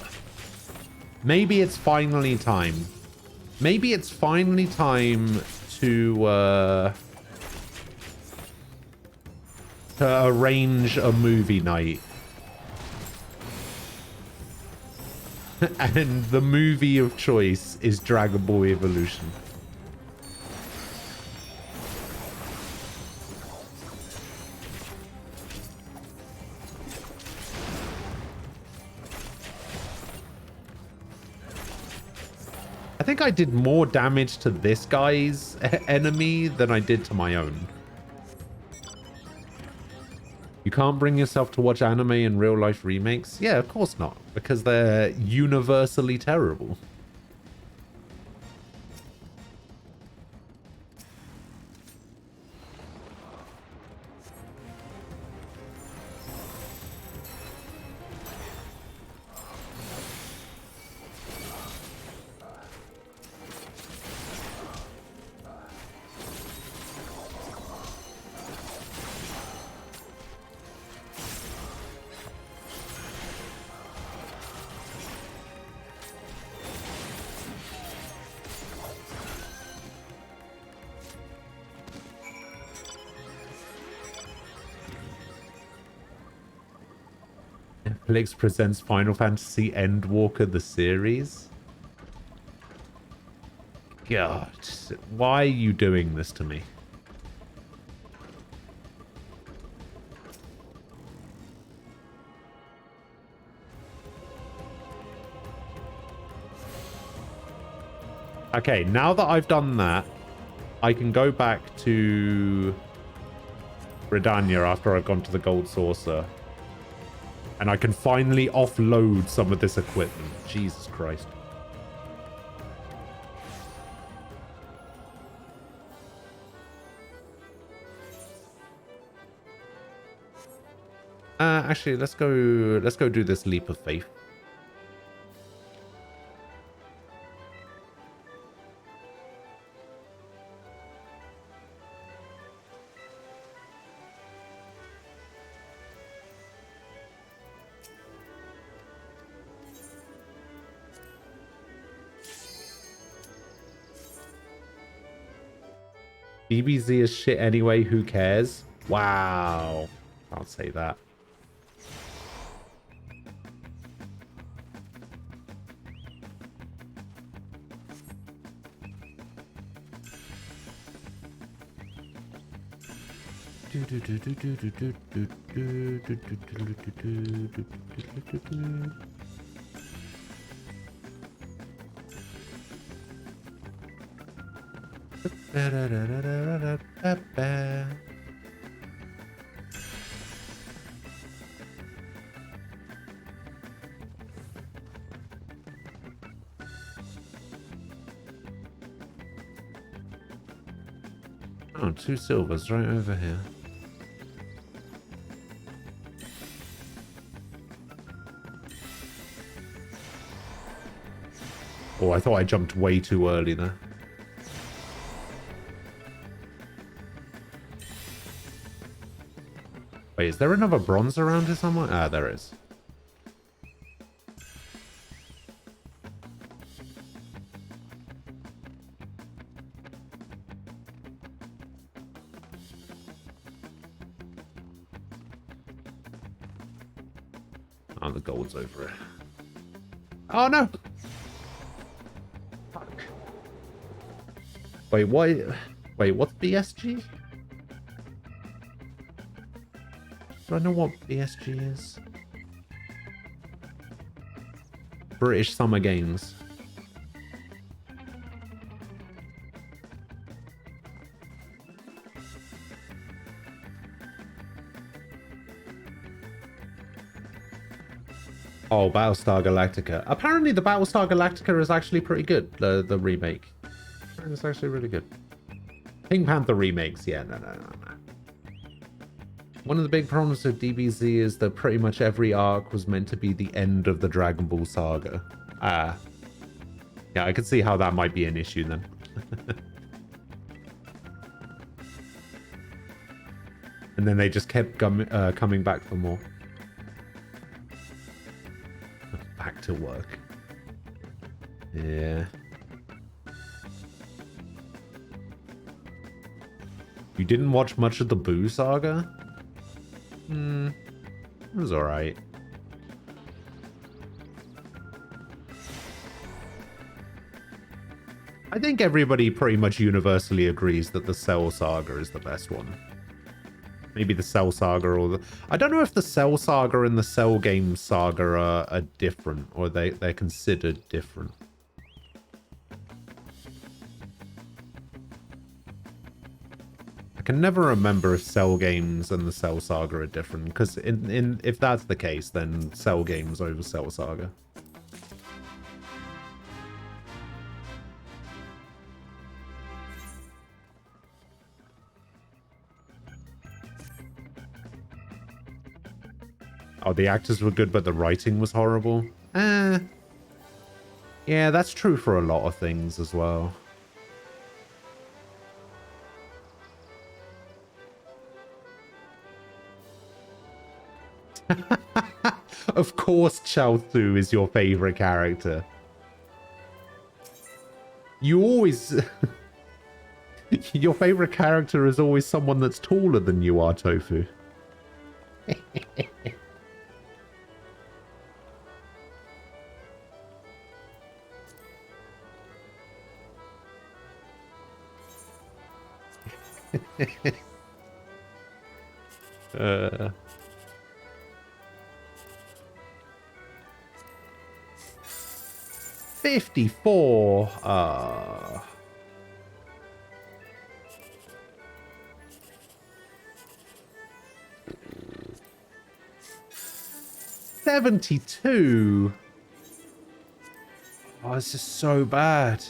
Maybe it's finally time. Maybe it's finally time to arrange a movie night. And the movie of choice is Dragon Ball Evolution. I think I did more damage to this guy's enemy than I did to my own. You can't bring yourself to watch anime in real life remakes? Yeah, of course not. Because they're universally terrible. Netflix presents Final Fantasy Endwalker the series. God, why are you doing this to me? Okay, now that I've done that, I can go back to Redania after I've gone to the Gold Saucer. And I can finally offload some of this equipment. Jesus Christ. Actually, let's go do this leap of faith. DBZ is shit anyway, who cares? Wow. I'll say that. Oh, 2 silvers right over here. Oh, I thought I jumped way too early there. Wait, is there another bronze around here somewhere? Ah, there is. Oh, the gold's over it. Oh, no! Fuck. Wait, why? Wait, what's BSG? Do I know what BSG is? British Summer Games. Oh, Battlestar Galactica. Apparently the Battlestar Galactica is actually pretty good, the remake. It's actually really good. Pink Panther remakes, yeah, no. One of the big problems with DBZ is that pretty much every arc was meant to be the end of the Dragon Ball saga. Yeah, I could see how that might be an issue then. And then they just kept coming back for more. Back to work. Yeah. You didn't watch much of the Boo saga? It was alright. I think everybody pretty much universally agrees that the Cell saga is the best one. Maybe the Cell saga or the... I don't know if the Cell saga and the Cell Games saga are different, or they're considered different. I can never remember if Cell Games and the Cell saga are different, because if that's the case, then Cell Games over Cell saga. Oh, the actors were good, but the writing was horrible. Yeah, that's true for a lot of things as well. Of course Chaozu is your favorite character. You always... Your favorite character is always someone that's taller than you are, Tofu. uh... 54. 72. Oh, this is so bad.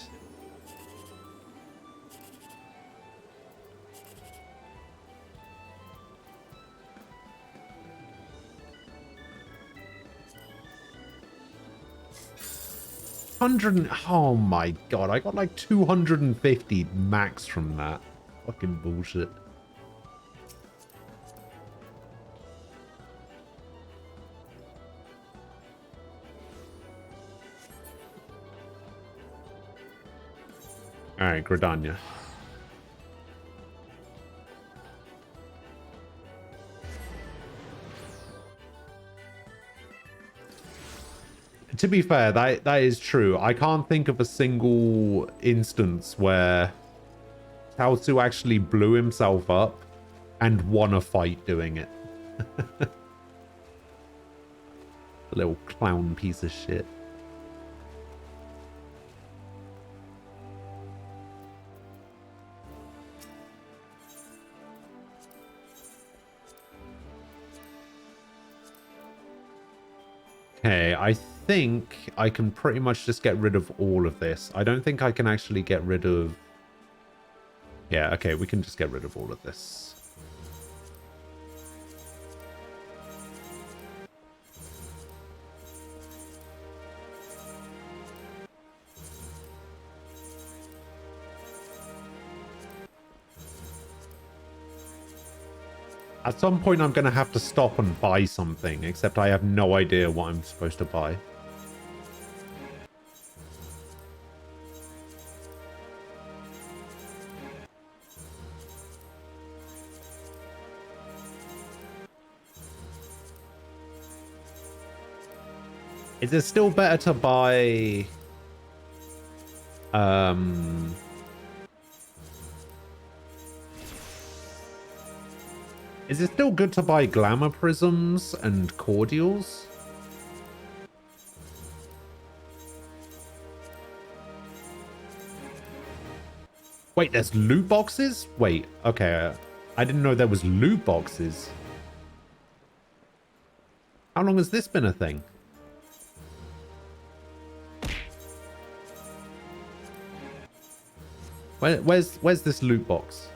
Oh my god, I got like 250 max from that. Fucking bullshit. Alright, Gridania. To be fair, that is true. I can't think of a single instance where Chaozu actually blew himself up and won a fight doing it. A little clown piece of shit. Okay, I think I can pretty much just get rid of all of this. I don't think I can actually get rid of... Yeah, okay, we can just get rid of all of this. At some point, I'm going to have to stop and buy something, except I have no idea what I'm supposed to buy. Is it still better to buy... Is it still good to buy glamour prisms and cordials? Wait, there's loot boxes? Wait, okay. I didn't know there was loot boxes. How long has this been a thing? Where's this loot box?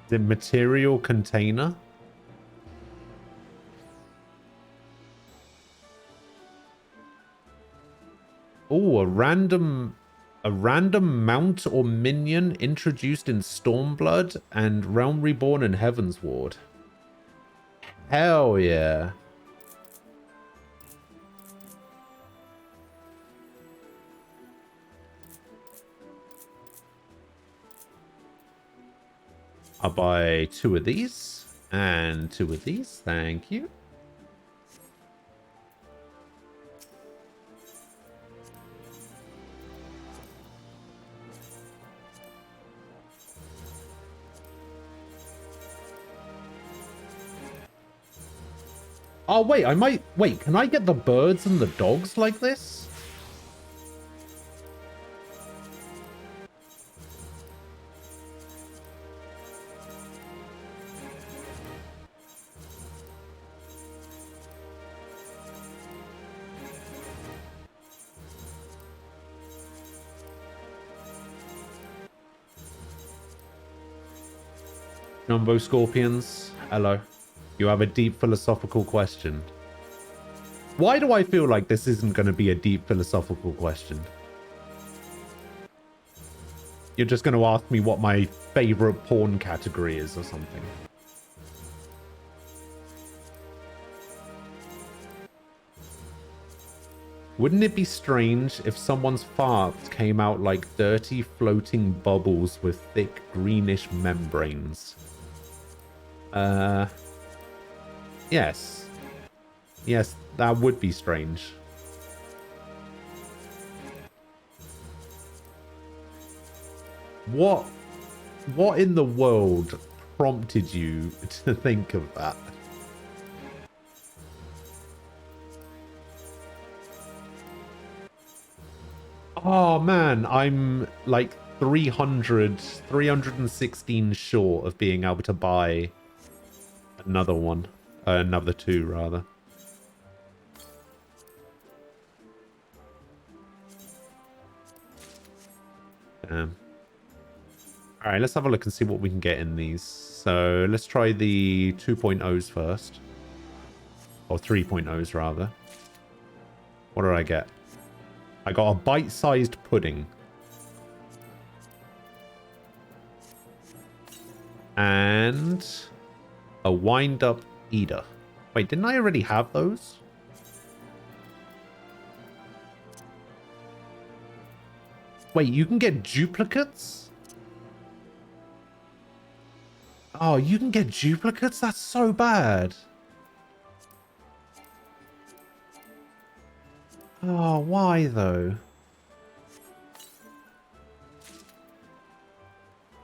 The material container? Oh, a random mount or minion introduced in Stormblood and Realm Reborn and Heavensward. Hell yeah. I'll buy 2 of these and 2 of these. Thank you. Oh, wait, I might... Wait, can I get the birds and the dogs like this? Jumbo Scorpions, hello. You have a deep philosophical question. Why do I feel like this isn't going to be a deep philosophical question? You're just going to ask me what my favorite porn category is or something. Wouldn't it be strange if someone's farts came out like dirty floating bubbles with thick greenish membranes? Yes. Yes, that would be strange. What in the world prompted you to think of that? Oh man, I'm like 316 short of being able to buy another one. Another 2, rather. Damn. Alright, let's have a look and see what we can get in these. So, let's try the 2.0s first. Or 3.0s, rather. What did I get? I got a bite-sized pudding. And a wind-up eater. Wait, didn't I already have those? Wait, you can get duplicates? Oh, you can get duplicates? That's so bad. Oh, why though?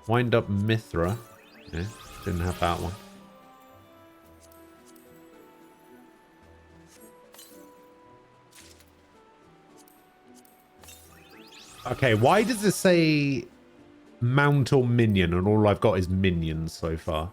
Wind up Mithra. Yeah, didn't have that one. Okay, why does it say mount or minion and all I've got is minions so far?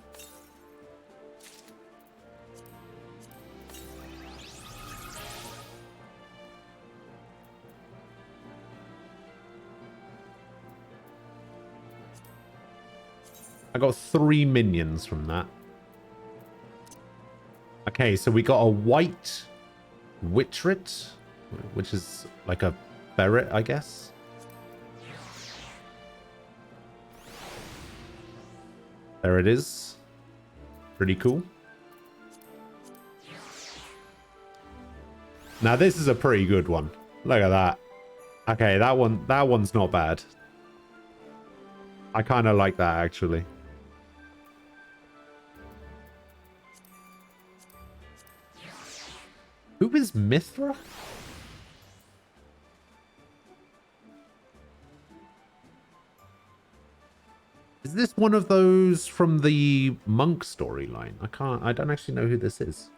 I got 3 minions from that. Okay, so we got a white Witrit, which is like a ferret, I guess. There it is. Pretty cool. Now this is a pretty good one. Look at that. Okay, that one's not bad. I kind of like that actually. Who is Mithra? Is this one of those from the monk storyline? I don't actually know who this is.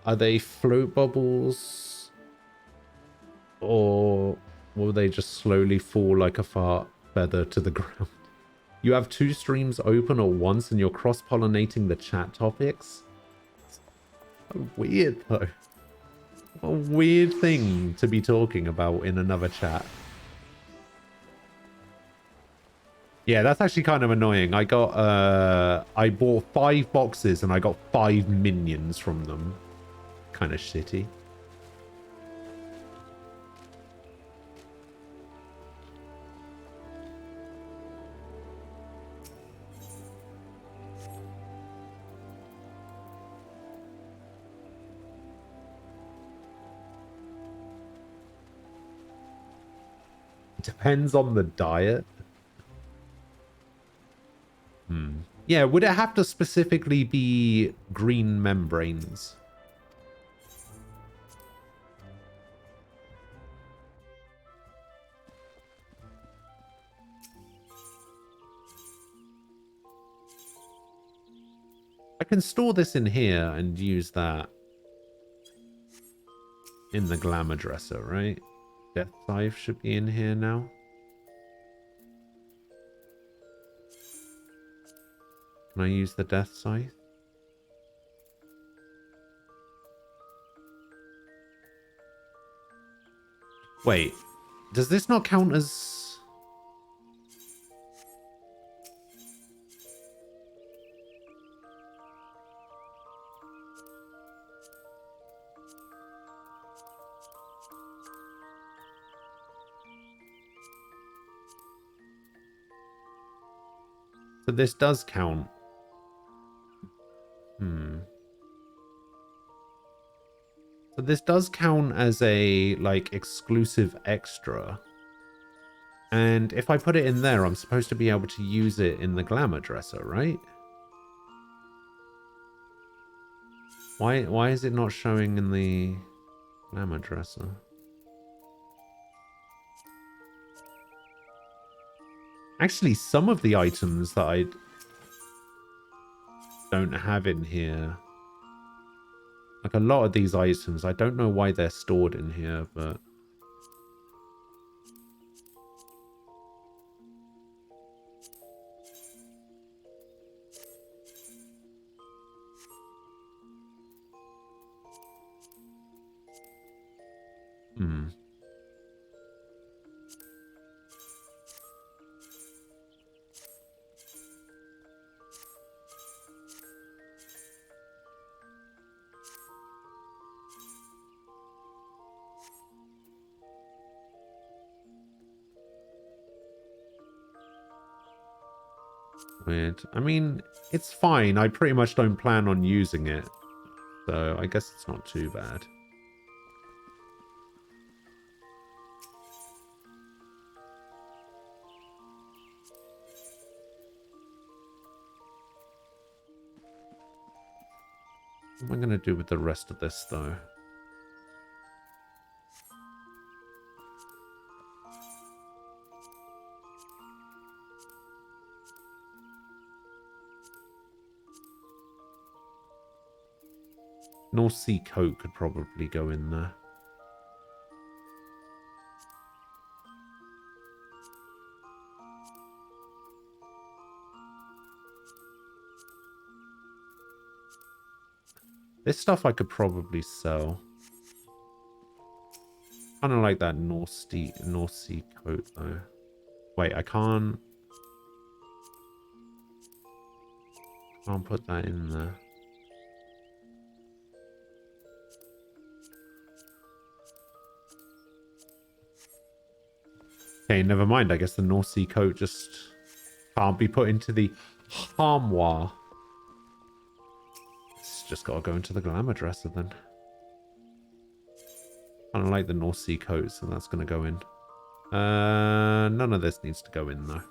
Are they float bubbles? Or will they just slowly fall like a fart feather to the ground? You have 2 streams open at once and you're cross-pollinating the chat topics? So weird though. What a weird thing to be talking about in another chat. Yeah, that's actually kind of annoying. I bought 5 boxes and I got 5 minions from them. Kind of shitty. Depends on the diet. Yeah, would it have to specifically be green membranes? I can store this in here and use that in the glamour dresser, right? Death Scythe should be in here now. Can I use the Death Scythe? Wait, does this not count as... So this does count. So this does count as a, like, exclusive extra. And if I put it in there, I'm supposed to be able to use it in the glamour dresser, right? Why is it not showing in the glamour dresser? Actually, some of the items that I don't have in here, like a lot of these items, I don't know why they're stored in here, but... Weird. I mean, it's fine. I pretty much don't plan on using it. So I guess it's not too bad. What am I going to do with the rest of this, though? North Sea Coat could probably go in there. This stuff I could probably sell. Kind of like that North Sea Coat though. Wait, I can't put that in there. Okay, never mind. I guess the North Sea Coat just can't be put into the armoire. It's just got to go into the glamour dresser then. I don't like the North Sea Coat, so that's going to go in. None of this needs to go in though.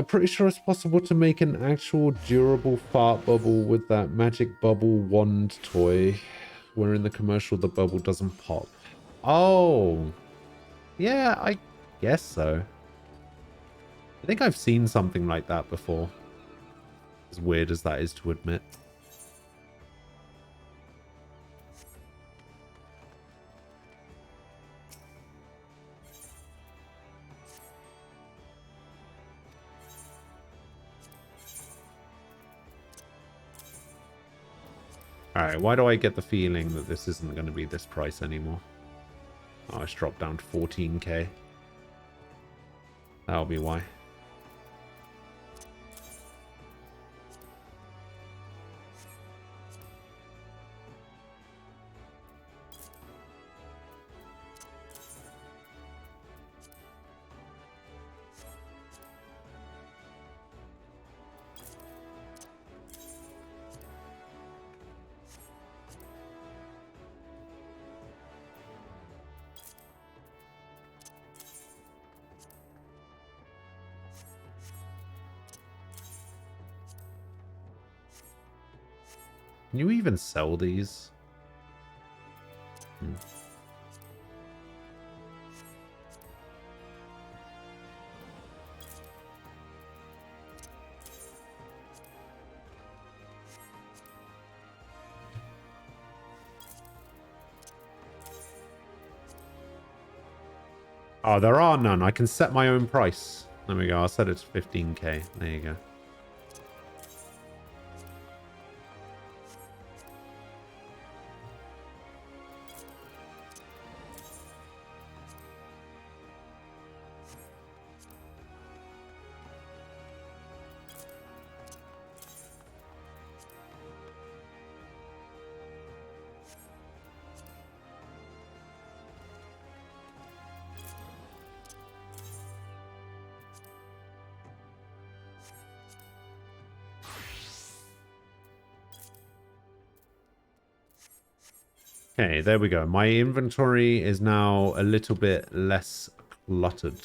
Pretty sure it's possible to make an actual durable fart bubble with that magic bubble wand toy, where in the commercial the bubble doesn't pop. Oh, yeah, I guess so. I think I've seen something like that before. As weird as that is to admit. Alright, why do I get the feeling that this isn't going to be this price anymore? Oh, it's dropped down to 14k. That'll be why. Can you even sell these? Oh, there are none. I can set my own price. There we go. I'll set it to 15k. There you go. Okay, there we go. My inventory is now a little bit less cluttered.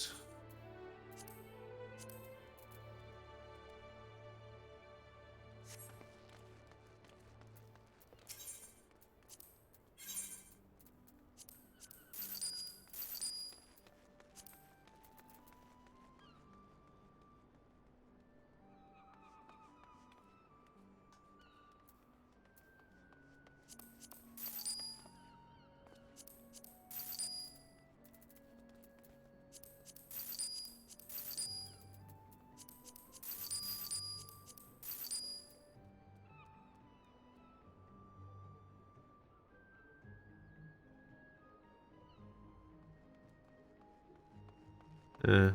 Yeah,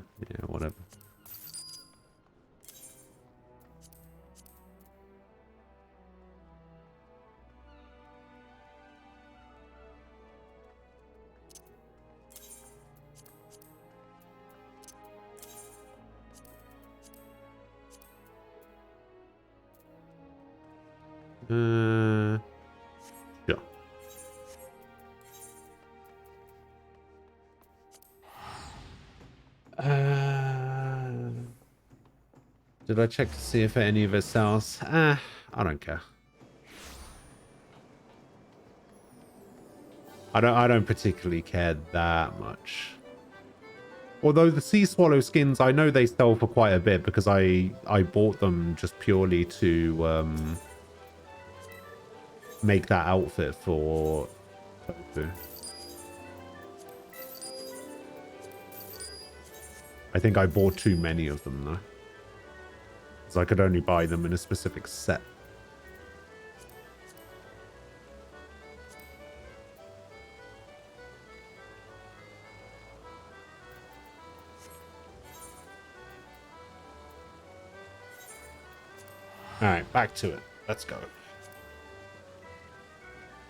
whatever. Yeah. Did I check to see if any of it sells? I don't care. I don't particularly care that much. Although the Sea Swallow skins, I know they sell for quite a bit because I bought them just purely to make that outfit for Tofu. I think I bought too many of them though. Because I could only buy them in a specific set. Alright, back to it. Let's go.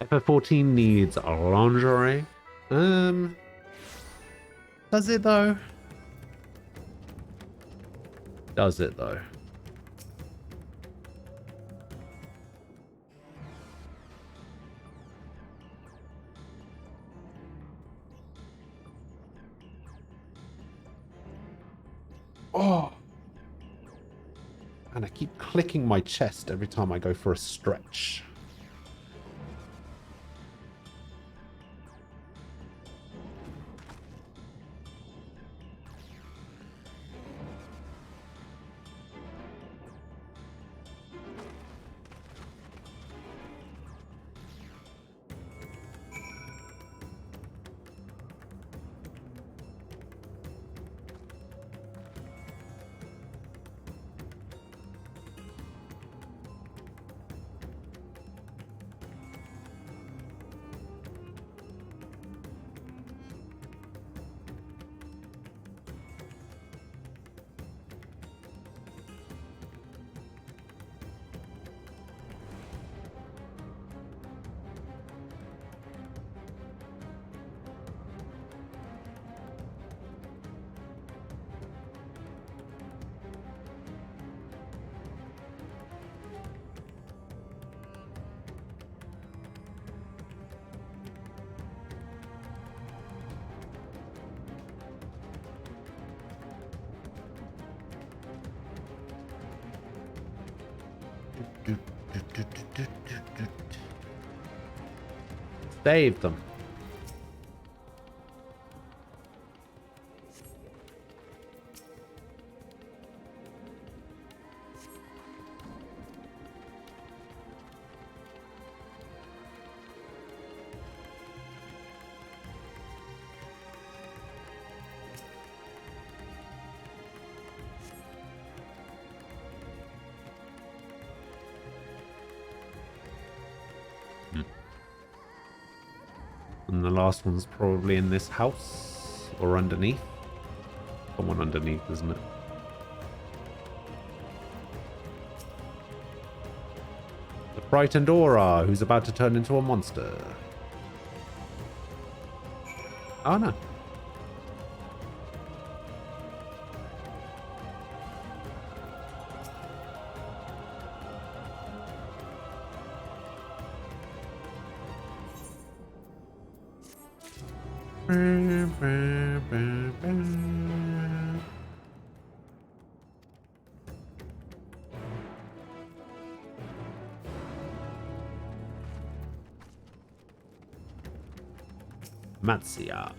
FF14 needs a lingerie. Does it though? Does it though? Oh. And I keep clicking my chest every time I go for a stretch. Save them. And the last one's probably in this house or underneath. Someone underneath, isn't it? The frightened Aura, who's about to turn into a monster. Oh no. Matsia.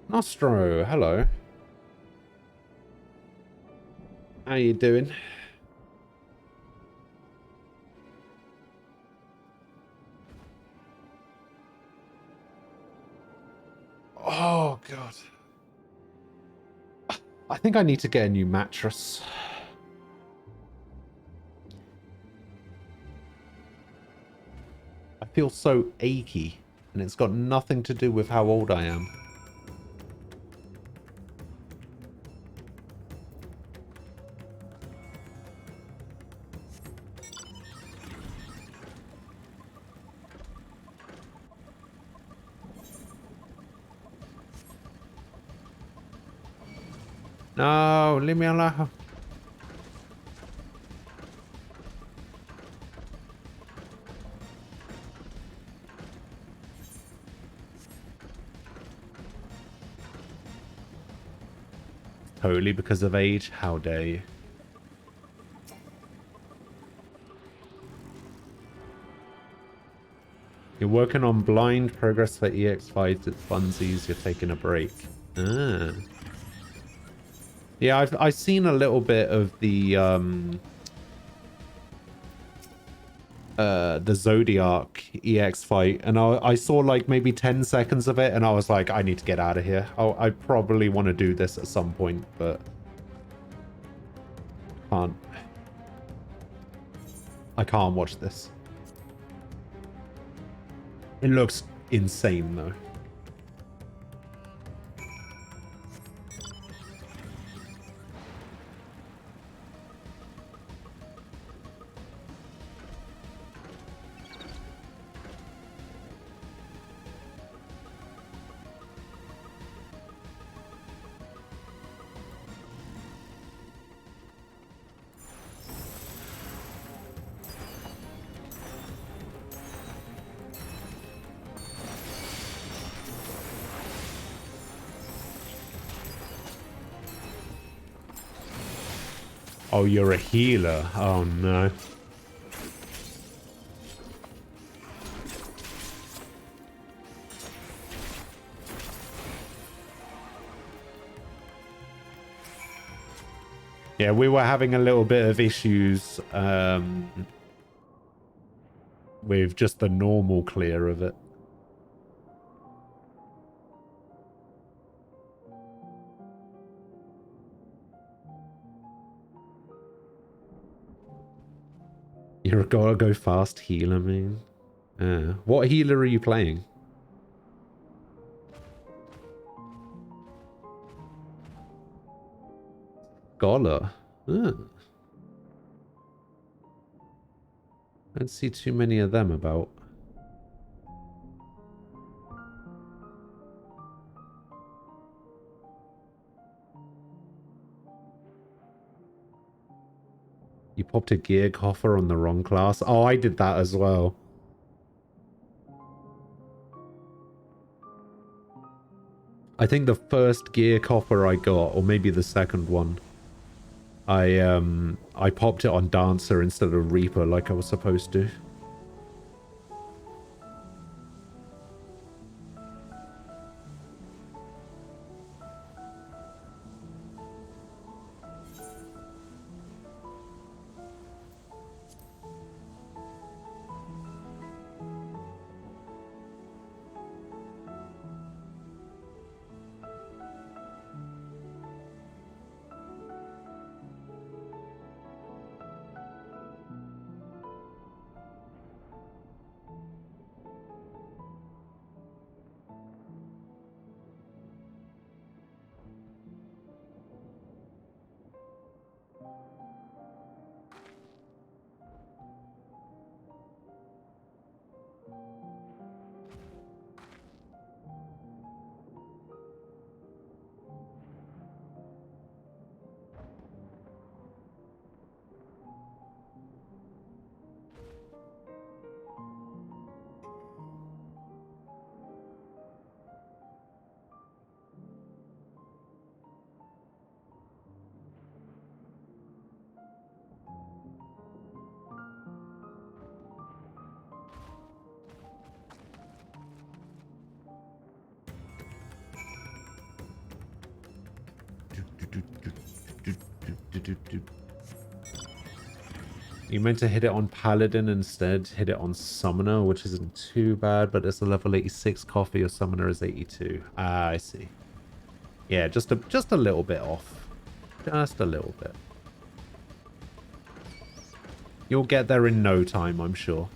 Nostro, hello. How you doing? Oh god. I think I need to get a new mattress. I feel so achy, and it's got nothing to do with how old I am. No, leave me alone. Totally because of age. How dare you? You're working on blind progress for EX5. It's funsies. You're taking a break. Ah. Yeah, I've seen a little bit of the Zodiac EX fight, and I saw like maybe 10 seconds of it, and I was like, I need to get out of here. I probably want to do this at some point, but can't. I can't watch this. It looks insane though. Oh, you're a healer. Oh, no. Yeah, we were having a little bit of issues with just the normal clear of it. You're a gotta go fast healer, man. What healer are you playing? Scholar. I don't see too many of them about. You popped a gear coffer on the wrong class. Oh, I did that as well. I think the first gear coffer I got, or maybe the second one, I popped it on Dancer instead of Reaper like I was supposed to. You meant to hit it on Paladin instead, hit it on Summoner, which isn't too bad, but it's a level 86 coffee, your Summoner is 82. Ah, I see. Yeah, just a little bit off. Just a little bit. You'll get there in no time, I'm sure.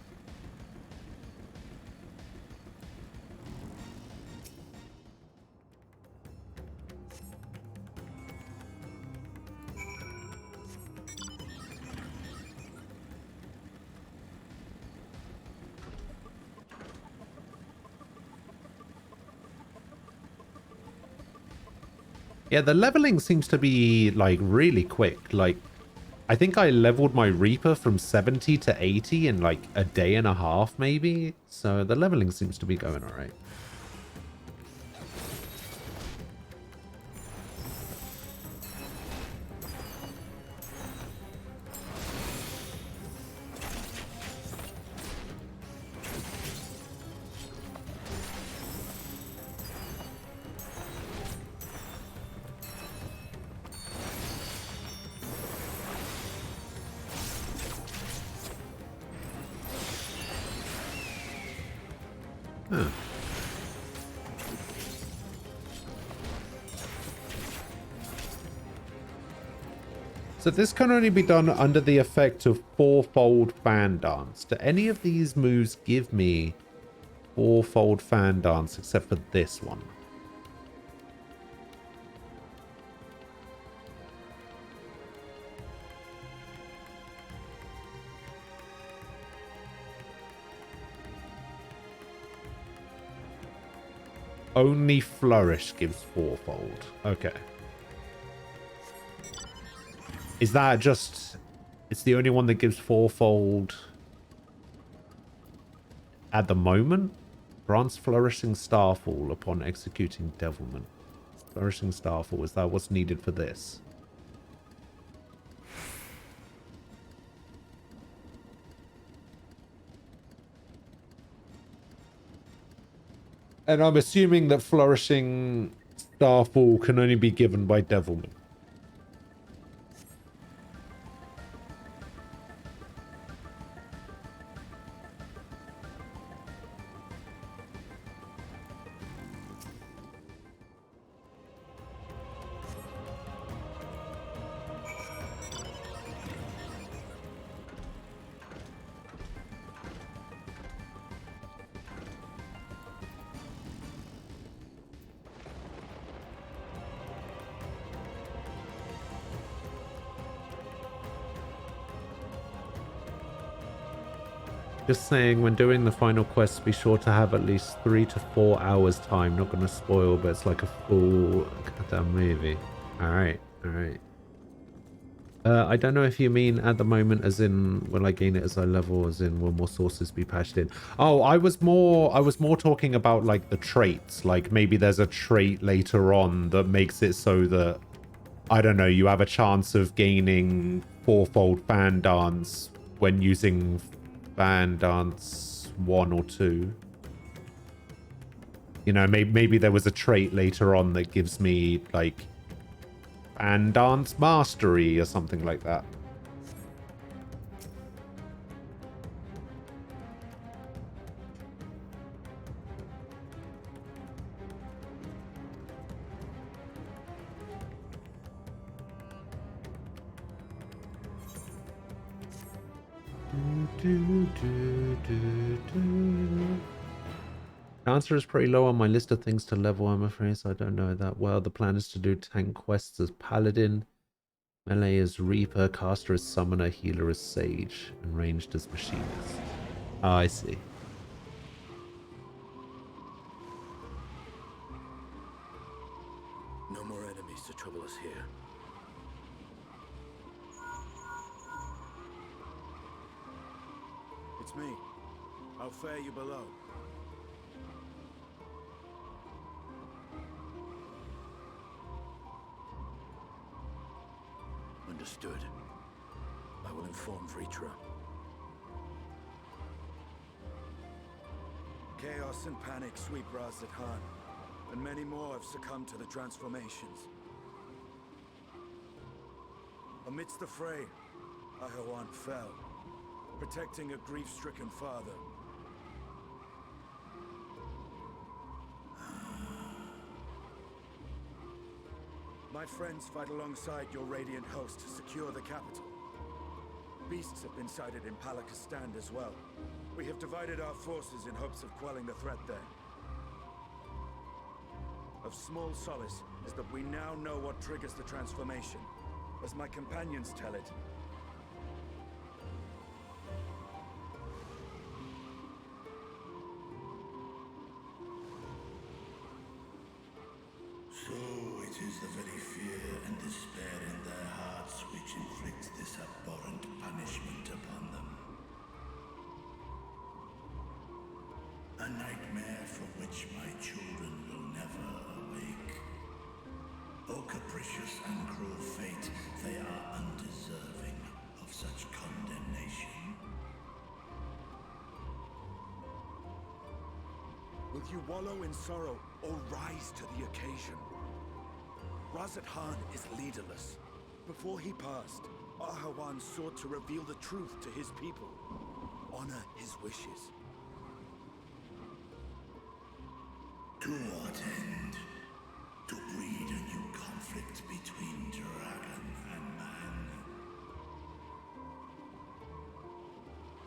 Yeah, the leveling seems to be, like, really quick. Like, I think I leveled my Reaper from 70 to 80 in, like, a day and a half, maybe? So the leveling seems to be going alright. So this can only be done under the effect of fourfold fan dance. Do any of these moves give me fourfold fan dance except for this one? Only Flourish gives fourfold. Okay. Is that just... It's the only one that gives fourfold at the moment? Grants Flourishing Starfall upon executing Devilment. Flourishing Starfall, is that what's needed for this? And I'm assuming that flourishing Starfall can only be given by Devilman. Just saying, when doing the final quest, be sure to have at least 3 to 4 hours time. Not going to spoil, but it's like a full goddamn movie. Alright, alright. I don't know if you mean at the moment as in will I gain it as I level, as in will more sources be patched in. Oh, I was more talking about like the traits. Like maybe there's a trait later on that makes it so that, I don't know, you have a chance of gaining 4-fold fan dance when using Fan Dance 1 or 2. You know, maybe there was a trait later on that gives me like Fan Dance Mastery or something like that. Dancer is pretty low on my list of things to level, I'm afraid, so I don't know that well. The plan is to do tank quests as Paladin, melee as Reaper, caster as Summoner, healer as Sage, and ranged as Machinist. Oh, I see. No more enemies to trouble us here. It's me. How fare you below? Understood. I will inform Vritra. Chaos and panic sweep Razat Khan, and many more have succumbed to the transformations. Amidst the fray, Ahawan fell, protecting a grief-stricken father. My friends fight alongside your Radiant host to secure the capital. Beasts have been sighted in Palakistan as well. We have divided our forces in hopes of quelling the threat there. Of small solace is that we now know what triggers the transformation. As my companions tell it, So it is the very fear and despair in their hearts which inflicts this abhorrent punishment upon them. A nightmare from which my children will never awake. O capricious and cruel fate, they are undeserving of such condemnation. will you wallow in sorrow or rise to the occasion? Razat Khan is leaderless. Before he passed, Ahawan sought to reveal the truth to his people. Honor his wishes. To what end? To breed a new conflict between dragon and man.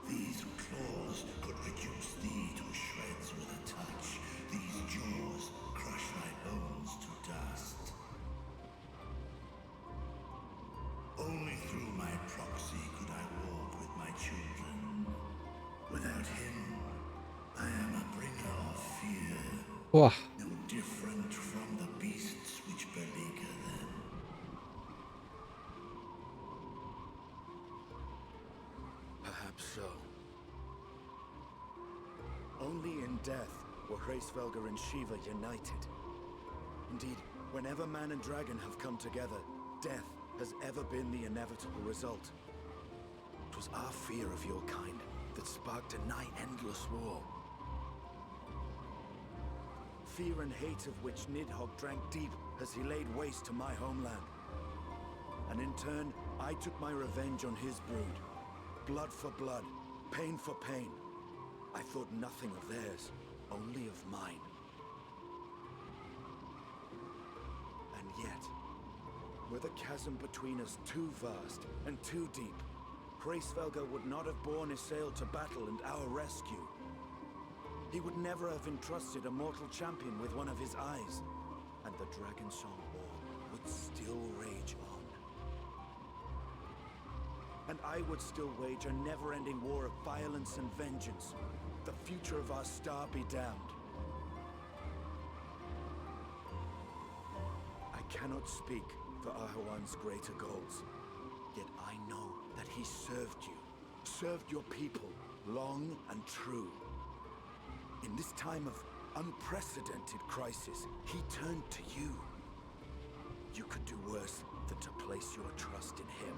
These claws could reduce thee to shreds with a touch. These jaws crush thy bones to dust. Only through my proxy could I walk with my children. Without him, I am a bringer of fear. Whoa. No different from the beasts which beleaguer them. Perhaps so. Only in death were Hraesvelgr and Shiva united. Indeed, whenever man and dragon have come together, death has ever been the inevitable result. It was our fear of your kind that sparked a nigh-endless war. fear and hate of which Nidhogg drank deep as he laid waste to my homeland. And in turn, I took my revenge on his brood. Blood for blood, pain for pain. I thought nothing of theirs, only of mine. And yet, were the chasm between us too vast and too deep, Hraesvelgr would not have borne Ysael to battle and our rescue. He would never have entrusted a mortal champion with one of his eyes, and the Dragonsong War would still rage on. And I would still wage a never-ending war of violence and vengeance. The future of our star be damned. I cannot speak for Ahawan's greater goals, yet I know that he served you, served your people, long and true. In this time of unprecedented crisis, he turned to you. You could do worse than to place your trust in him.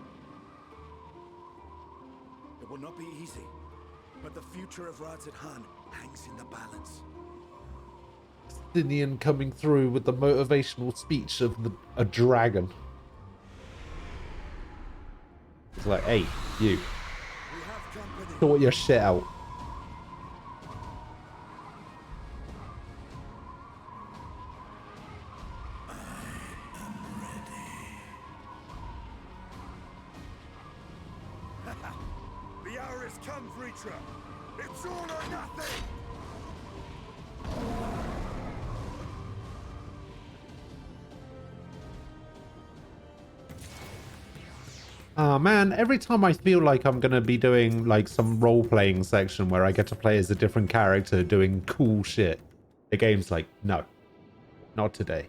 It will not be easy, but the future of Radz-at Han hangs in the balance. Justinian coming through with the motivational speech of a dragon. It's like, hey, you. Sort your shit out. The hour has come, Vritra. It's all or nothing! Oh man, every time I feel like I'm gonna be doing like some role-playing section where I get to play as a different character doing cool shit, the game's like, no, not today.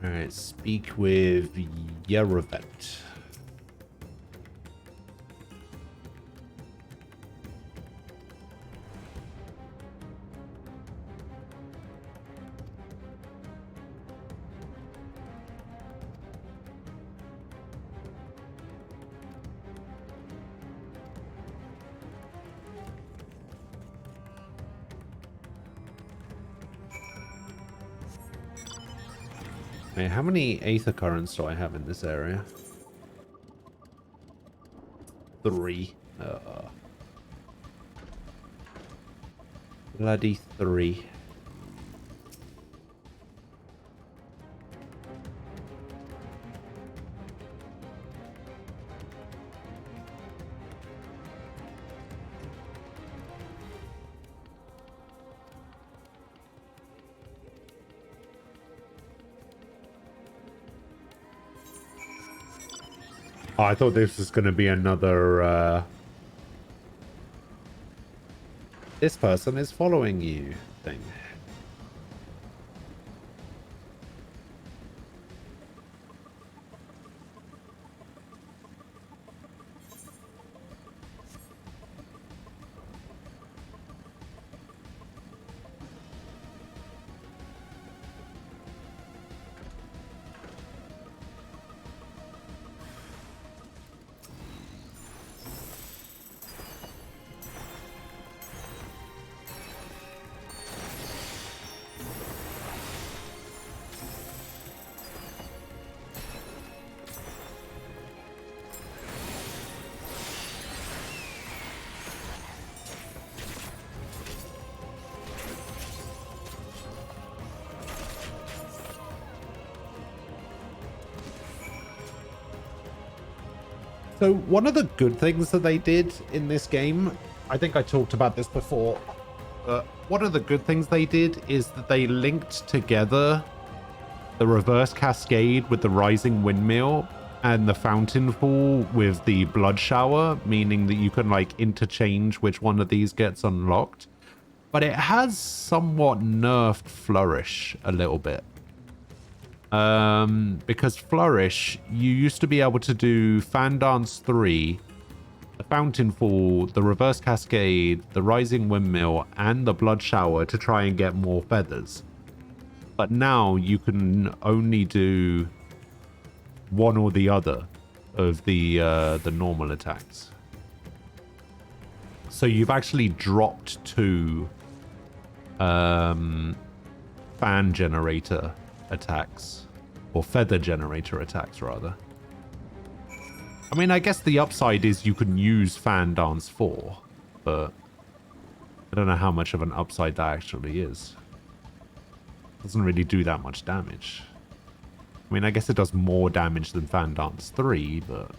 Alright, speak with Yerevet. Wait, how many Aether Currents do I have in this area? 3. Bloody 3. Oh, I thought this was going to be another, this person is following you thing. So one of the good things that they did in this game, I think I talked about this before, but one of the good things they did is that they linked together the reverse cascade with the rising windmill and the fountain fall with the blood shower, meaning that you can like interchange which one of these gets unlocked. But it has somewhat nerfed Flourish a little bit. Because Flourish, you used to be able to do Fan Dance 3, the Fountain Fall, the Reverse Cascade, the Rising Windmill, and the Blood Shower to try and get more feathers. But now you can only do one or the other of the normal attacks. So you've actually dropped 2 fan generator attacks, or feather generator attacks rather. I mean, I guess the upside is you can use Fan Dance 4, but I don't know how much of an upside that actually is. Doesn't really do that much damage. I mean, I guess it does more damage than Fan Dance 3, but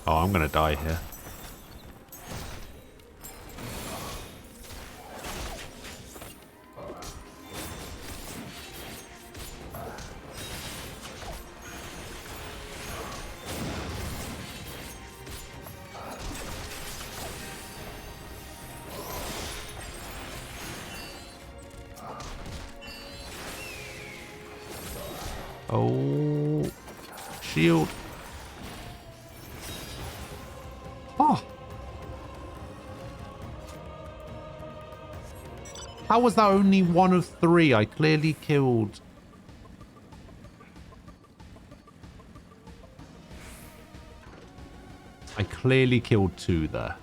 oh, I'm gonna die here. Oh, shield. Oh. How was that only 1 of 3? I clearly killed. I clearly killed 2 there.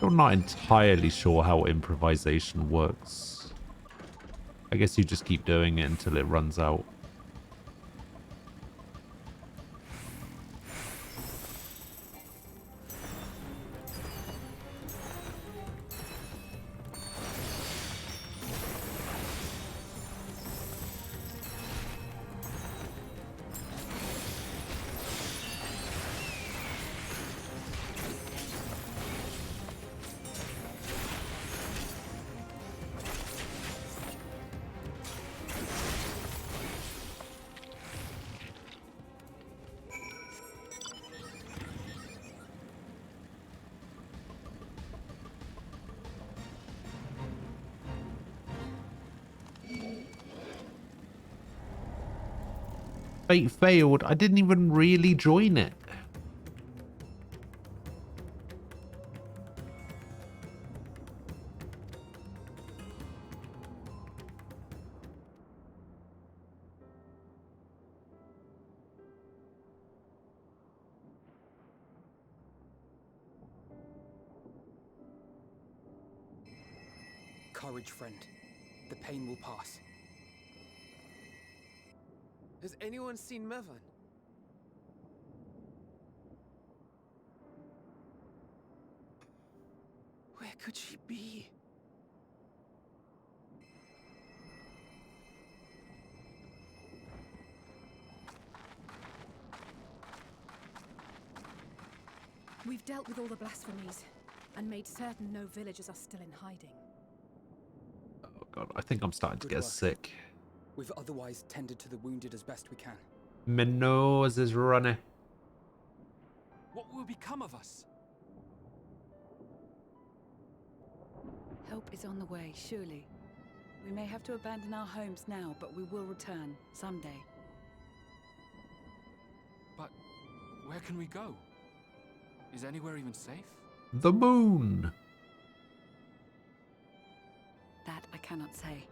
Still not entirely sure how improvisation works. I guess you just keep doing it until it runs out. fate failed. I didn't even really join it. Courage, friend. The pain will pass. Has anyone seen Mevan? Where could she be? We've dealt with all the blasphemies and made certain no villagers are still in hiding. Oh god, I think I'm starting to get sick. We've otherwise tended to the wounded as best we can. My nose is running. What will become of us? Help is on the way, surely. We may have to abandon our homes now, but we will return someday. But where can we go? Is anywhere even safe? The moon. That I cannot say.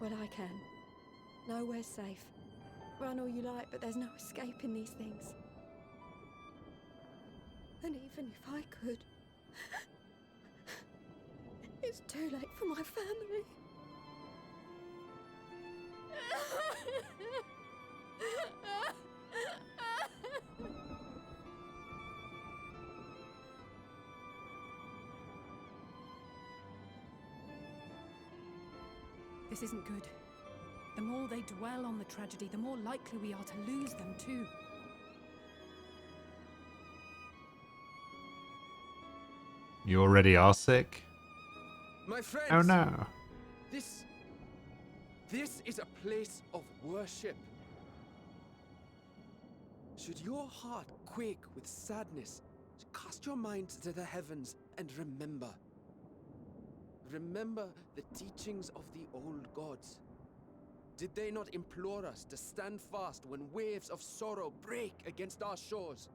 Well, I can. Nowhere's safe. Run all you like, but there's no escaping these things. And even if I could, it's too late for my family. This isn't good. The more they dwell on the tragedy, the more likely we are to lose them too. You already are sick? My friends! Oh no. This is a place of worship. Should your heart quake with sadness, cast your mind to the heavens and remember. Remember the teachings of the old gods. Did they not implore us to stand fast when waves of sorrow break against our shores?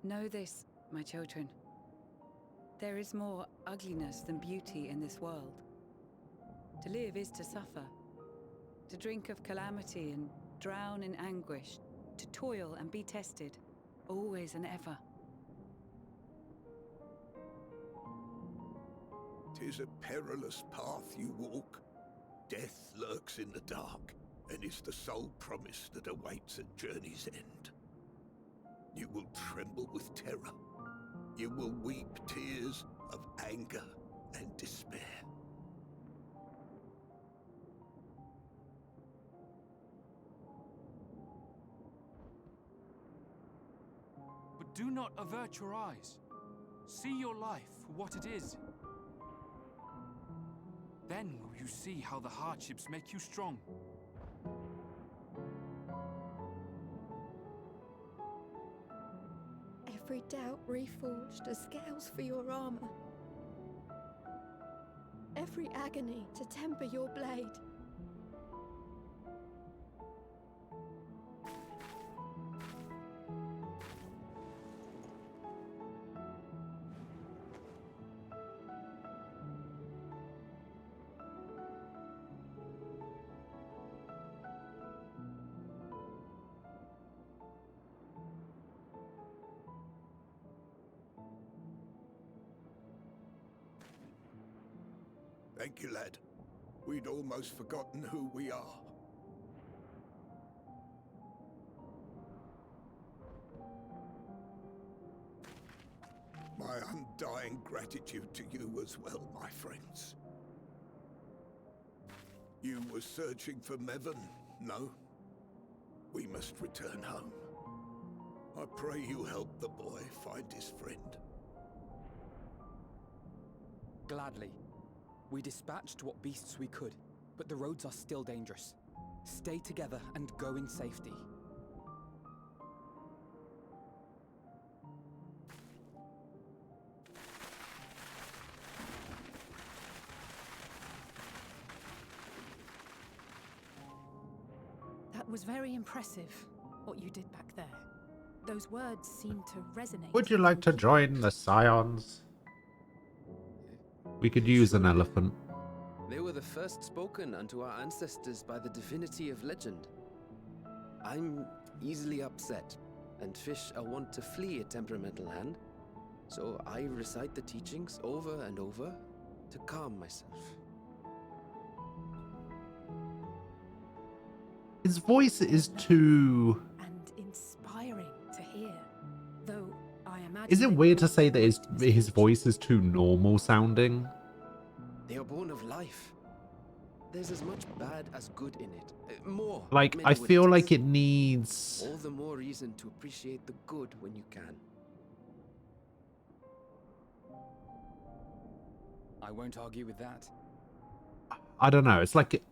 Know this, my children. There is more ugliness than beauty in this world. To live is to suffer. To drink of calamity and drown in anguish. To toil and be tested, always and ever. 'Tis a perilous path you walk. Death lurks in the dark, and is the sole promise that awaits at journey's end. You will tremble with terror. You will weep tears of anger and despair. But do not avert your eyes. See your life for what it is. Then will you see how the hardships make you strong. Every doubt reforged as scales for your armor. Every agony to temper your blade. Thank you, lad. We'd almost forgotten who we are. My undying gratitude to you as well, my friends. You were searching for Mevan, no? We must return home. I pray you help the boy find his friend. Gladly. We dispatched what beasts we could, but the roads are still dangerous. Stay together and go in safety. That was very impressive, what you did back there. Those words seem to resonate. Would you like to join the Scions? We could use an elephant. They were the first spoken unto our ancestors by the divinity of legend. I'm easily upset, and fish are wont to flee a temperamental hand, so I recite the teachings over and over to calm myself. His voice is too... And inspiring to hear. Though I imagine... Is it weird to say that his voice is too normal sounding? They are born of life. There's as much bad as good in it. More. Like, I feel like it needs... All the more reason to appreciate the good when you can. I won't argue with that. I don't know. It's like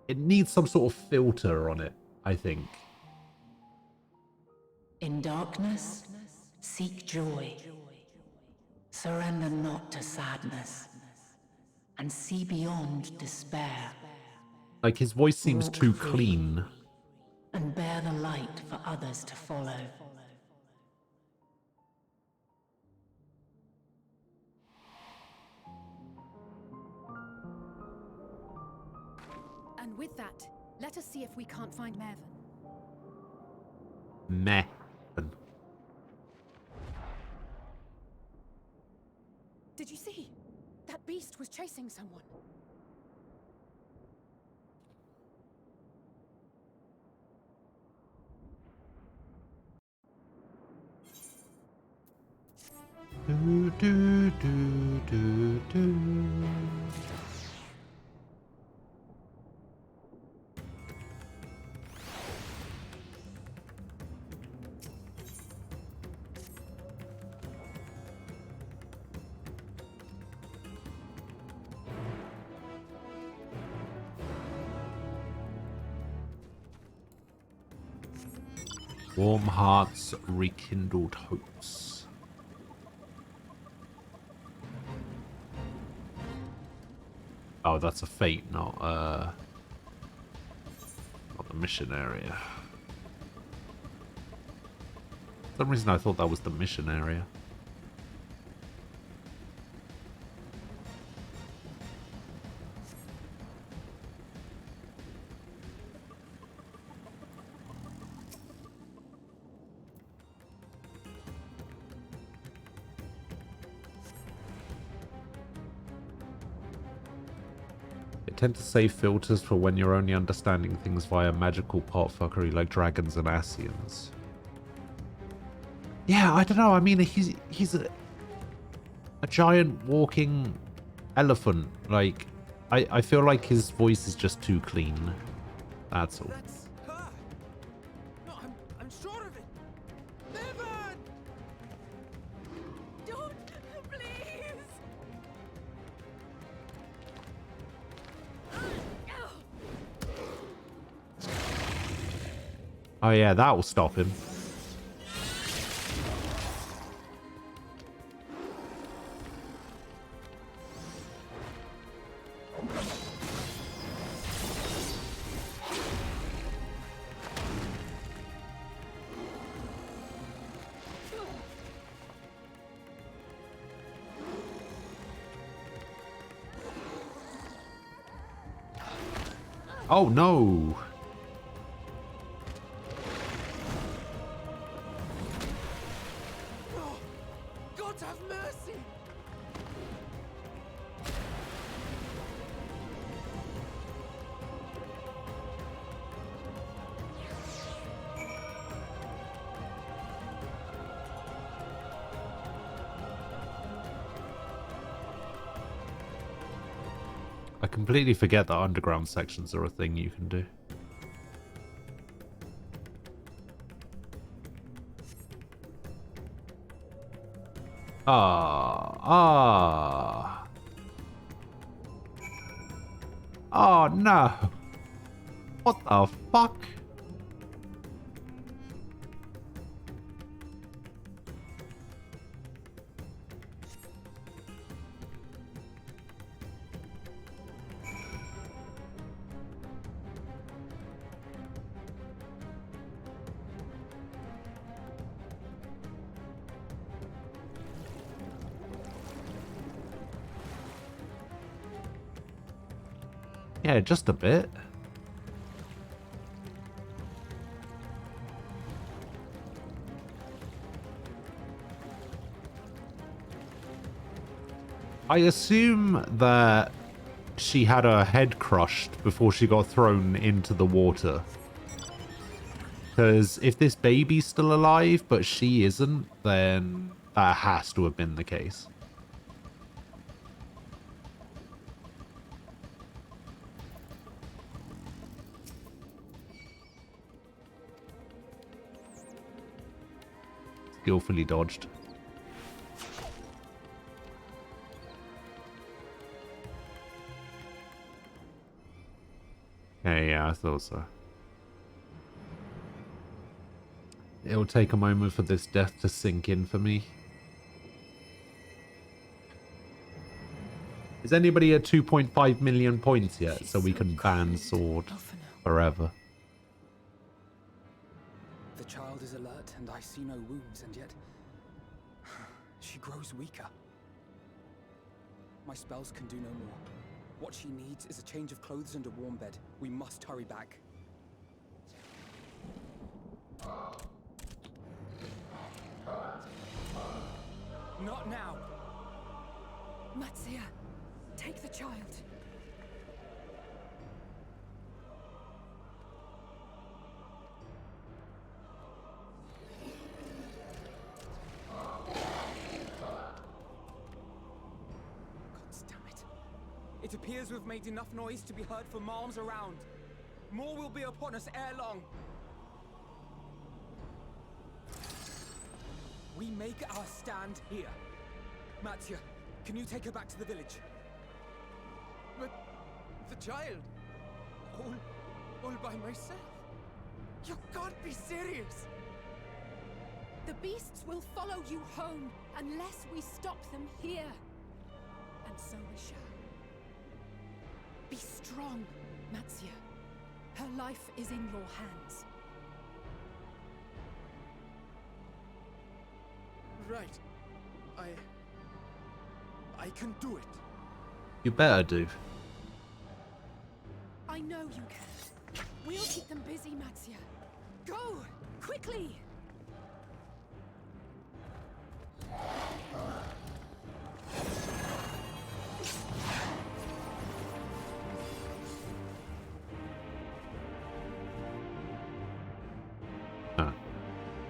it needs some sort of filter on it, I think. In darkness, seek joy. Surrender not to sadness, and see beyond despair. Like, his voice seems too clean. And bear the light for others to follow. And with that, let us see if we can't find Mervyn. Meh. Did you see? That beast was chasing someone. Do, do, do, do, do. Warm hearts, rekindled hopes. Oh, that's a fate, not the mission area. For some reason I thought that was the mission area. Tend to save filters for when you're only understanding things via magical potfuckery like dragons and Ascians. Yeah, I don't know. I mean, he's a giant walking elephant. Like, I feel like his voice is just too clean. That's all. That's her. No, I'm sure of it. Mervyn! Don't, please. Oh yeah, that will stop him. Oh no! Oh, God have mercy! I completely forget that underground sections are a thing you can do. Oh no! What the fuck? Yeah, just a bit. I assume that she had her head crushed before she got thrown into the water. Because if this baby's still alive, but she isn't, then that has to have been the case. Skillfully dodged. Yeah, I thought so. It'll take a moment for this death to sink in for me. Is anybody at 2.5 million points yet, so we can ban Sword forever? The child is alert, and I see no wounds, and yet she grows weaker. My spells can do no more. What she needs is a change of clothes and a warm bed. We must hurry back. Not now! Matsia, take the child. It appears we've made enough noise to be heard for miles around. More will be upon us ere long. We make our stand here. Matsia, can you take her back to the village? But the child, all by myself. You can't be serious. The beasts will follow you home unless we stop them here. And so we shall. Be strong, Matsia. Her life is in your hands. Right. I can do it. You better do. I know you can. We'll keep them busy, Matsia. Go! Quickly!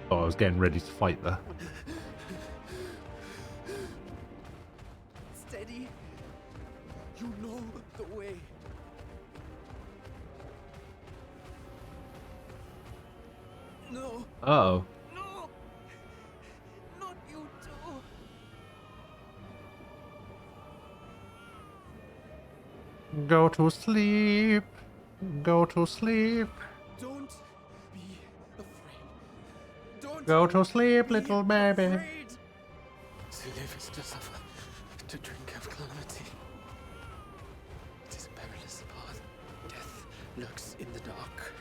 Oh, I was getting ready to fight there. Steady. You know the way. No. Uh-oh. No. Not you too. Go to sleep. Go to sleep. Don't be afraid. Don't Go to sleep, little baby. afraid. To live is to suffer, to drink of calamity. It is a perilous path. Death lurks in the dark.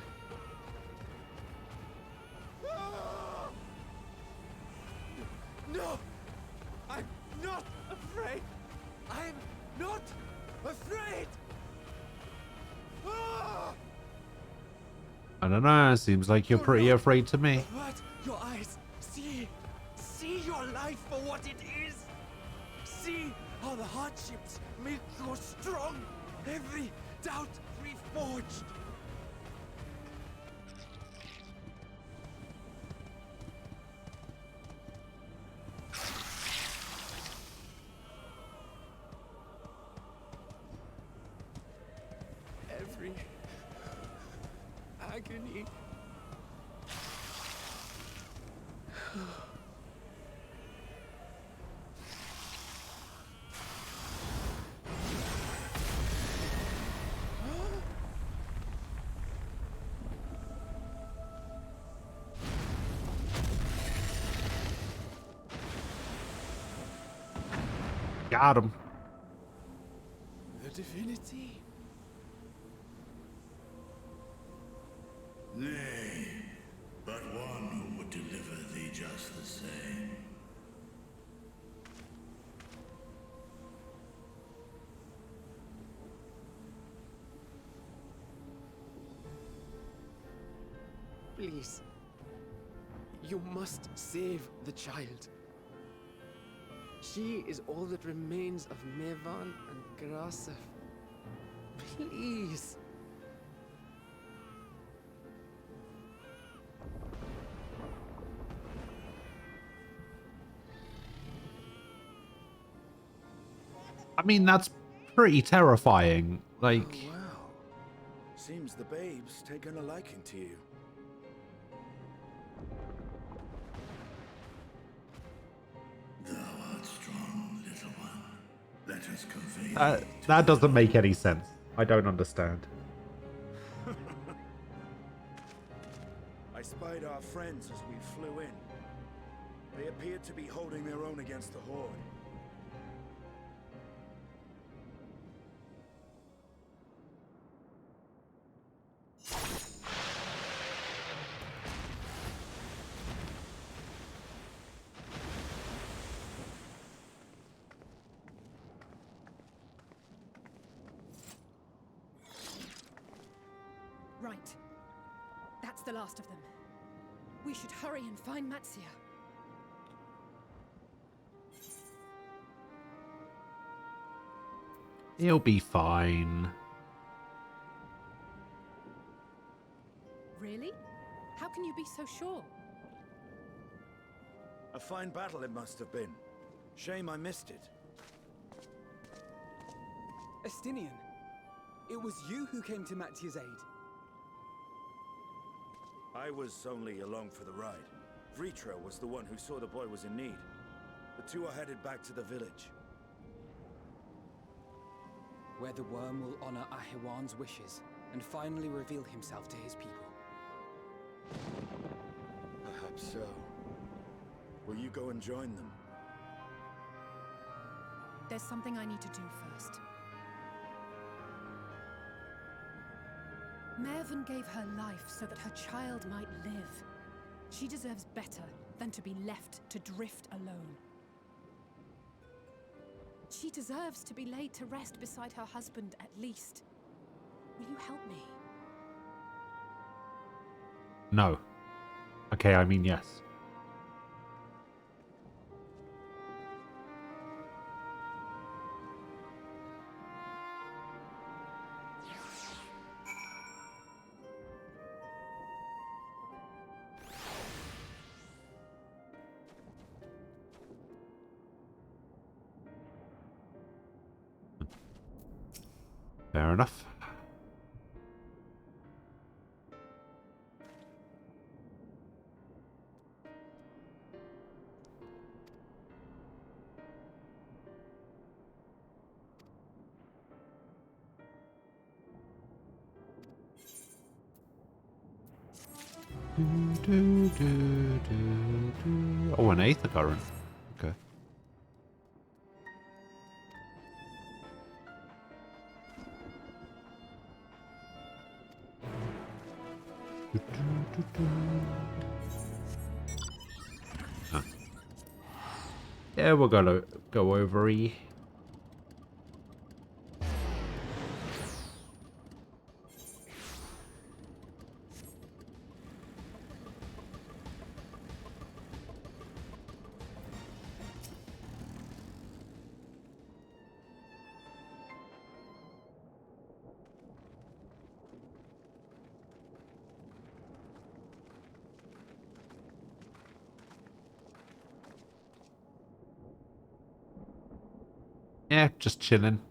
No! I'm not afraid! I'm not afraid! Ah! I don't know, seems like you're pretty afraid to me. Avert your eyes. See your life for what it is. See how the hardships make you strong. Every doubt reforged. Every agony. Got him. The divinity. Nay, but one who would deliver thee just the same. Please. You must save the child. She is all that remains of Mevan and Grasef. Please. I mean, that's pretty terrifying. Like, Oh, wow. Seems the babe's taken a liking to you. Thou art strong, little one. Let us convey thee. that doesn't make any sense. I don't understand. I spied our friends as we flew in. They appeared to be holding their own against the Horde. Right. That's the last of them. We should hurry and find Matsia. He'll be fine. Really? How can you be so sure? A fine battle it must have been. Shame I missed it. Estinian, it was you who came to Matia's aid. I was only along for the ride. Vritra was the one who saw the boy was in need. The two are headed back to the village. Where the worm will honor Ahiwan's wishes and finally reveal himself to his people. Perhaps so. Will you go and join them? There's something I need to do first. Mervyn gave her life so that her child might live. She deserves better than to be left to drift alone. She deserves to be laid to rest beside her husband, at least. Will you help me? No. Okay, I mean yes. Fair enough. Oh, an Aether Current. Okay. Huh. Yeah, we're gonna go over E. Yeah, just chilling.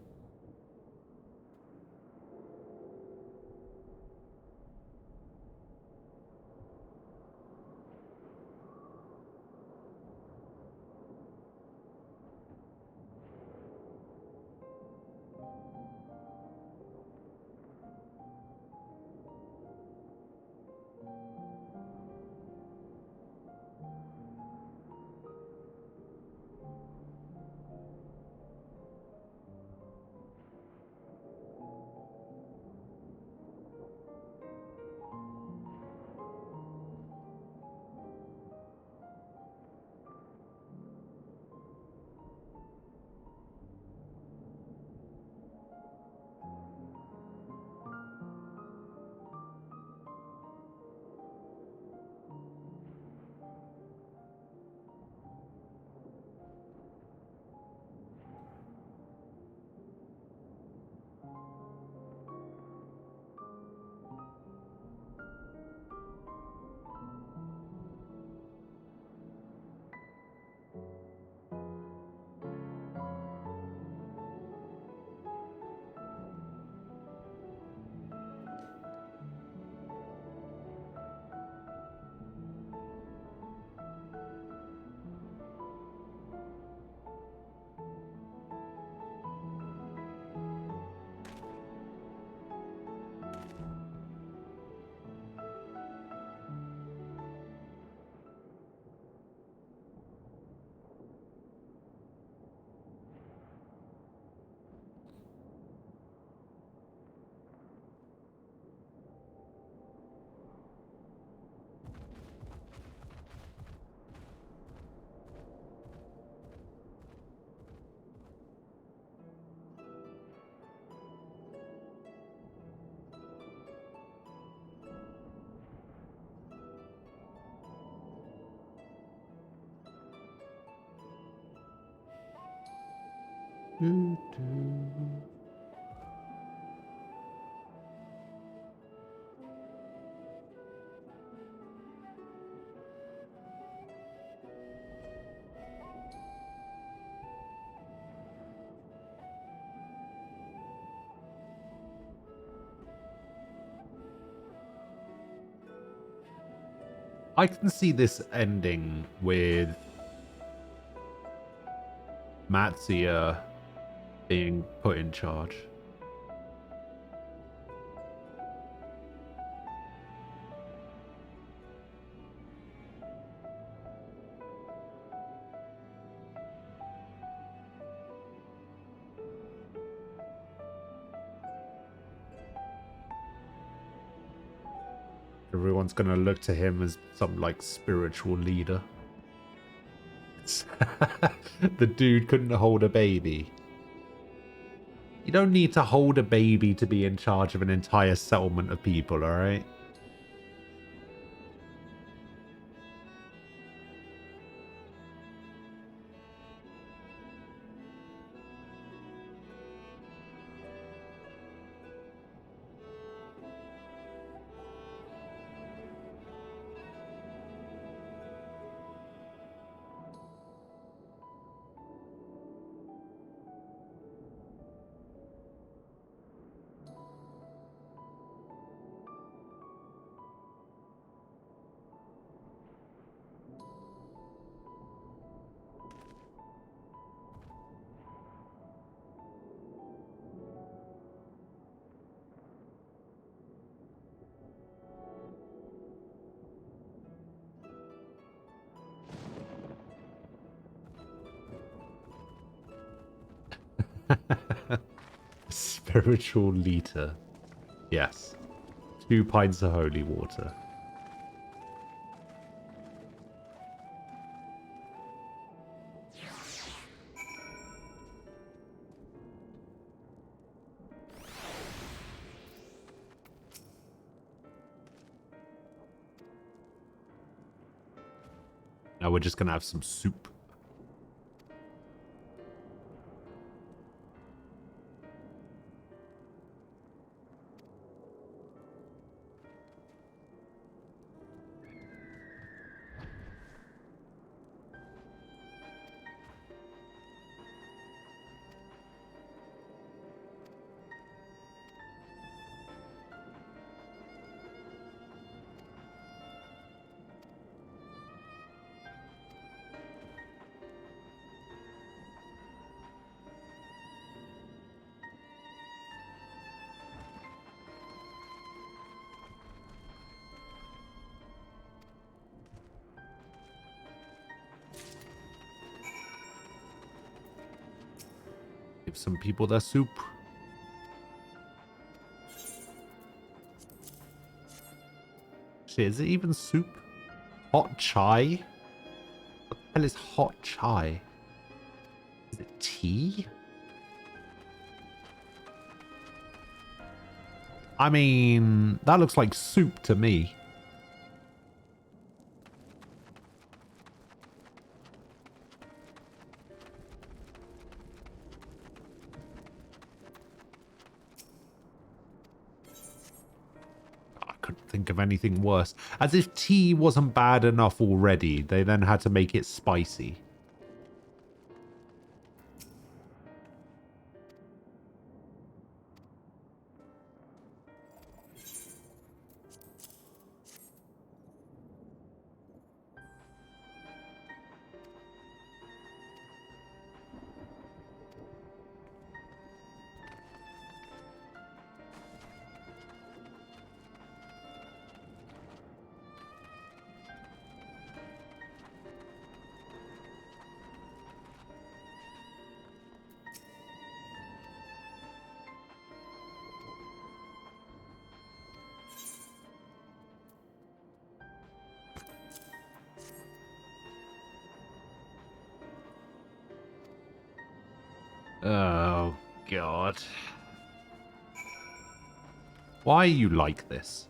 I can see this ending with Matsuya being put in charge. Everyone's gonna look to him as some like spiritual leader. The dude couldn't hold a baby. You don't need to hold a baby to be in charge of an entire settlement of people, alright? Spiritual leader. Yes. 2 pints of holy water. Now we're just gonna have some soup. Give some people their soup. Shit, is it even soup? Hot chai? What the hell is hot chai? Is it tea? I mean, that looks like soup to me. Think of anything worse. As if tea wasn't bad enough already, they then had to make it spicy. Oh, God. Why are you like this?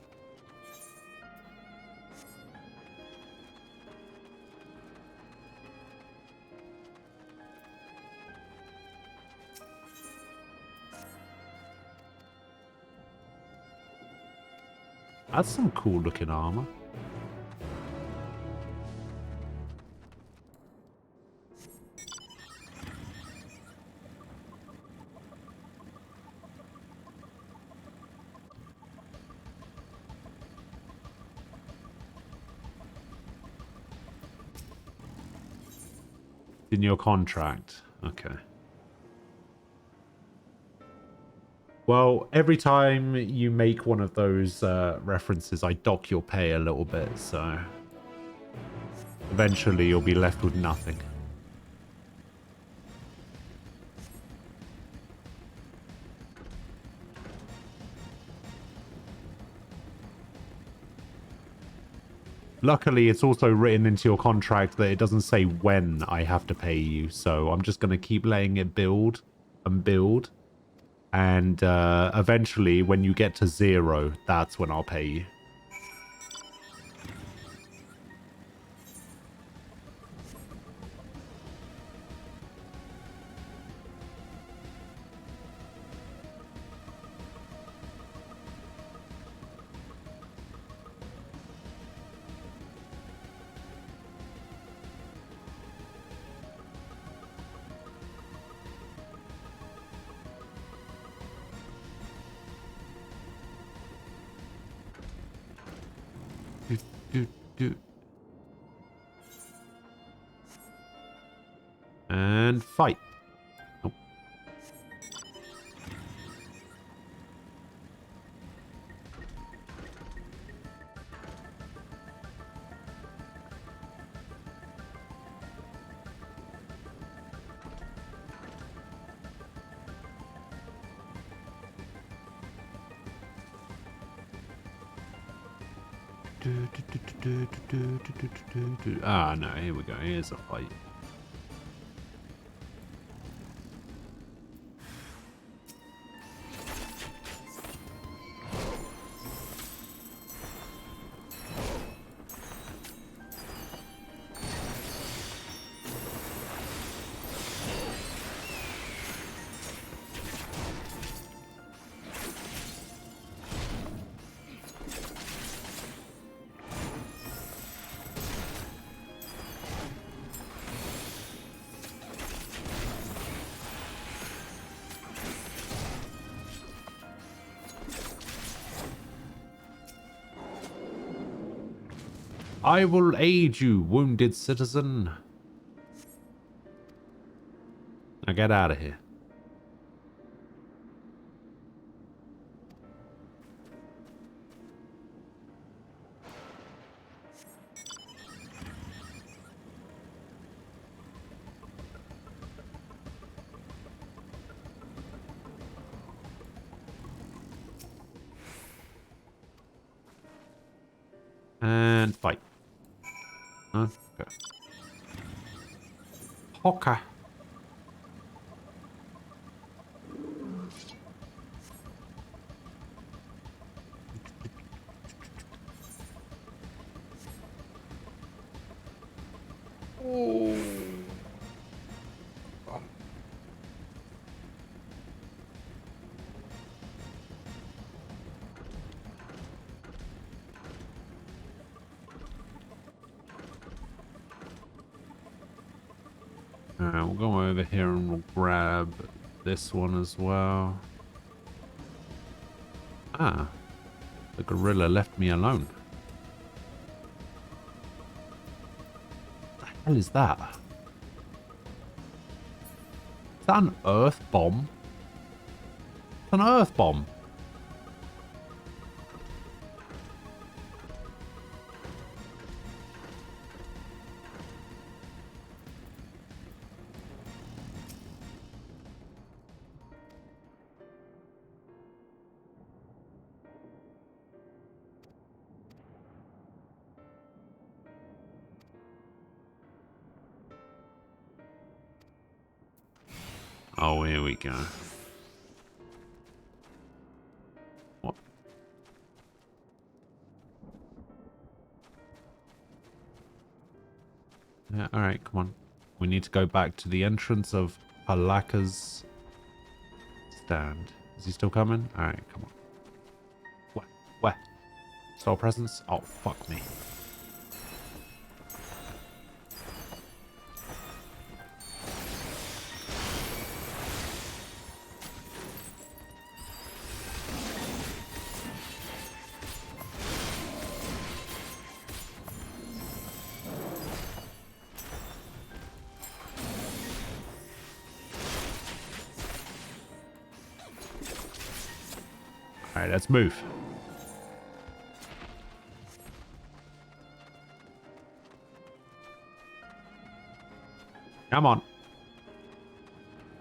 That's some cool looking armor. In your contract. Okay. Well, every time you make one of those references, I dock your pay a little bit, so eventually you'll be left with nothing. Luckily, it's also written into your contract that it doesn't say when I have to pay you, so I'm just going to keep letting it build and build. And eventually, when you get to 0, that's when I'll pay you. And fight. Oh. Ah, no, here we go. Here's a fight. I will aid you, wounded citizen. Now get out of here. And fight. Okay. Okay. Alright, we'll go over here and we'll grab this one as well. Ah, the gorilla left me alone. What the hell is that? Is that an earth bomb? It's an earth bomb. Oh, here we go. What? Yeah, alright, come on. We need to go back to the entrance of Halaka's stand. Is he still coming? Alright, come on. Where? Spell presence? Oh, fuck me. Alright, let's move. Come on.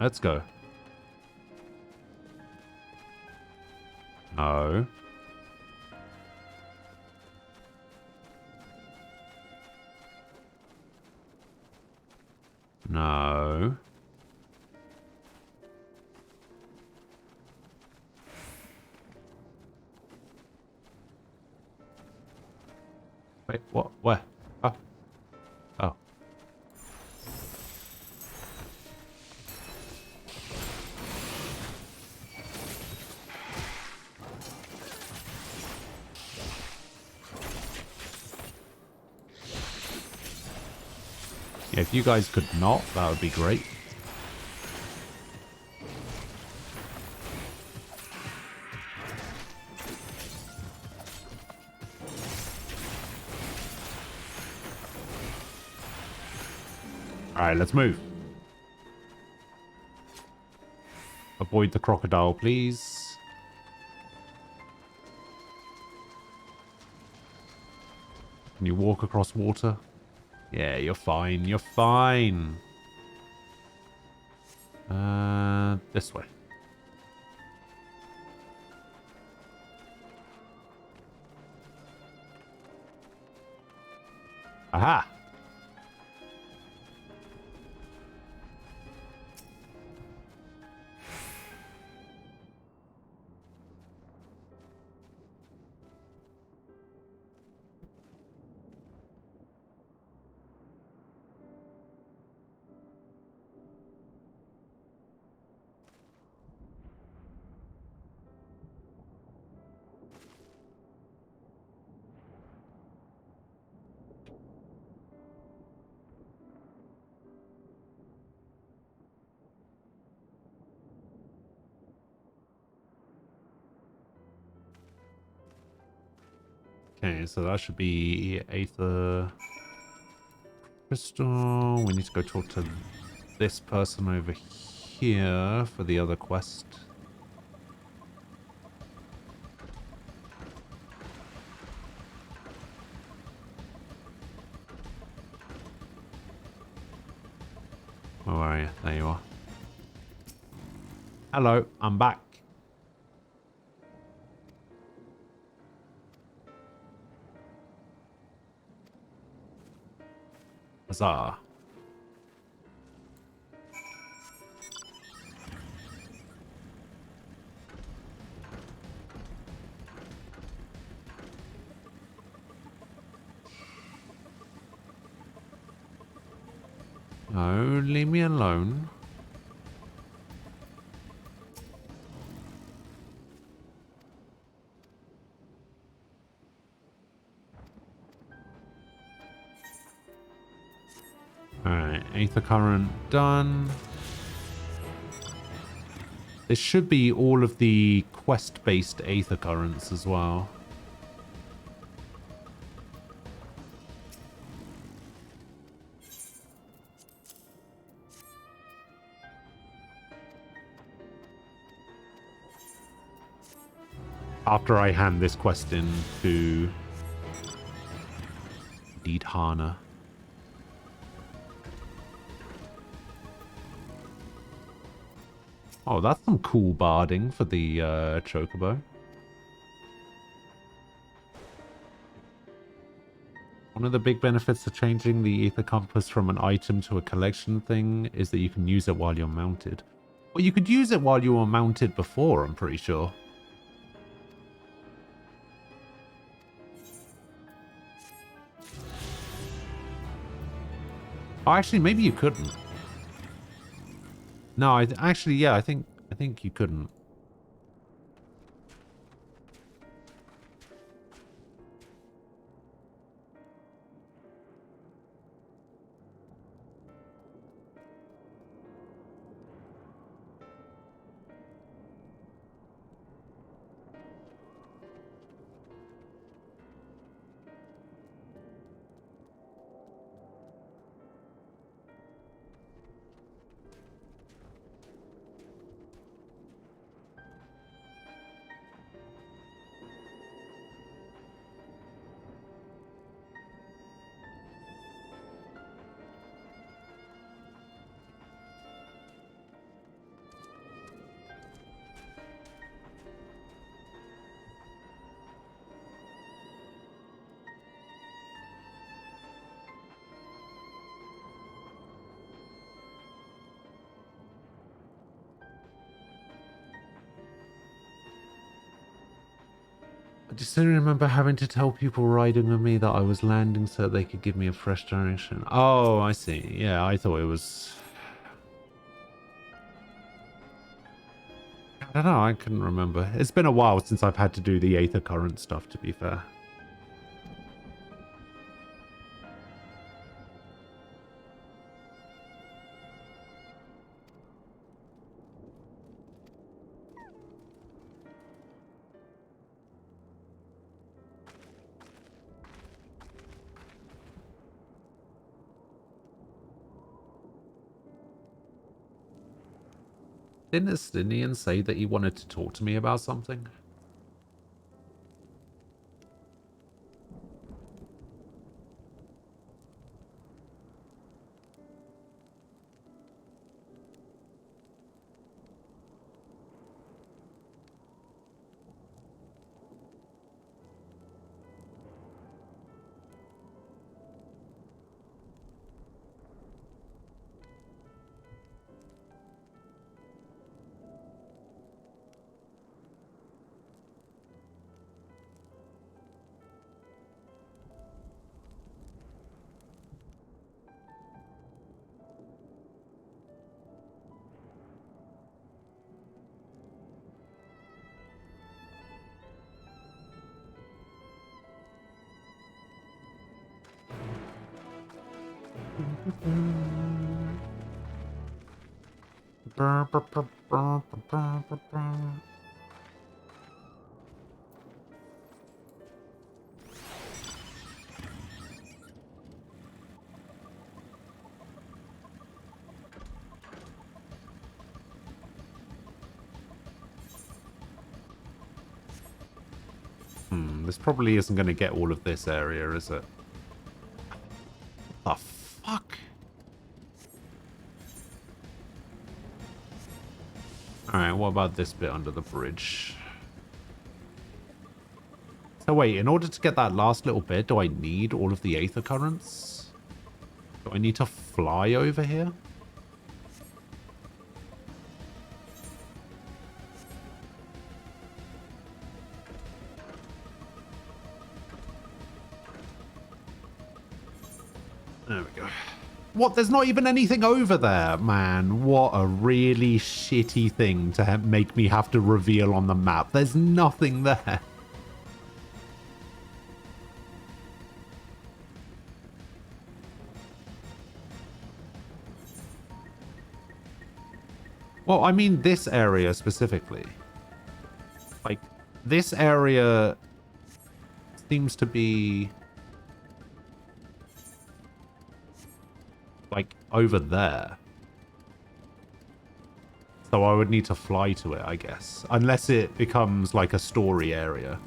Let's go. No. No. Wait, what? Where? Oh. Oh. Yeah, if you guys could not, that would be great. Alright, let's move. Avoid the crocodile, please. Can you walk across water? Yeah, you're fine. You're fine. This way. Aha! Okay, so that should be Aether Crystal. We need to go talk to this person over here for the other quest. Where are you? There you are. Hello, I'm back. Huzzah. No, leave me alone. Alright, Aether Current done. This should be all of the quest-based Aether Currents as well. After I hand this quest in to Deedhana. Oh, that's some cool barding for the Chocobo. One of the big benefits of changing the Ether Compass from an item to a collection thing is that you can use it while you're mounted. Well, you could use it while you were mounted before, I'm pretty sure. Oh, actually, maybe you couldn't. No, actually, yeah, I think you couldn't. I just don't remember having to tell people riding with me that I was landing so they could give me a fresh direction. Oh, I see. Yeah, I thought it was... I don't know, I couldn't remember. It's been a while since I've had to do the Aether Current stuff, to be fair. Didn't Estinian say that he wanted to talk to me about something? This probably isn't going to get all of this area, is it? The fuck? Alright, what about this bit under the bridge? So wait, in order to get that last little bit, do I need all of the Aether Currents? Do I need to fly over here? There we go. What? There's not even anything over there, man. What a really shitty thing to make me have to reveal on the map. There's nothing there. Well, I mean this area specifically. Like, this area seems to be... like over there. So I would need to fly to it, I guess. Unless it becomes like a story area.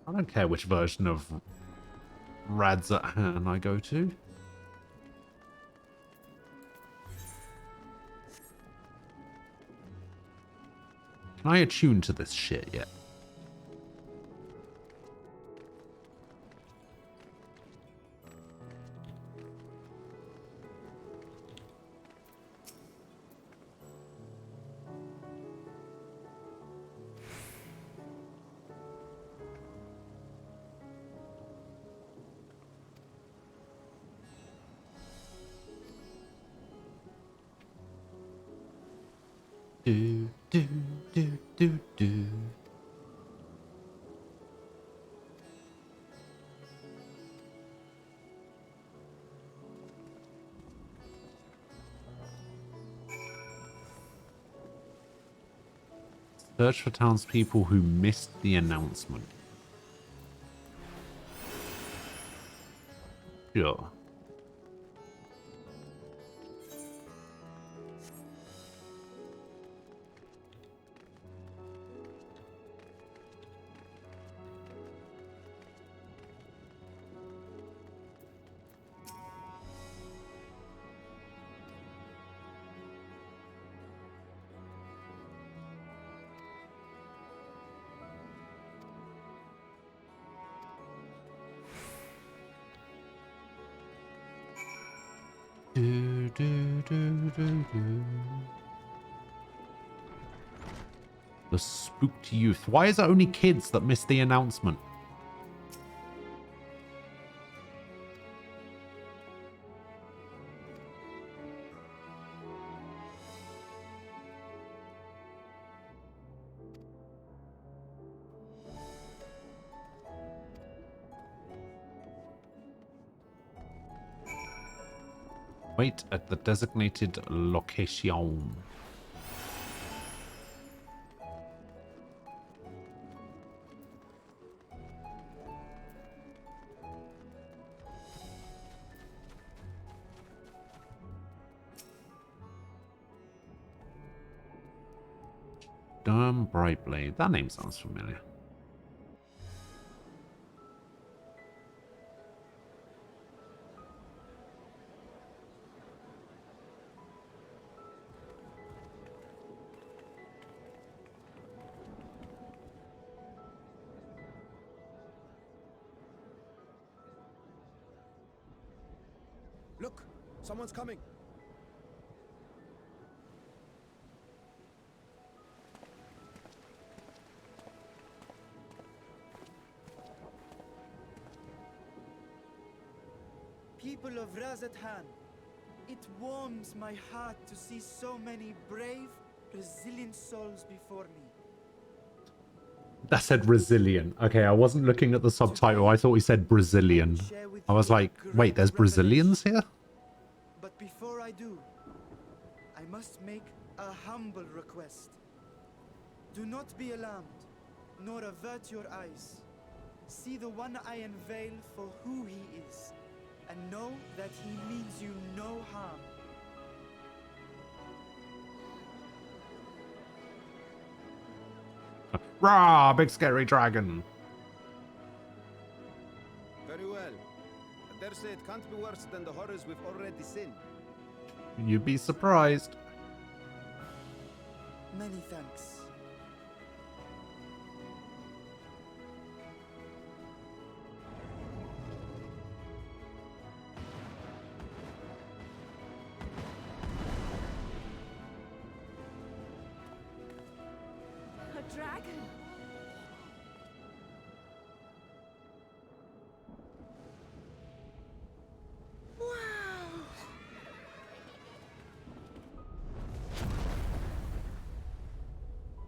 I don't care which version of Radz-at-Han I go to. Can I attune to this shit yet? Do, do, do, do, do. Search for townspeople who missed the announcement. Sure. The spooked youth. Why is it only kids that miss the announcement? Wait at the designated location. Durham Brightblade. That name sounds familiar. Look, someone's coming. People of Razathan, it warms my heart to see so many brave, resilient souls before me. That said resilient. Okay, I wasn't looking at the subtitle. I thought he said Brazilian. I was like, wait, there's Brazilians here? But before I do, I must make a humble request. Do not be alarmed, nor avert your eyes. See the one I unveil for who he is, and know that he means you no harm. Rah, big scary dragon. Very well. I dare say it can't be worse than the horrors we've already seen. You'd be surprised. Many thanks. A dragon!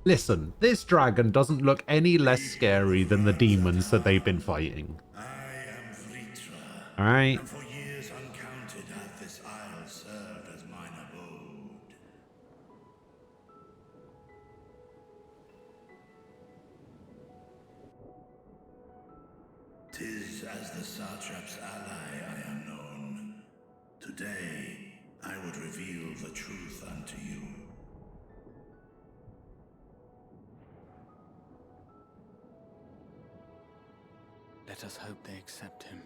Listen, this dragon doesn't look any less scary than the demons that they've been fighting. Alright. And for years uncounted hath this isle served as mine abode. 'Tis as the Satrap's ally I am known. Today, I would reveal the truth unto you. Let us hope they accept him.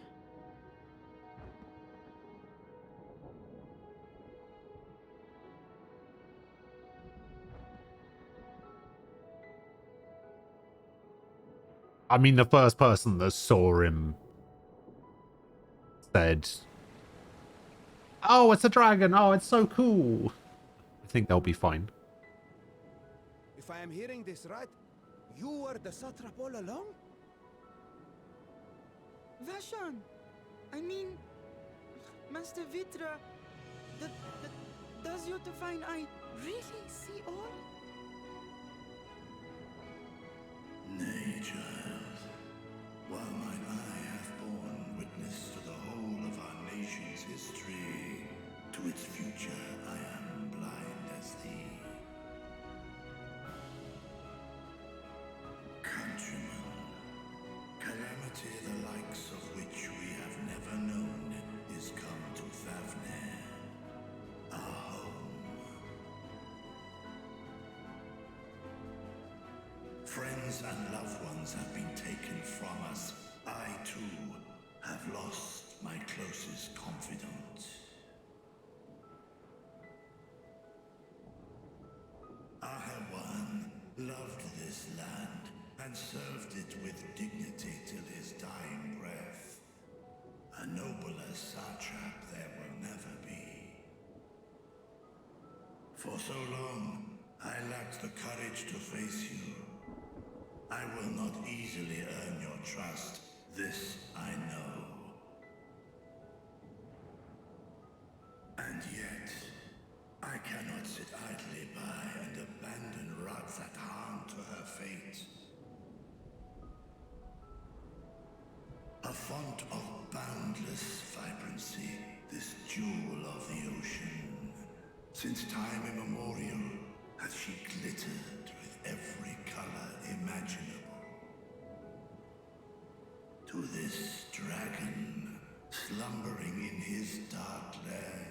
I mean, the first person that saw him said, "Oh, it's a dragon. Oh, it's so cool." I think they'll be fine. If I am hearing this right, you were the satrap all along? Vashan! I mean, Master Vitra, does your divine eye really see all? Nay, child. While mine eye hath borne witness to the whole of our nation's history, to its future I am blind as thee. Countrymen, calamity the likes of which we have never known is come to Thavnair, our home. Friends and loved ones have been taken from us. I, too, have lost my closest confidant. Ahawan loved this land and served it with dignity till his dying breath. A nobler satrap there will never be. For so long, I lacked the courage to face you. I will not easily earn your trust. This I know. And yet, I cannot sit idly by and abandon Radzat Han to her fate. A font of boundless vibrancy, this jewel of the ocean. Since time immemorial, has she glittered with every color imaginable. To this dragon, slumbering in his dark lair,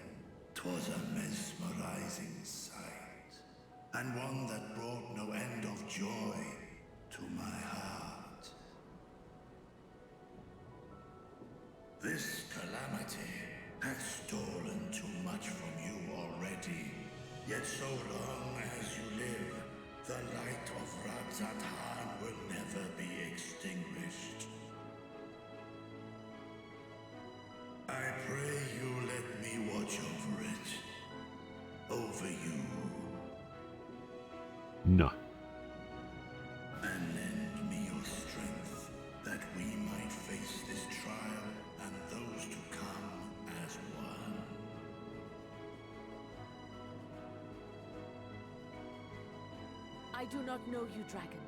'twas a mesmerizing sight, and one that brought no end of joy to my heart. This calamity hath stolen too much from you already, yet so long as you live, the light of Radzat Han will never be extinguished. I pray you let me watch over it. Over you. No. And lend me your strength, that we might face this trial and those to come as one. I do not know you, dragon,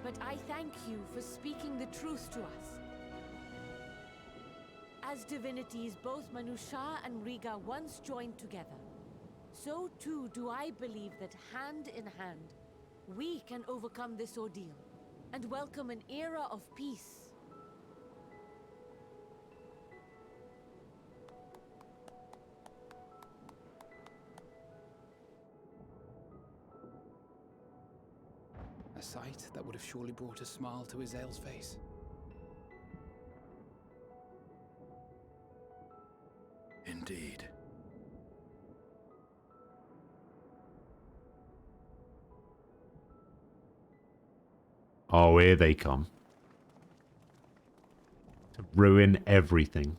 but I thank you for speaking the truth to us. As divinities, both Manusha and Riga once joined together, so too do I believe that hand in hand, we can overcome this ordeal and welcome an era of peace. A sight that would have surely brought a smile to Azael's face. Indeed. Oh, here they come. To ruin everything.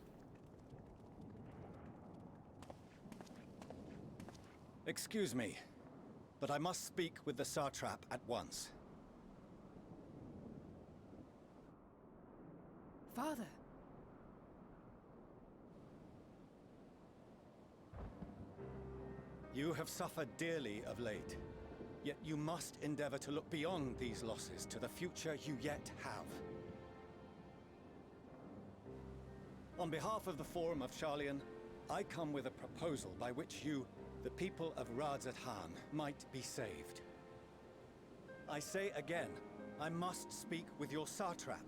Excuse me, but I must speak with the Satrap at once. Father. You have suffered dearly of late, yet you must endeavor to look beyond these losses to the future you yet have. On behalf of the Forum of Sharlayan, I come with a proposal by which you, the people of Radzat Han, might be saved. I say again, I must speak with your Satrap.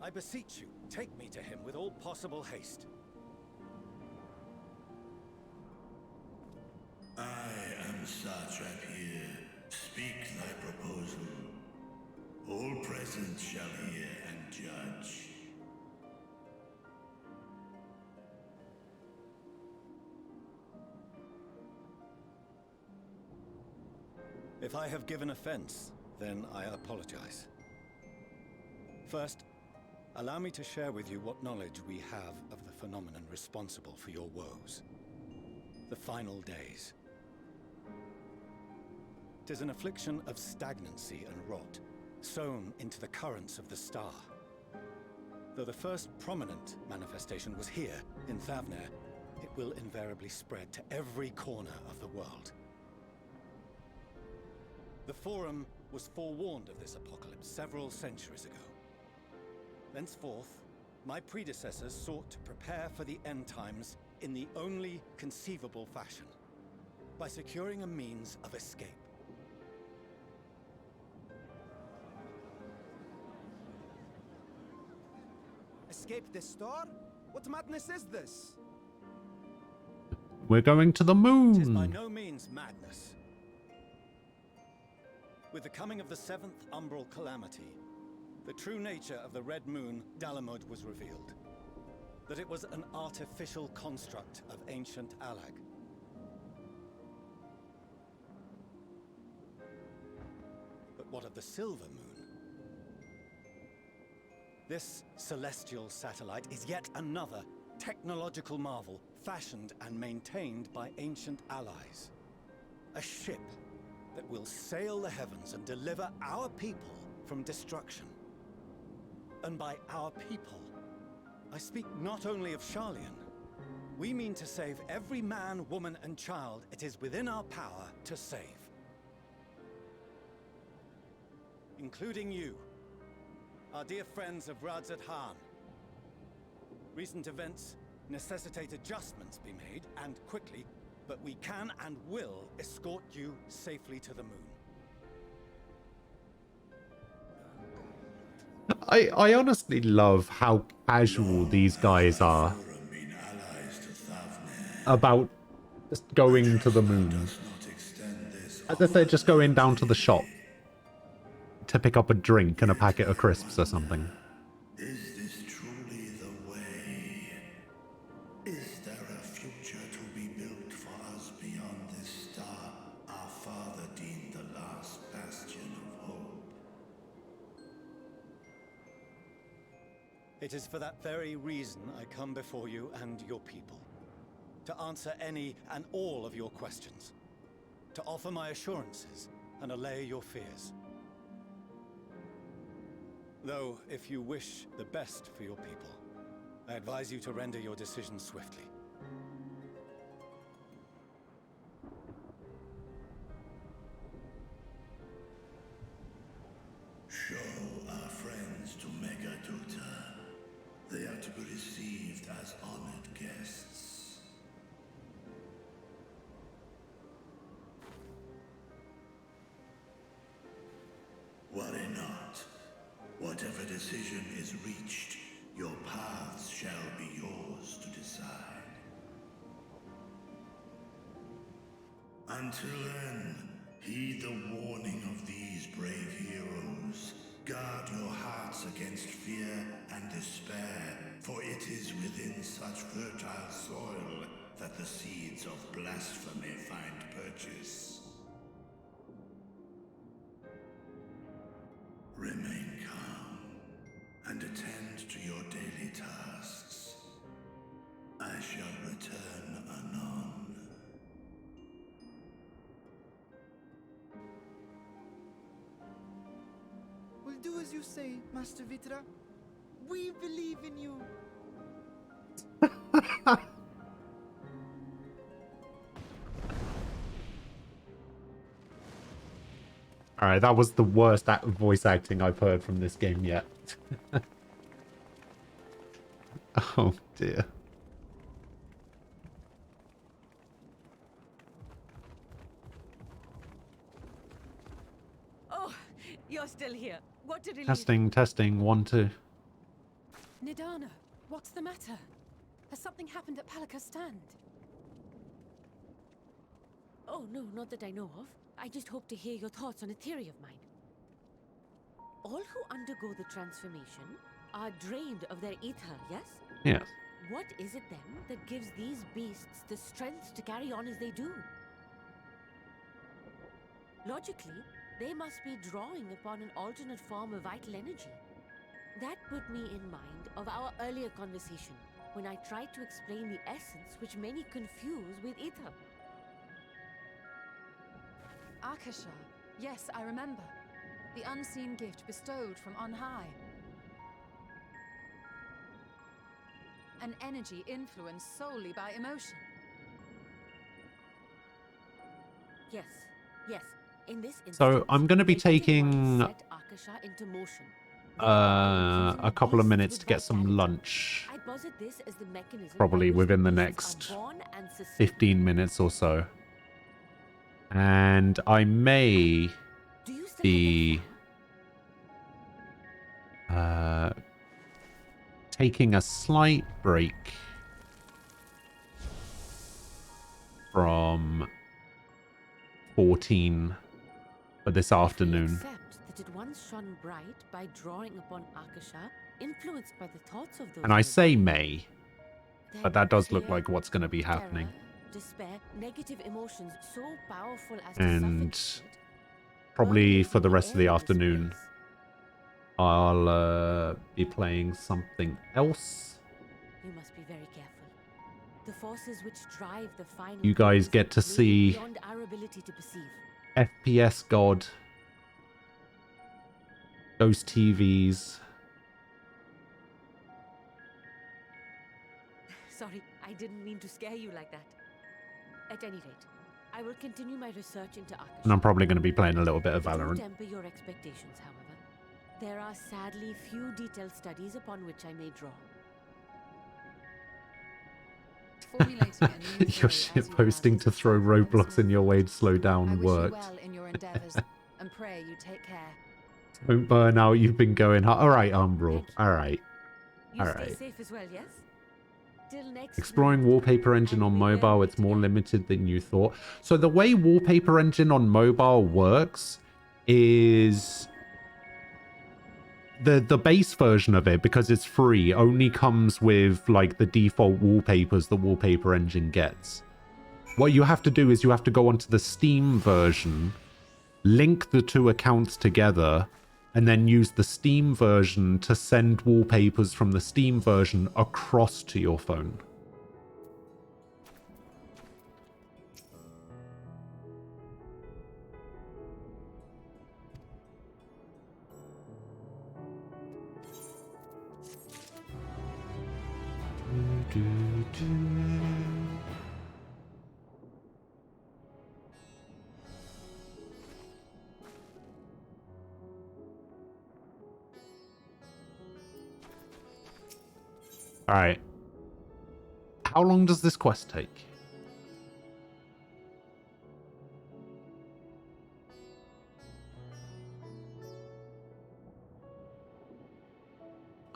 I beseech you, take me to him with all possible haste. I am Satrap here. Speak thy proposal. All present shall hear and judge. If I have given offense, then I apologize. First, allow me to share with you what knowledge we have of the phenomenon responsible for your woes. The final days. 'Tis an affliction of stagnancy and rot, sown into the currents of the star. Though the first prominent manifestation was here, in Thavnair, it will invariably spread to every corner of the world. The Forum was forewarned of this apocalypse several centuries ago. Thenceforth, my predecessors sought to prepare for the end times in the only conceivable fashion, by securing a means of escape. Escape the star? What madness is this? We're going to the It is by moon. no means madness. With the coming of the 7th Umbral Calamity, the true nature of the Red Moon, Dalamud, was revealed. That it was an artificial construct of ancient Alag. But what of the Silver Moon? This celestial satellite is yet another technological marvel fashioned and maintained by ancient allies. A ship that will sail the heavens and deliver our people from destruction. And by our people, I speak not only of Sharlayan. We mean to save every man, woman, and child it is within our power to save. Including you, our dear friends of Radzat Han. Recent events necessitate adjustments be made, and quickly, but we can and will escort you safely to the moon. I honestly love how casual these guys are about just going to the moon. As if they're just going down to the shop to pick up a drink and a packet of crisps or something. Is this truly the way? Is there a future to be built for us beyond this star our father deemed the last bastion of hope? It is for that very reason I come before you and your people. To answer any and all of your questions. To offer my assurances and allay your fears. Though, if you wish the best for your people, I advise you to render your decision swiftly. Show our friends to Megaduta. They are to be received as honored guests. Worry not. Whatever decision is reached, your paths shall be yours to decide. Until then, heed the warning of these brave heroes. Guard your hearts against fear and despair, for it is within such fertile soil that the seeds of blasphemy find purchase. Remain calm and attend to your daily tasks. I shall return anon. We'll do as you say, Master Vitra. We believe in you. Alright, that was the worst voice acting I've heard from this game yet. Oh dear. Oh, you're still here. What a relief. Testing, 1, 2. Nidana, what's the matter? Has something happened at Palika Stand? Oh, no, not that I know of. I just hope to hear your thoughts on a theory of mine. All who undergo the transformation are drained of their ether, yes? Yes. What is it then that gives these beasts the strength to carry on as they do? Logically, they must be drawing upon an alternate form of vital energy. That put me in mind of our earlier conversation, when I tried to explain the essence which many confuse with ether. Akasha. Yes, I remember. The unseen gift bestowed from on high. An energy influenced solely by emotion. Yes. In this instance, So I'm going to be taking set Akasha into motion. a couple of minutes to get some lunch. I posit this as the mechanism Probably by which within the beasts next are born and sustained. 15 minutes or so. And I may be taking a slight break from 14 for this afternoon. Except that it once shone bright by drawing upon Akasha, influenced by the thoughts of those. And I living. say may, Then but that does look fear, like what's going to be happening. terror, despair, negative emotions so powerful as to And suffocate. probably for the rest of the afternoon, I'll be playing something else. You must be very careful. The forces which drive the final You guys get to may be see beyond our ability to perceive. FPS God, those TVs. Sorry, I didn't mean to scare you like that. At any rate, I will continue my research into Akasha. And I'm probably going to be playing a little bit of Do Valorant. temper your expectations, however. There are sadly few detailed studies upon which I may draw. Formulating a new Your theory shit as you posting to throw roadblocks in your way to slow I down wish you worked. well in your endeavors, and pray you take care. Don't burn out, you've been going hard. Alright, Umbral. Alright. You Alright. stay safe as well, yes? Till next Exploring Wallpaper Engine on mobile, it's more limited than you thought. So the way Wallpaper Engine on mobile works is the base version of it, because it's free, only comes with like the default wallpapers the Wallpaper Engine gets. What you have to do is you have to go onto the Steam version, link the two accounts together, and then use the Steam version to send wallpapers from the Steam version across to your phone. Alright. How long does this quest take?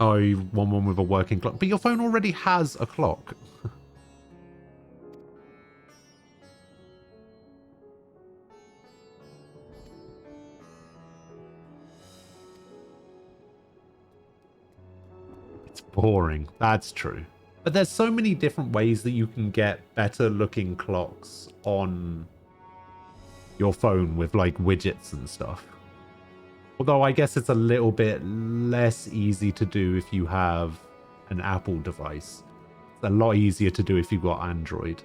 Oh, you want one with a working clock. But your phone already has a clock. It's boring. That's true. But there's so many different ways that you can get better looking clocks on your phone with like widgets and stuff. Although I guess it's a little bit less easy to do if you have an Apple device. It's a lot easier to do if you've got Android.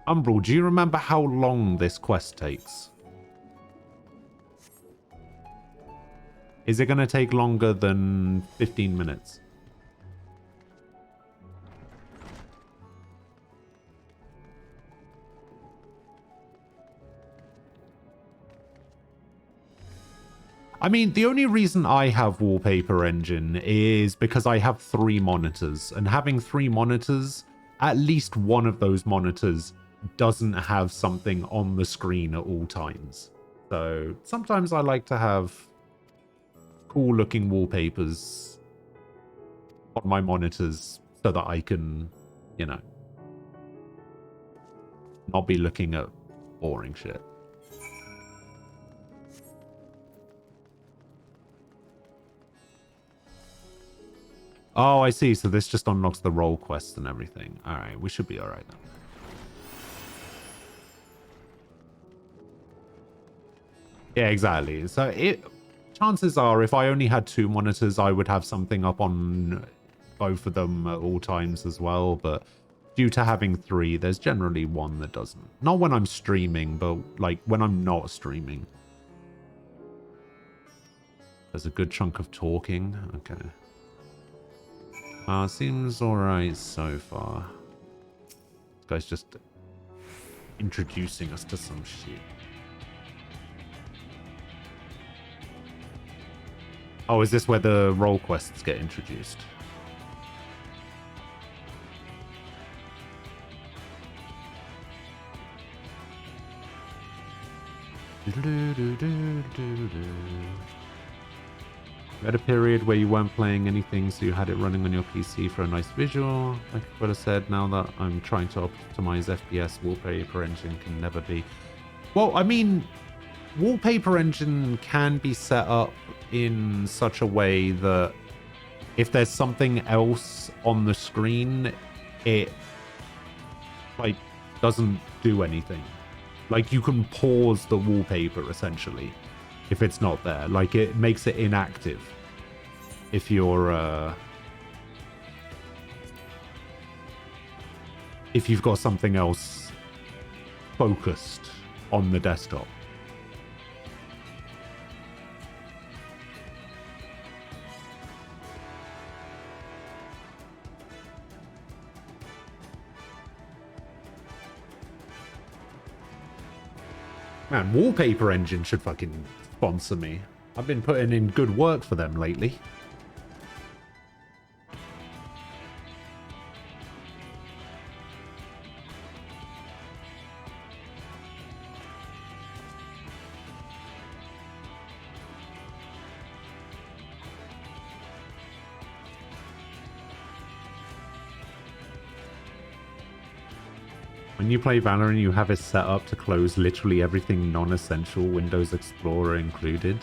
Umbral, do you remember how long this quest takes? Is it going to take longer than 15 minutes? I mean, the only reason I have Wallpaper Engine is because I have 3 monitors, and having 3 monitors, at least one of those monitors doesn't have something on the screen at all times. So sometimes I like to have cool looking wallpapers on my monitors so that I can, you know, not be looking at boring shit. Oh, I see. So this just unlocks the role quests and everything. All right, we should be all right then. Yeah, exactly. So chances are if I only had 2 monitors, I would have something up on both of them at all times as well. But due to having 3, there's generally one that doesn't. Not when I'm streaming, but like when I'm not streaming. There's a good chunk of talking. Okay. Seems alright so far. This guy's just introducing us to some shit. Oh, is this where the role quests get introduced? You had a period where you weren't playing anything, so you had it running on your PC for a nice visual. Like I could have said, now that I'm trying to optimize FPS, Wallpaper Engine can never be. Well, I mean, Wallpaper Engine can be set up in such a way that if there's something else on the screen, it like doesn't do anything. Like you can pause the wallpaper essentially if it's not there. Like it makes it inactive if you're if you've got something else focused on the desktop. Man, Wallpaper Engine should fucking sponsor me. I've been putting in good work for them lately. When you play Valorant, you have it set up to close literally everything non-essential, Windows Explorer included.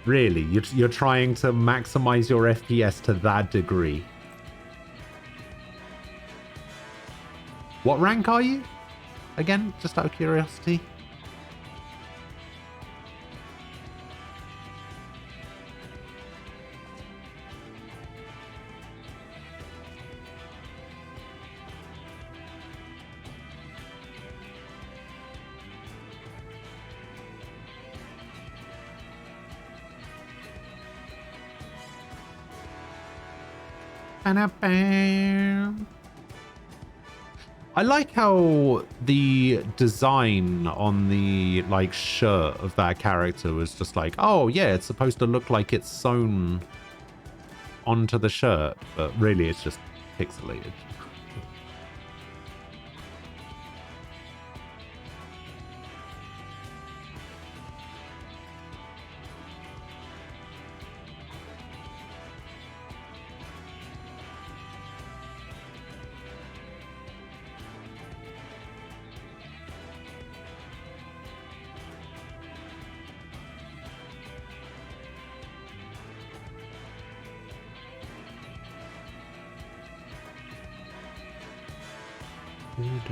Really? You're trying to maximize your FPS to that degree? What rank are you? Again, just out of curiosity. I like how the design on the like shirt of that character was just like, oh yeah, it's supposed to look like it's sewn onto the shirt, but really it's just pixelated. You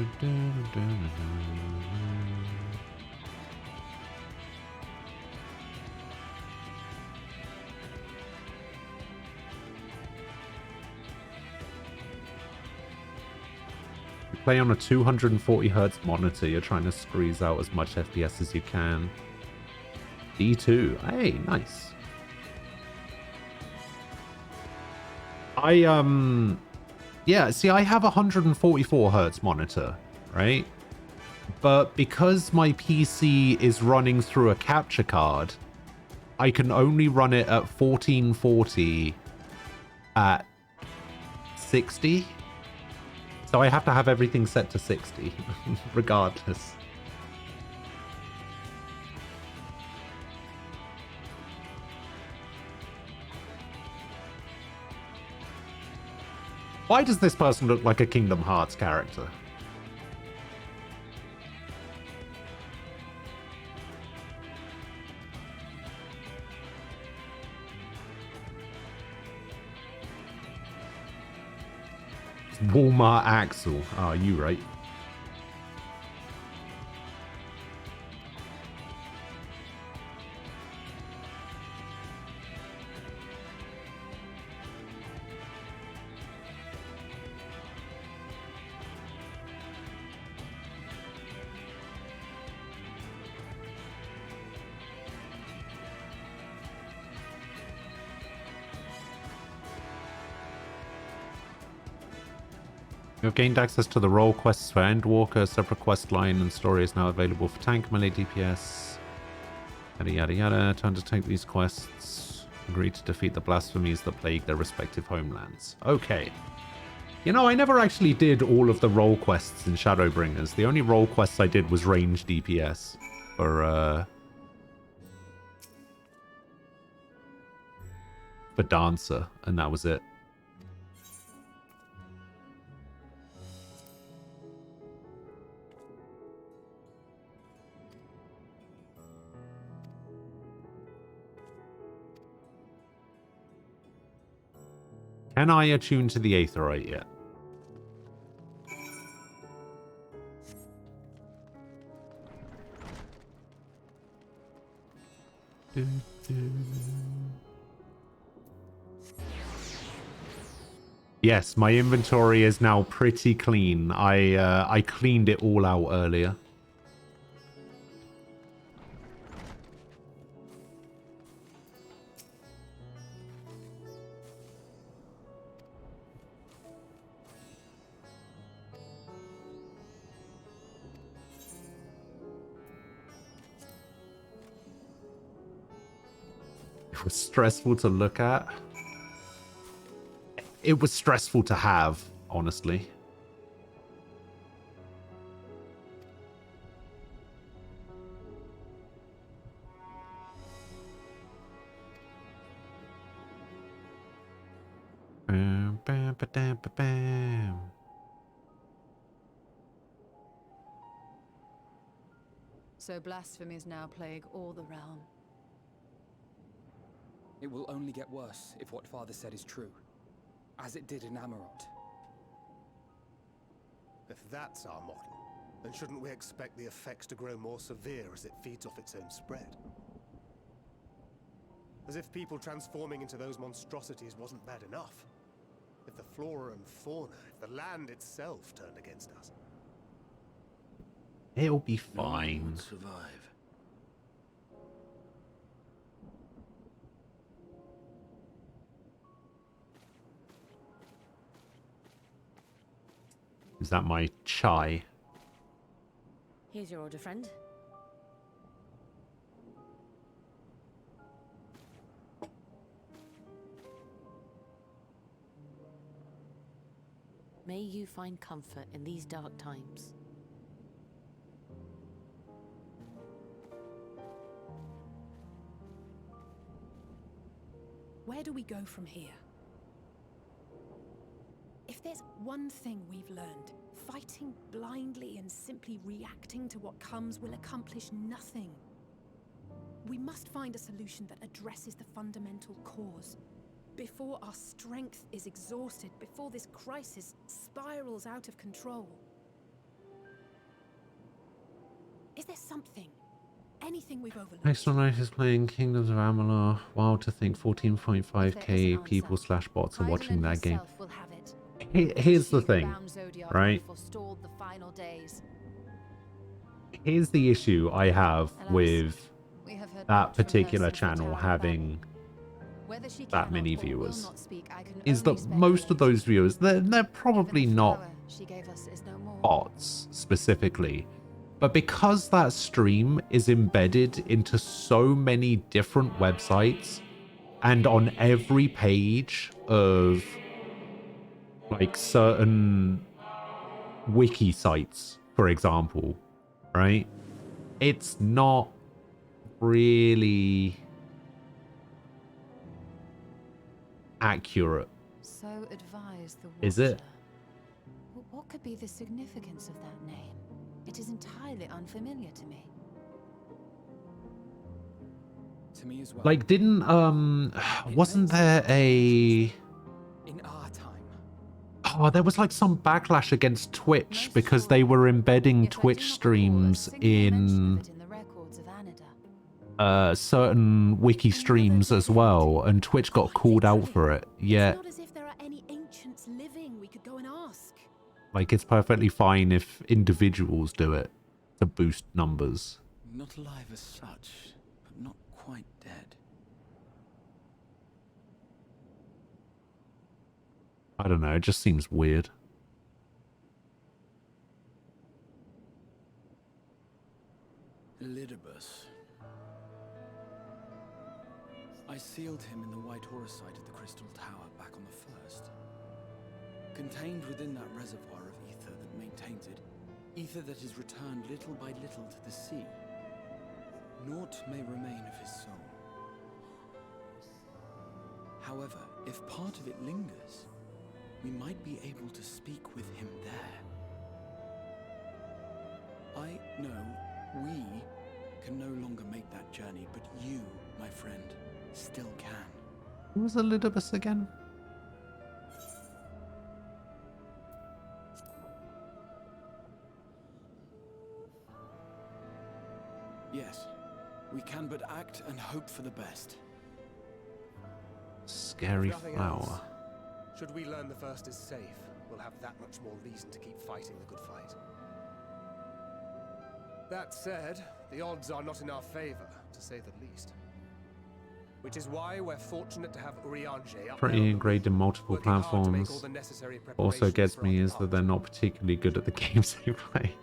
play on a 240Hz monitor, you're trying to squeeze out as much FPS as you can. D2, hey, nice. Yeah, see, I have a 144Hz monitor, right? But because my PC is running through a capture card, I can only run it at 1440 at 60. So I have to have everything set to 60, regardless. Why does this person look like a Kingdom Hearts character? It's Walmart Axel. Oh, you right. You have gained access to the role quests for Endwalker, separate quest line and story is now available for tank, melee, DPS, yada yada yada. To undertake these quests, agree to defeat the blasphemies that plague their respective homelands. Okay. You know, I never actually did all of the role quests in Shadowbringers. The only role quests I did was range DPS for for Dancer, and that was it. Can I attune to the Aetheryte yet? Yes, my inventory is now pretty clean. I cleaned it all out earlier. It was stressful to look at. It was stressful to have, honestly. Bam, bam, ba-dam, ba-bam. So blasphemies now plague all the realm. It will only get worse if what Father said is true. As it did in Amarot. If that's our model, then shouldn't we expect the effects to grow more severe as it feeds off its own spread? As if people transforming into those monstrosities wasn't bad enough. If the flora and fauna, if the land itself turned against us. It'll be fine. Survive. Is that my chai? Here's your order, friend. May you find comfort in these dark times. Where do we go from here? If there's one thing we've learned, fighting blindly and simply reacting to what comes will accomplish nothing. We must find a solution that addresses the fundamental cause. Before our strength is exhausted, before this crisis spirals out of control. Is there something? Anything we've overlooked? Next on Night is playing Kingdoms of Amalur. Wild to think 14.5k people / bots are watching that game. Here's the thing, right? Here's the issue I have with that particular channel having that many viewers. Is that most of those viewers, they're probably not bots specifically. But because that stream is embedded into so many different websites and on every page of like certain wiki sites, for example, right? It's not really accurate. So advise the Is it? What could be the significance of that name? It is entirely unfamiliar to me. To me as well. Like, didn't wasn't there a In our time. Oh, there was like some backlash against Twitch because they were embedding Twitch streams in certain wiki streams as well, and Twitch got called out for it. Yet, Not as if there are any ancients living we could go and ask. like, it's perfectly fine if individuals do it to boost numbers. Not alive as such, but not quite dead. I don't know, it just seems weird. Elidibus. I sealed him in the White Horus site at the Crystal Tower back on the 1st. Contained within that reservoir of ether that maintains it, ether that is returned little by little to the sea. Naught may remain of his soul. However, if part of it lingers, we might be able to speak with him there. I know we can no longer make that journey, but you, my friend, still can. Who was Elidibus again? Yes, we can but act and hope for the best. Scary If nothing flower. else, should we learn the First is safe, we'll have that much more reason to keep fighting the good fight. That said, the odds are not in our favor, to say the least. Which is why we're fortunate to have Urianger up Pretty there. ingrained in multiple Working hard to make all platforms. the necessary Also preparations gets for me our is that they're not particularly good at the games they play.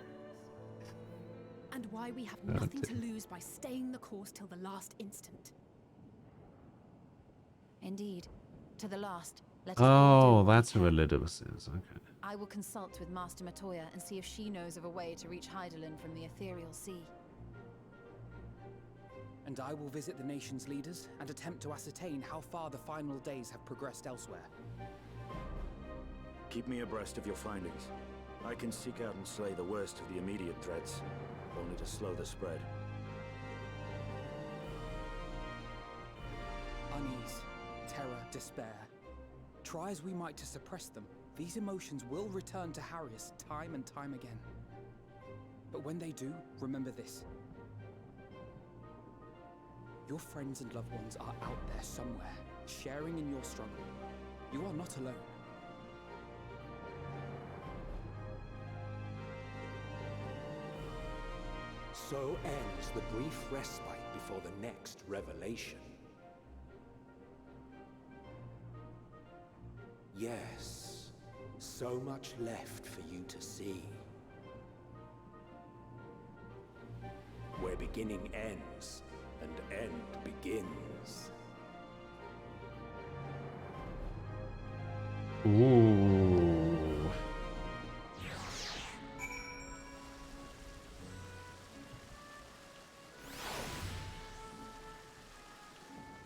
And why we have Oh, nothing to dear. lose by staying the course till the last instant. Indeed. To the last. Let us all Oh, do what that's we who can. Elidibus is. Okay. I will consult with Master Matoya and see if she knows of a way to reach Hydaelyn from the Ethereal Sea. And I will visit the nation's leaders and attempt to ascertain how far the final days have progressed elsewhere. Keep me abreast of your findings. I can seek out and slay the worst of the immediate threats, only to slow the spread. Unease, terror, despair. Try as we might to suppress them, these emotions will return to Harrius time and time again. But when they do, remember this. Your friends and loved ones are out there somewhere, sharing in your struggle. You are not alone. So ends the brief respite before the next revelation. Yes, so much left for you to see. Where beginning ends and end begins. Ooh.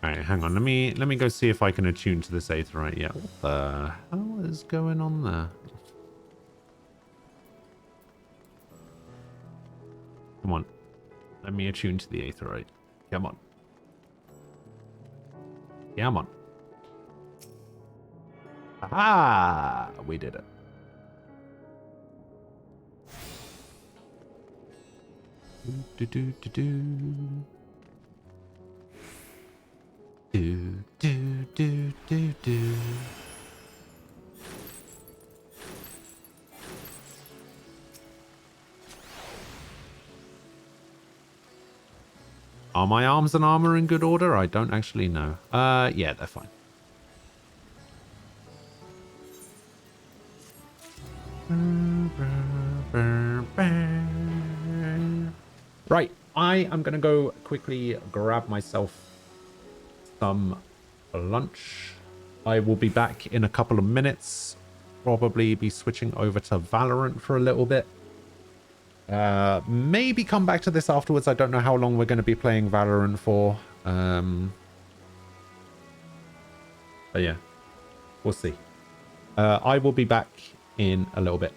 Alright, hang on. Let me go see if I can attune to this Aetheryte. Yeah, what the hell is going on there? Come on. Let me attune to the Aetheryte. Come on. Come on. Aha! We did it. Do do do do. Do do do do do. Are my arms and armor in good order? I don't actually know. Yeah, they're fine. Right, I am going to go quickly grab myself some lunch. I will be back in a couple of minutes. Probably be switching over to Valorant for a little bit. Maybe come back to this afterwards. I don't know how long we're going to be playing Valorant for. But yeah, we'll see. I will be back in a little bit.